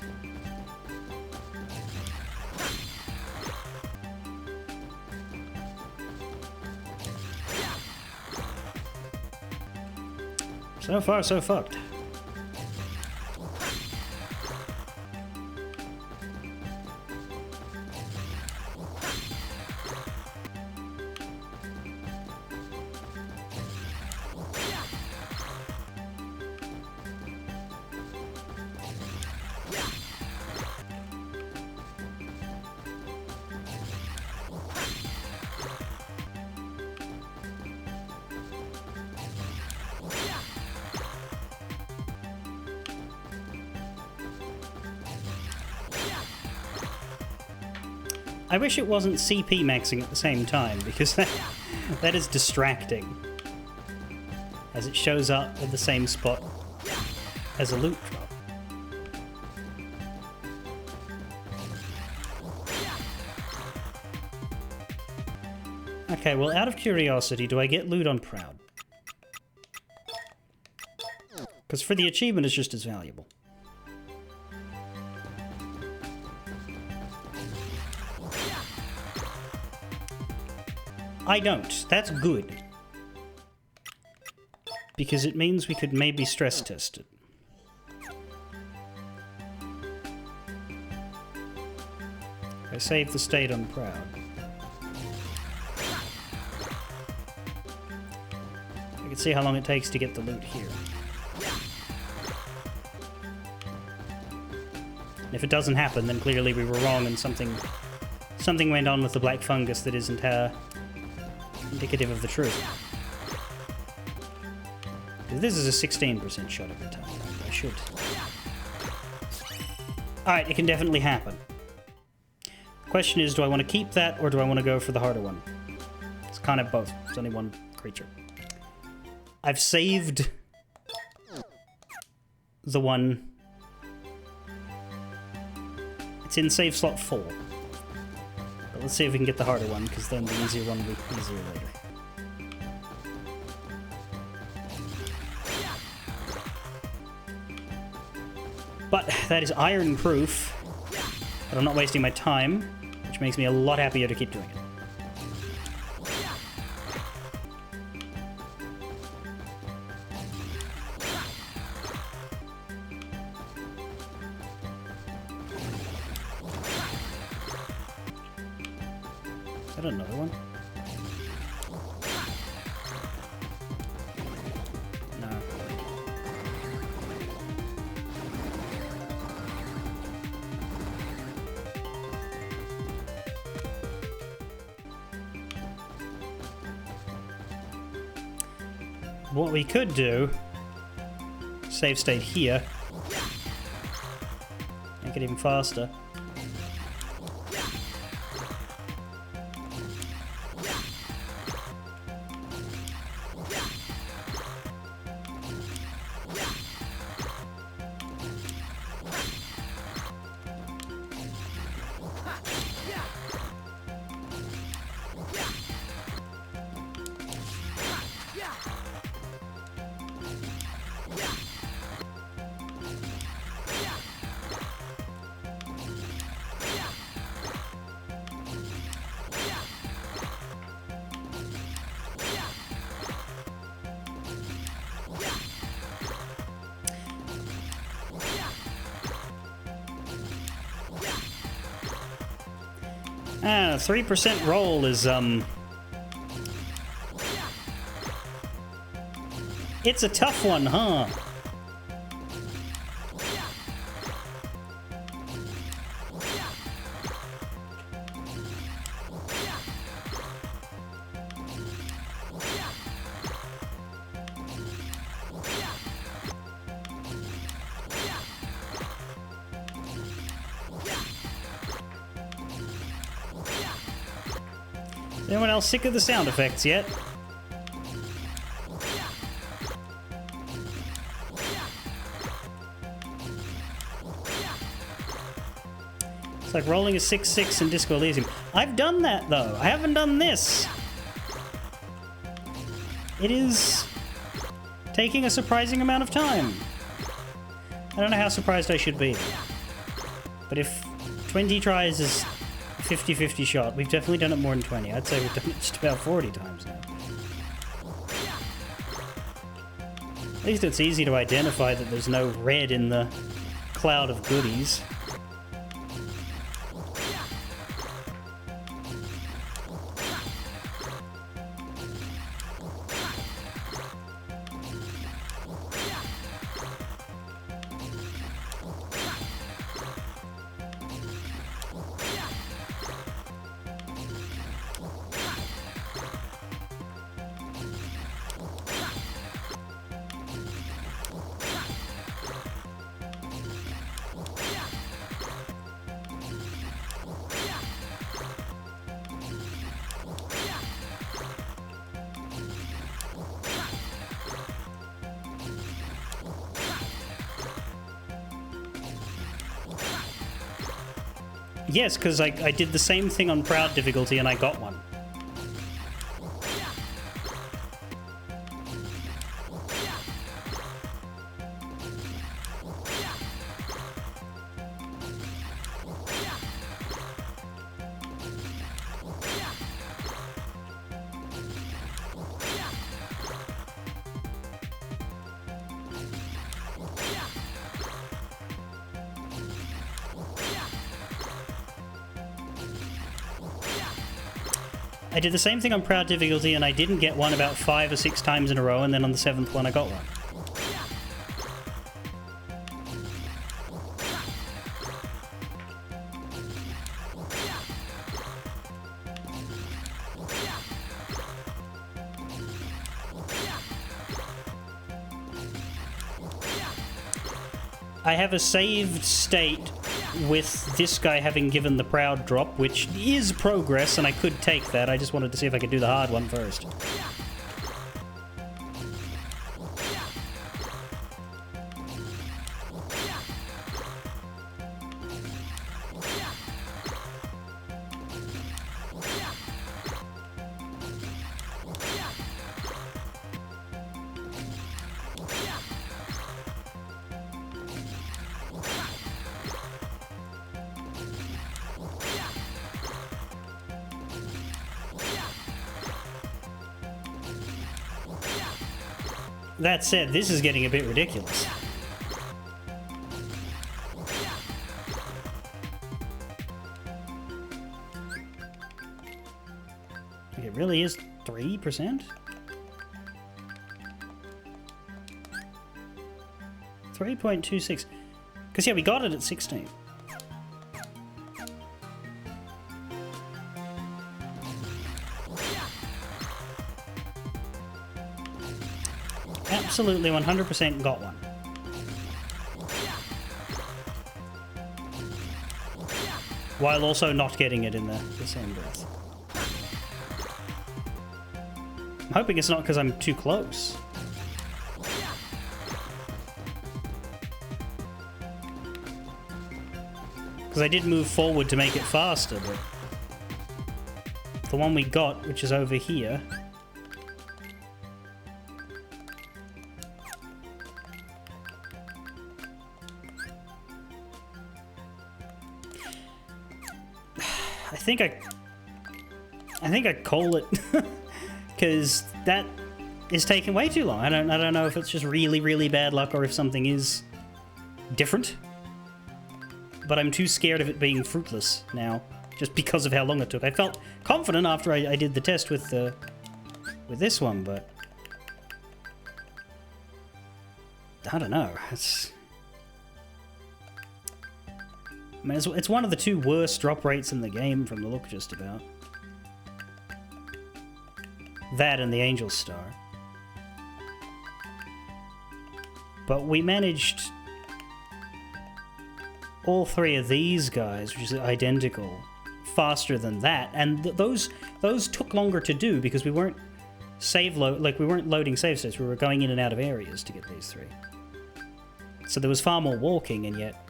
A: So far, so fucked. I wish it wasn't CP maxing at the same time, because that is distracting. As it shows up at the same spot as a loot drop. Okay, well, out of curiosity, do I get loot on Proud? Because for the achievement, it's just as valuable. I don't. That's good. Because it means we could maybe stress test it. I save the state on Proud. I can see how long it takes to get the loot here. And if it doesn't happen, then clearly we were wrong and something went on with the black fungus that isn't indicative of the truth. This is a 16% shot every time. I should. Alright, it can definitely happen. Question is, do I want to keep that, or do I want to go for the harder one? It's kind of both. It's only one creature. I've saved the one. It's in save slot 4. But let's see if we can get the harder one, because then the easier one will be easier later. But that is iron proof. But I'm not wasting my time, which makes me a lot happier to keep doing it. Is that another one? No. What we could do, save state here, make it even faster. Ah, 3% roll is, it's a tough one, huh? Anyone else sick of the sound effects yet? It's like rolling a 6-6 in Disco Elysium. I've done that, though. I haven't done this. It is taking a surprising amount of time. I don't know how surprised I should be. But if 20 tries is 50-50 shot, we've definitely done it more than 20. I'd say we've done it just about 40 times now. At least it's easy to identify that there's no red in the cloud of goodies. Yes, because I did the same thing on Proud difficulty and I got one. I did the same thing on Proud difficulty and I didn't get one about 5 or 6 times in a row, and then on the 7th one I got one. I have a saved state with this guy having given the Proud drop, which is progress, and I could take that. I just wanted to see if I could do the hard one first. That said, this is getting a bit ridiculous. It really is 3%? 3.26. Because, yeah, we got it at 16. Absolutely 100% got one. While also not getting it in the same breath. I'm hoping it's not because I'm too close. Because I did move forward to make it faster, but the one we got, which is over here, I think I call it because that is taking way too long. I don't know if it's just really, really bad luck or if something is different. But I'm too scared of it being fruitless now, just because of how long it took. I felt confident after I did the test with this one, but I don't know. I mean, it's one of the 2 worst drop rates in the game from the look, just about. That and the Angel Star. But we managed all 3 of these guys, which is identical, faster than that, and those took longer to do because we weren't we weren't loading save states. We were going in and out of areas to get these 3. So there was far more walking, and yet.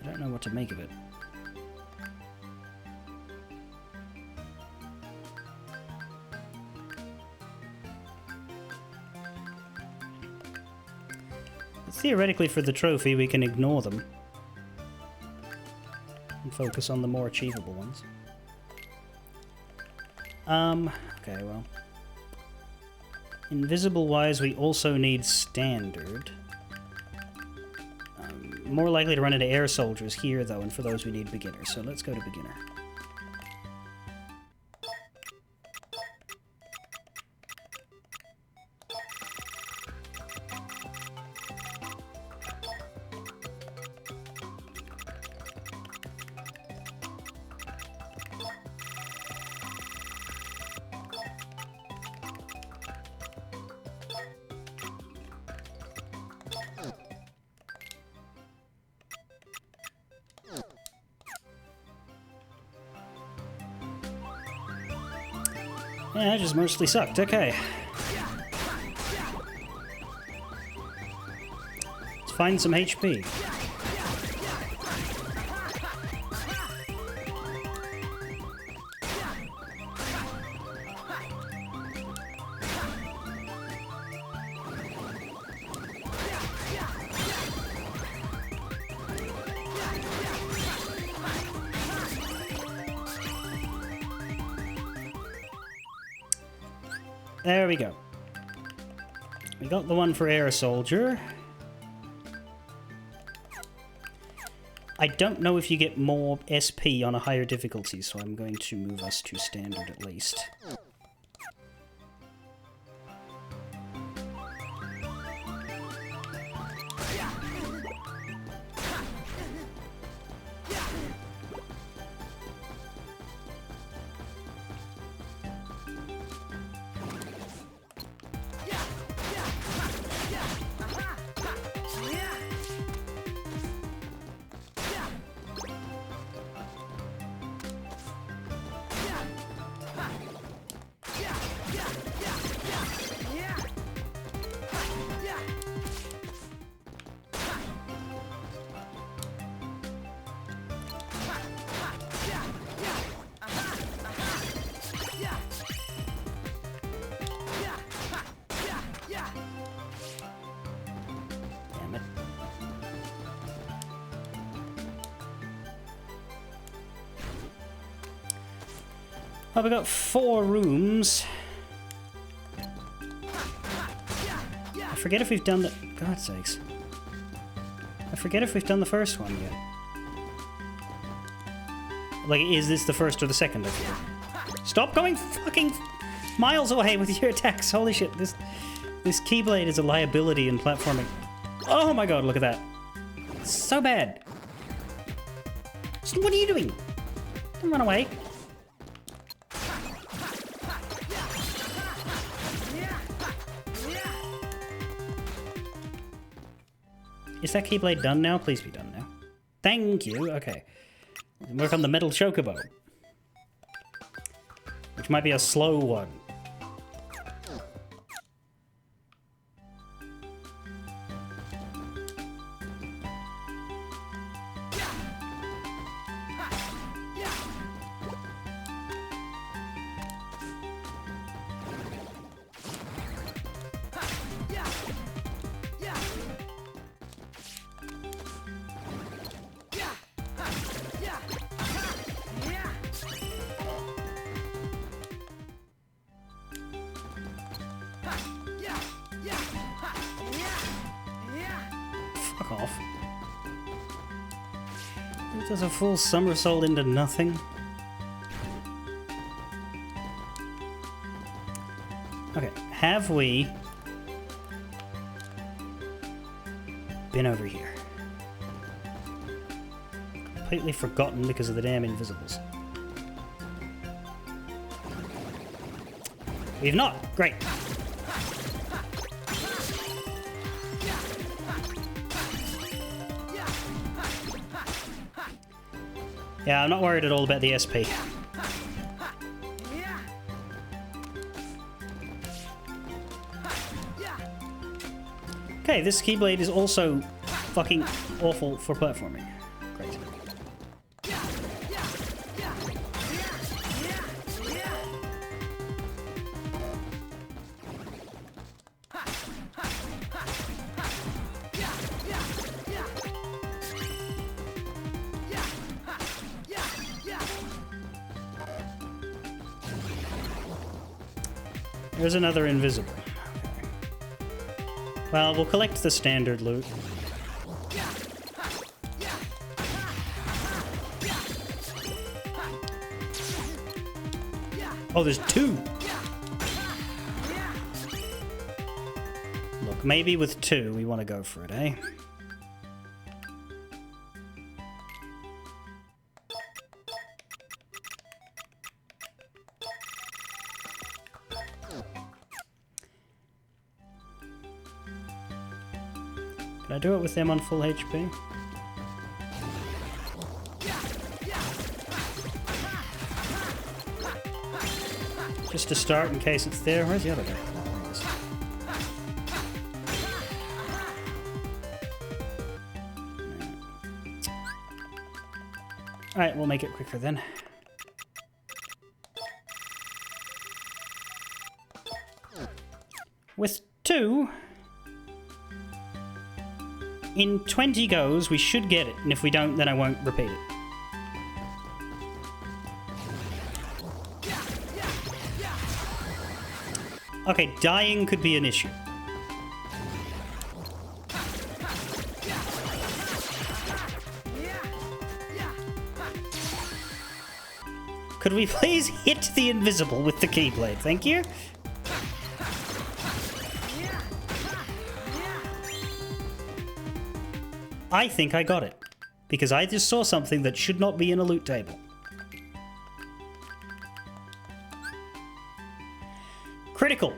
A: I don't know what to make of it. Theoretically, for the trophy, we can ignore them and focus on the more achievable ones. Okay, well. Invisible-wise, we also need standard. More likely to run into air soldiers here, though, and for those we need beginner. So let's go to beginner. Yeah, that just mostly sucked. Okay. find some HP. There we go. We got the one for Air Soldier. I don't know if you get more SP on a higher difficulty, so I'm going to move us to standard at least. Damn it. Well, we got 4 rooms. I forget if we've done the... God's sakes. I forget if we've done the first one yet. Like, is this the first or the second? I forget. Stop going fucking miles away with your attacks. Holy shit, this Keyblade is a liability in platforming. Oh my god, look at that. It's so bad. What are you doing? Don't run away. Is that Keyblade done now? Please be done now. Thank you. Okay. Work on the metal chocobo. Which might be a slow one. Fuck off. It does a full somersault into nothing. Okay, have we been over here? Completely forgotten because of the damn invisibles. We've not. Great. Yeah, I'm not worried at all about the SP. Okay, this Keyblade is also fucking awful for platforming. Great. There's another invisible. Well, we'll collect the standard loot. Oh, there's 2! Look, maybe with 2 we want to go for it, eh? Can I do it with them on full HP? Just to start in case it's there. Where's the other guy? There he is. Alright, we'll make it quicker then. With 2, in 20 goes, we should get it, and if we don't, then I won't repeat it. Okay, dying could be an issue. Could we please hit the invisible with the Keyblade? Thank you. I think I got it, because I just saw something that should not be in a loot table. Critical.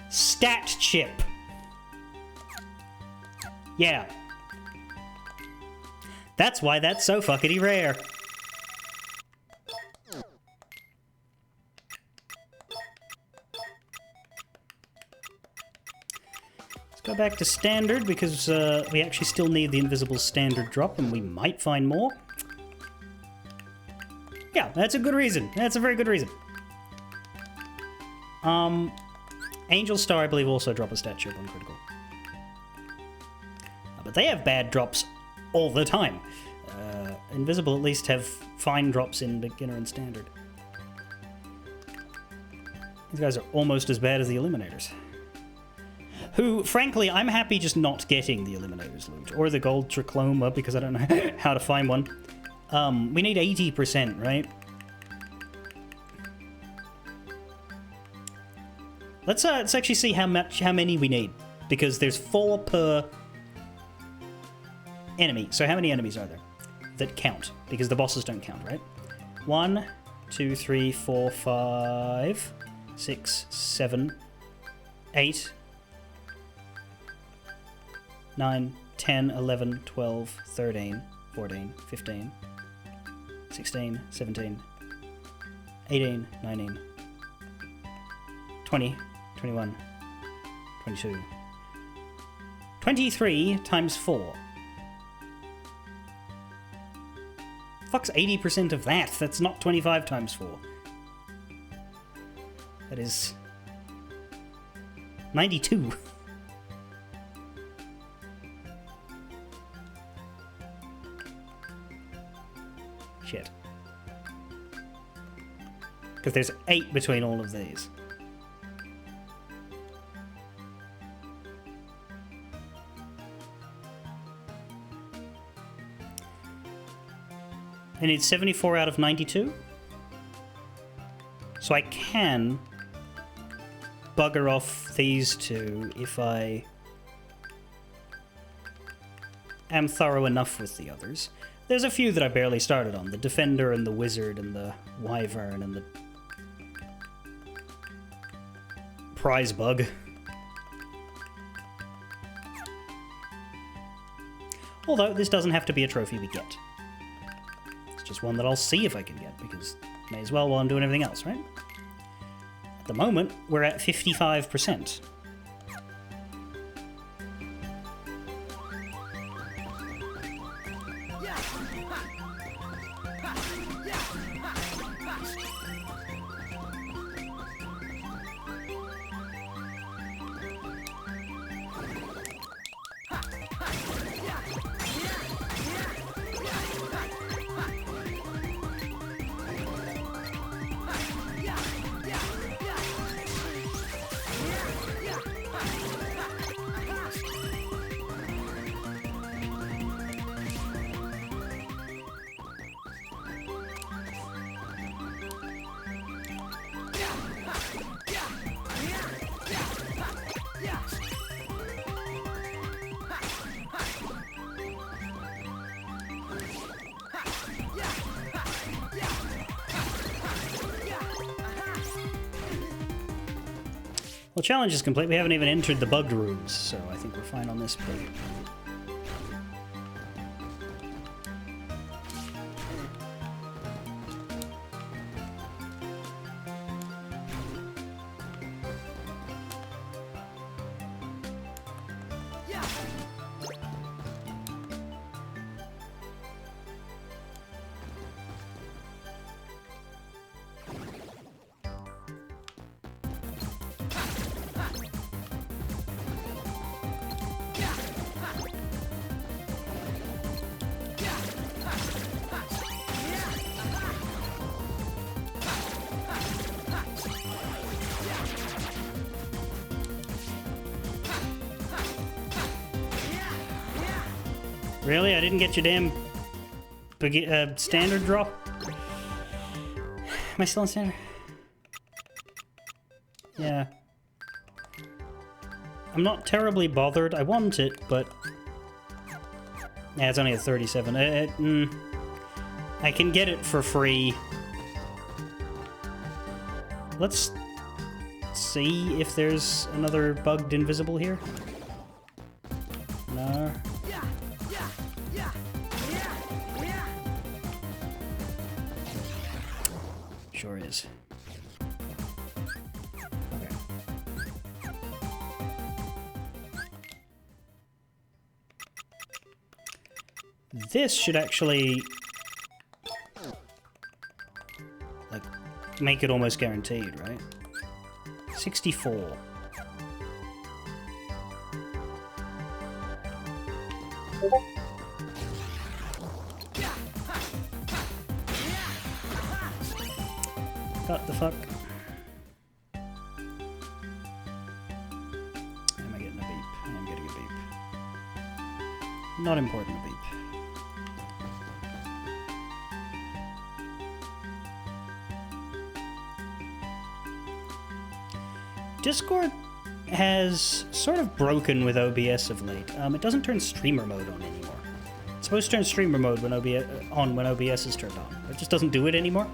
A: Stat chip. Yeah. That's why that's so fuckity rare. Go back to standard because we actually still need the invisible standard drop and we might find more. Yeah, that's a good reason. That's a very good reason. Angel Star, I believe, also drop a stat chip on critical. But they have bad drops all the time. Invisible at least have fine drops in beginner and standard. These guys are almost as bad as the Eliminators. Who, frankly, I'm happy just not getting the Eliminators loot. Or the gold trichloma, because I don't know how to find one. We need 80%, right? Let's actually see how many we need. Because there's 4 per enemy. So how many enemies are there that count? Because the bosses don't count, right? 1, 2, 3, 4, 5, 6, 7, 8... 9, 10, 11, 12, 13, 14, 15, 16, 17, 18, 19, 20, 21, 22, 23 times 4. Fuck's 80% of that? That's not 25 times 4. That is 92. Shit. Because there's 8 between all of these. I need 74 out of 92. So I can bugger off these 2 if I am thorough enough with the others. There's a few that I barely started on. The Defender and the Wizard and the Wyvern and the Prize Bug. Although, this doesn't have to be a trophy we get. It's just one that I'll see if I can get, because may as well while I'm doing everything else, right? At the moment, we're at 55%. Well, challenge is complete. We haven't even entered the bugged rooms, so I think we're fine on this plate. Really? I didn't get your damn standard drop? Am I still on standard? Yeah. I'm not terribly bothered. I want it, but... Yeah, it's only a 37. I can get it for free. Let's see if there's another bugged invisible here. No. Sure is. Okay. This should actually... like, make it almost guaranteed, right? 64. What the fuck? Am I getting a beep? I am getting a beep. Not important, a beep. Discord has sort of broken with OBS of late. It doesn't turn streamer mode on anymore. It's supposed to turn streamer mode when OBS is turned on. It just doesn't do it anymore.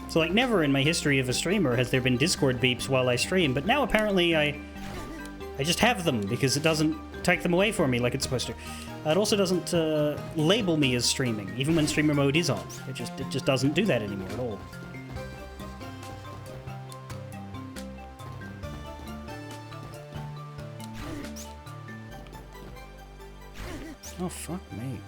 A: So, like, never in my history of a streamer has there been Discord beeps while I stream, but now apparently I just have them because it doesn't take them away for me like it's supposed to. It also doesn't label me as streaming, even when streamer mode is on. It just doesn't do that anymore at all. Oh, fuck me.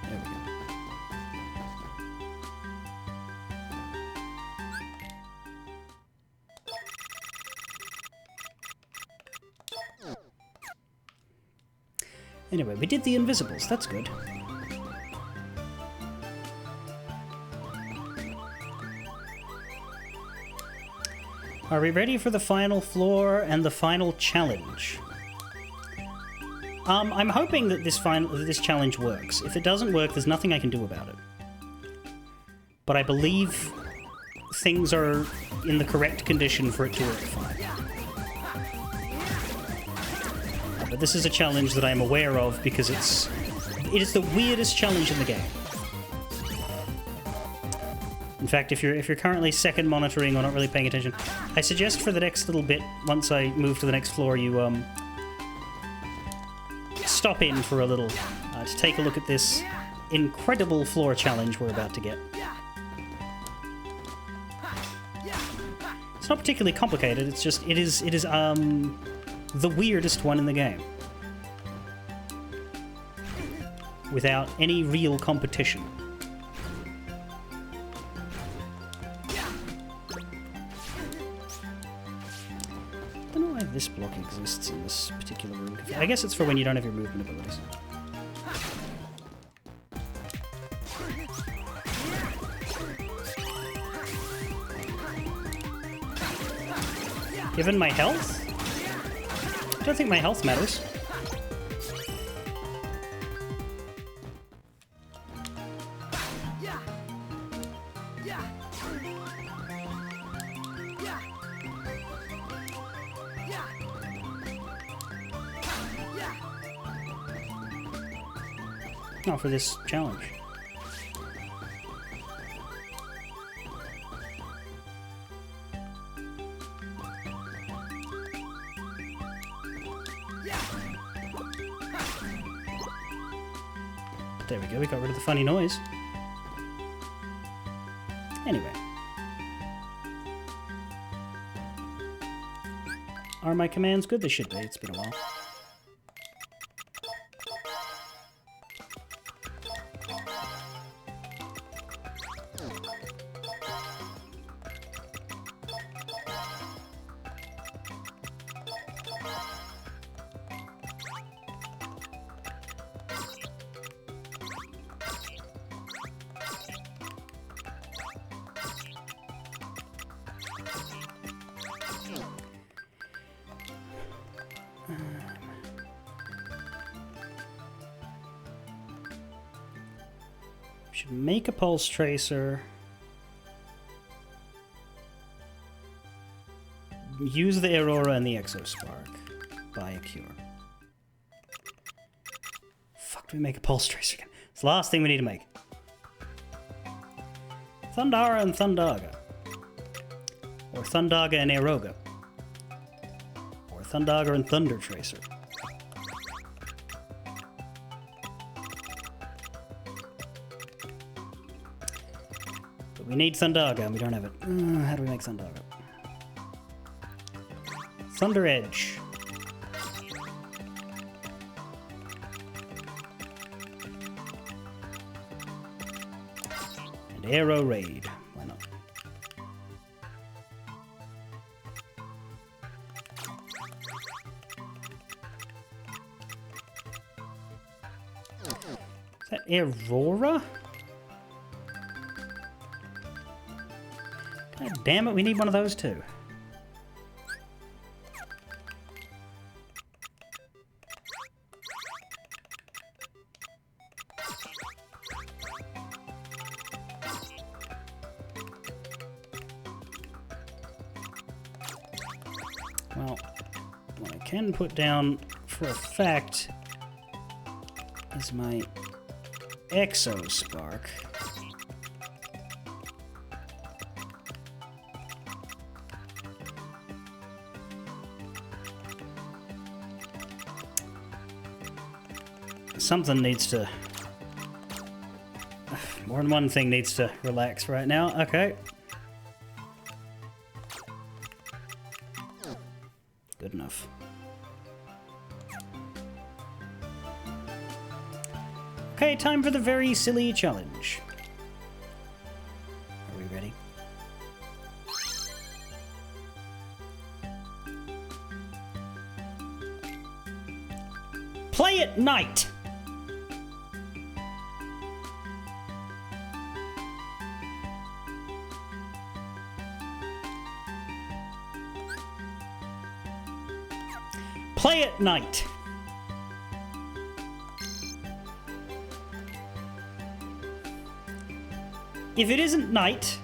A: There we go. Anyway, we did the invisibles. That's good. Are we ready for the final floor and the final challenge? I'm hoping that this challenge works. If it doesn't work, there's nothing I can do about it. But I believe things are in the correct condition for it to work fine. But this is a challenge that I'm aware of because it is the weirdest challenge in the game. In fact, if you're currently second monitoring or not really paying attention, I suggest for the next little bit, once I move to the next floor, you stop in for a little to take a look at this incredible floor challenge we're about to get. It's not particularly complicated. It's just it is the weirdest one in the game, without any real competition. This block exists in this particular room. I guess it's for when you don't have your movement abilities. Given my health? I don't think my health matters. Not for this challenge. There we go, we got rid of the funny noise. Anyway. Are my commands good? They should be, it's been a while. Should make a pulse tracer. Use the Aurora and the Exospark. Buy a cure. Fuck, do we make a pulse tracer again? It's the last thing we need to make. Thundara and Thundaga. Or Thundaga and Aeroga. Or Thundaga and Thunder Tracer. But we need Thundaga and we don't have it. How do we make Thundaga? Thunder Edge. And Aero Raid. Why not? Is that Aurora? God damn it, we need one of those too. Well, what I can put down for a fact is my Exospark. Something needs to... More than one thing needs to relax right now. Okay. Good enough. Okay, time for the very silly challenge. Are we ready? Play at night! Play at night. If it isn't night...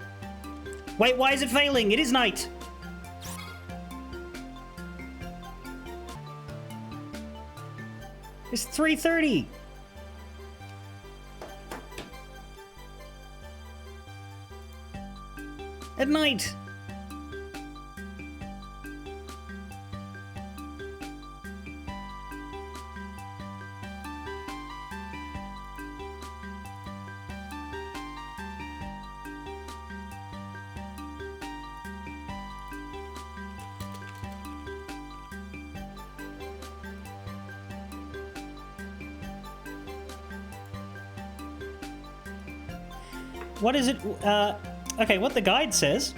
A: Wait, why is it failing? It is night. It's 3:30. At night. What is it? Okay, what the guide says.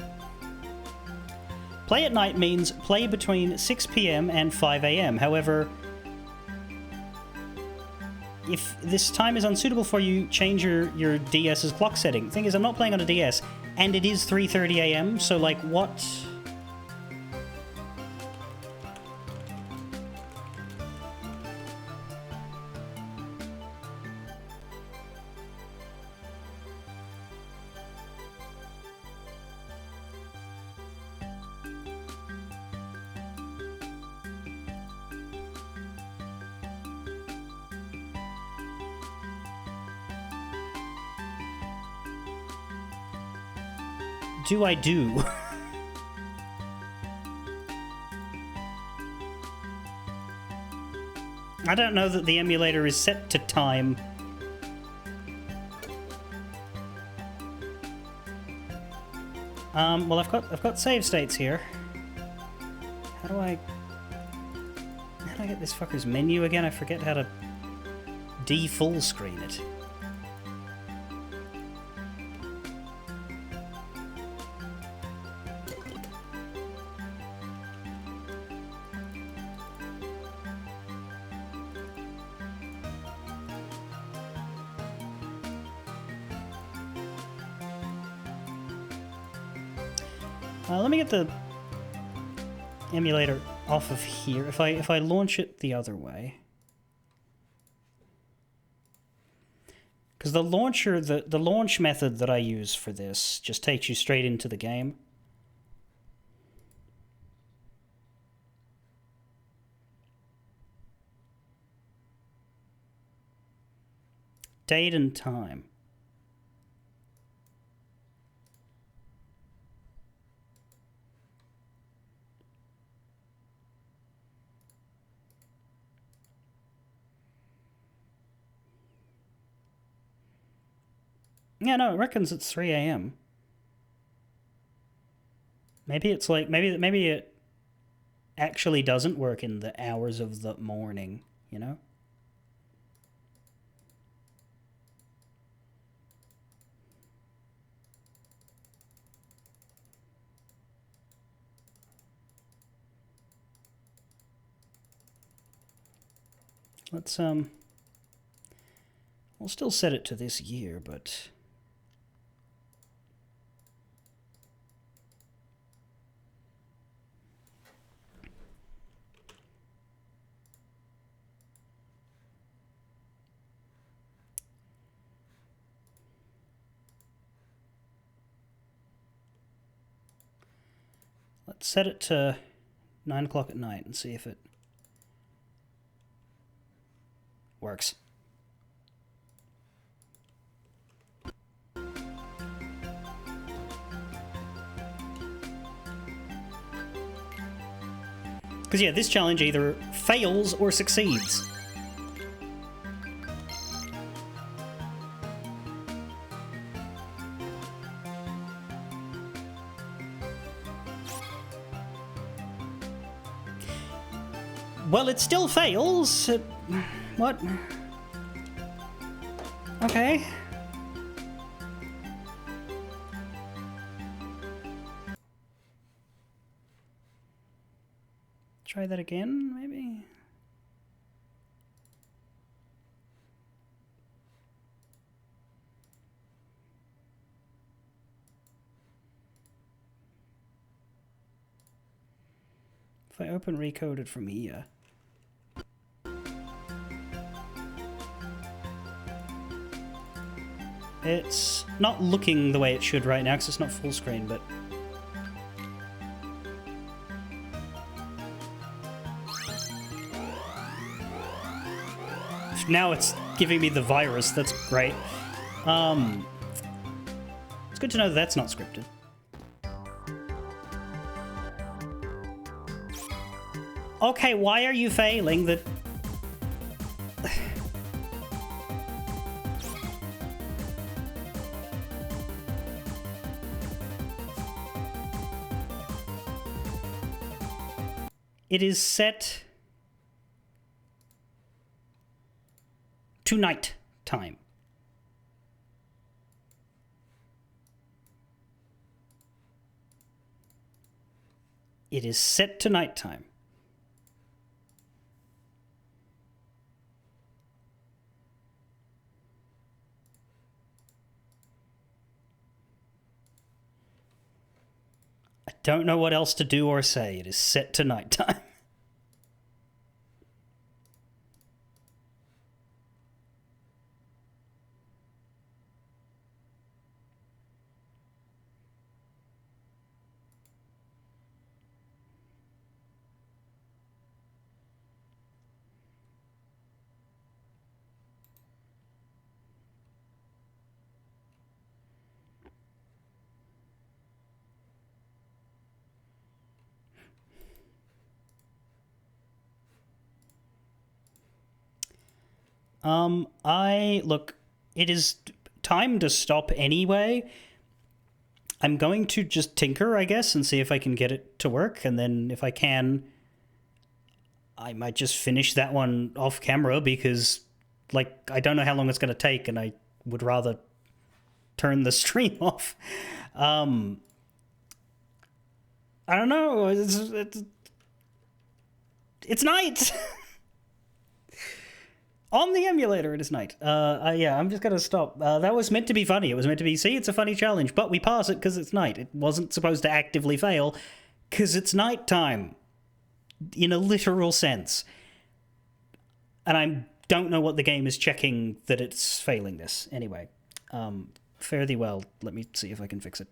A: Play at night means play between 6 p.m. and 5 a.m. However, if this time is unsuitable for you, change your DS's clock setting. Thing is, I'm not playing on a DS, and it is 3:30 a.m., so like, what? Do I do? I don't know that the emulator is set to time. Well, I've got save states here. How do I get this fucker's menu again? I forget how to de-full screen it. Let me get the emulator off of here. If I launch it the other way, Because the launcher, the launch method that I use for this just takes you straight into the game. Date and time. Yeah, no, it reckons it's 3 a.m. Maybe it's like, maybe it actually doesn't work in the hours of the morning, you know? Let's, we'll still set it to this year, but... Let's set it to 9 o'clock at night and see if it works. Because, yeah, this challenge either fails or succeeds. Well, it still fails. What? Okay. Try that again, maybe? If I open recoded from here... It's not looking the way it should right now because it's not full screen, but... Now it's giving me the virus, that's great. It's good to know that that's not scripted. Okay, why are you failing that... It is set to night time. It is set to night time. I don't know what else to do or say. It is set to night time. Look, it is time to stop anyway. I'm going to just tinker, I guess, and see if I can get it to work, and then if I can, I might just finish that one off camera because, like, I don't know how long it's going to take, and I would rather turn the stream off. I don't know, it's night! On the emulator, it is night. Yeah, I'm just gonna stop. That was meant to be funny. It was meant to be, see, it's a funny challenge, but we pass it because it's night. It wasn't supposed to actively fail because it's nighttime, in a literal sense. And I'm don't know what the game is checking that it's failing this. Anyway, fare thee well. Let me see if I can fix it.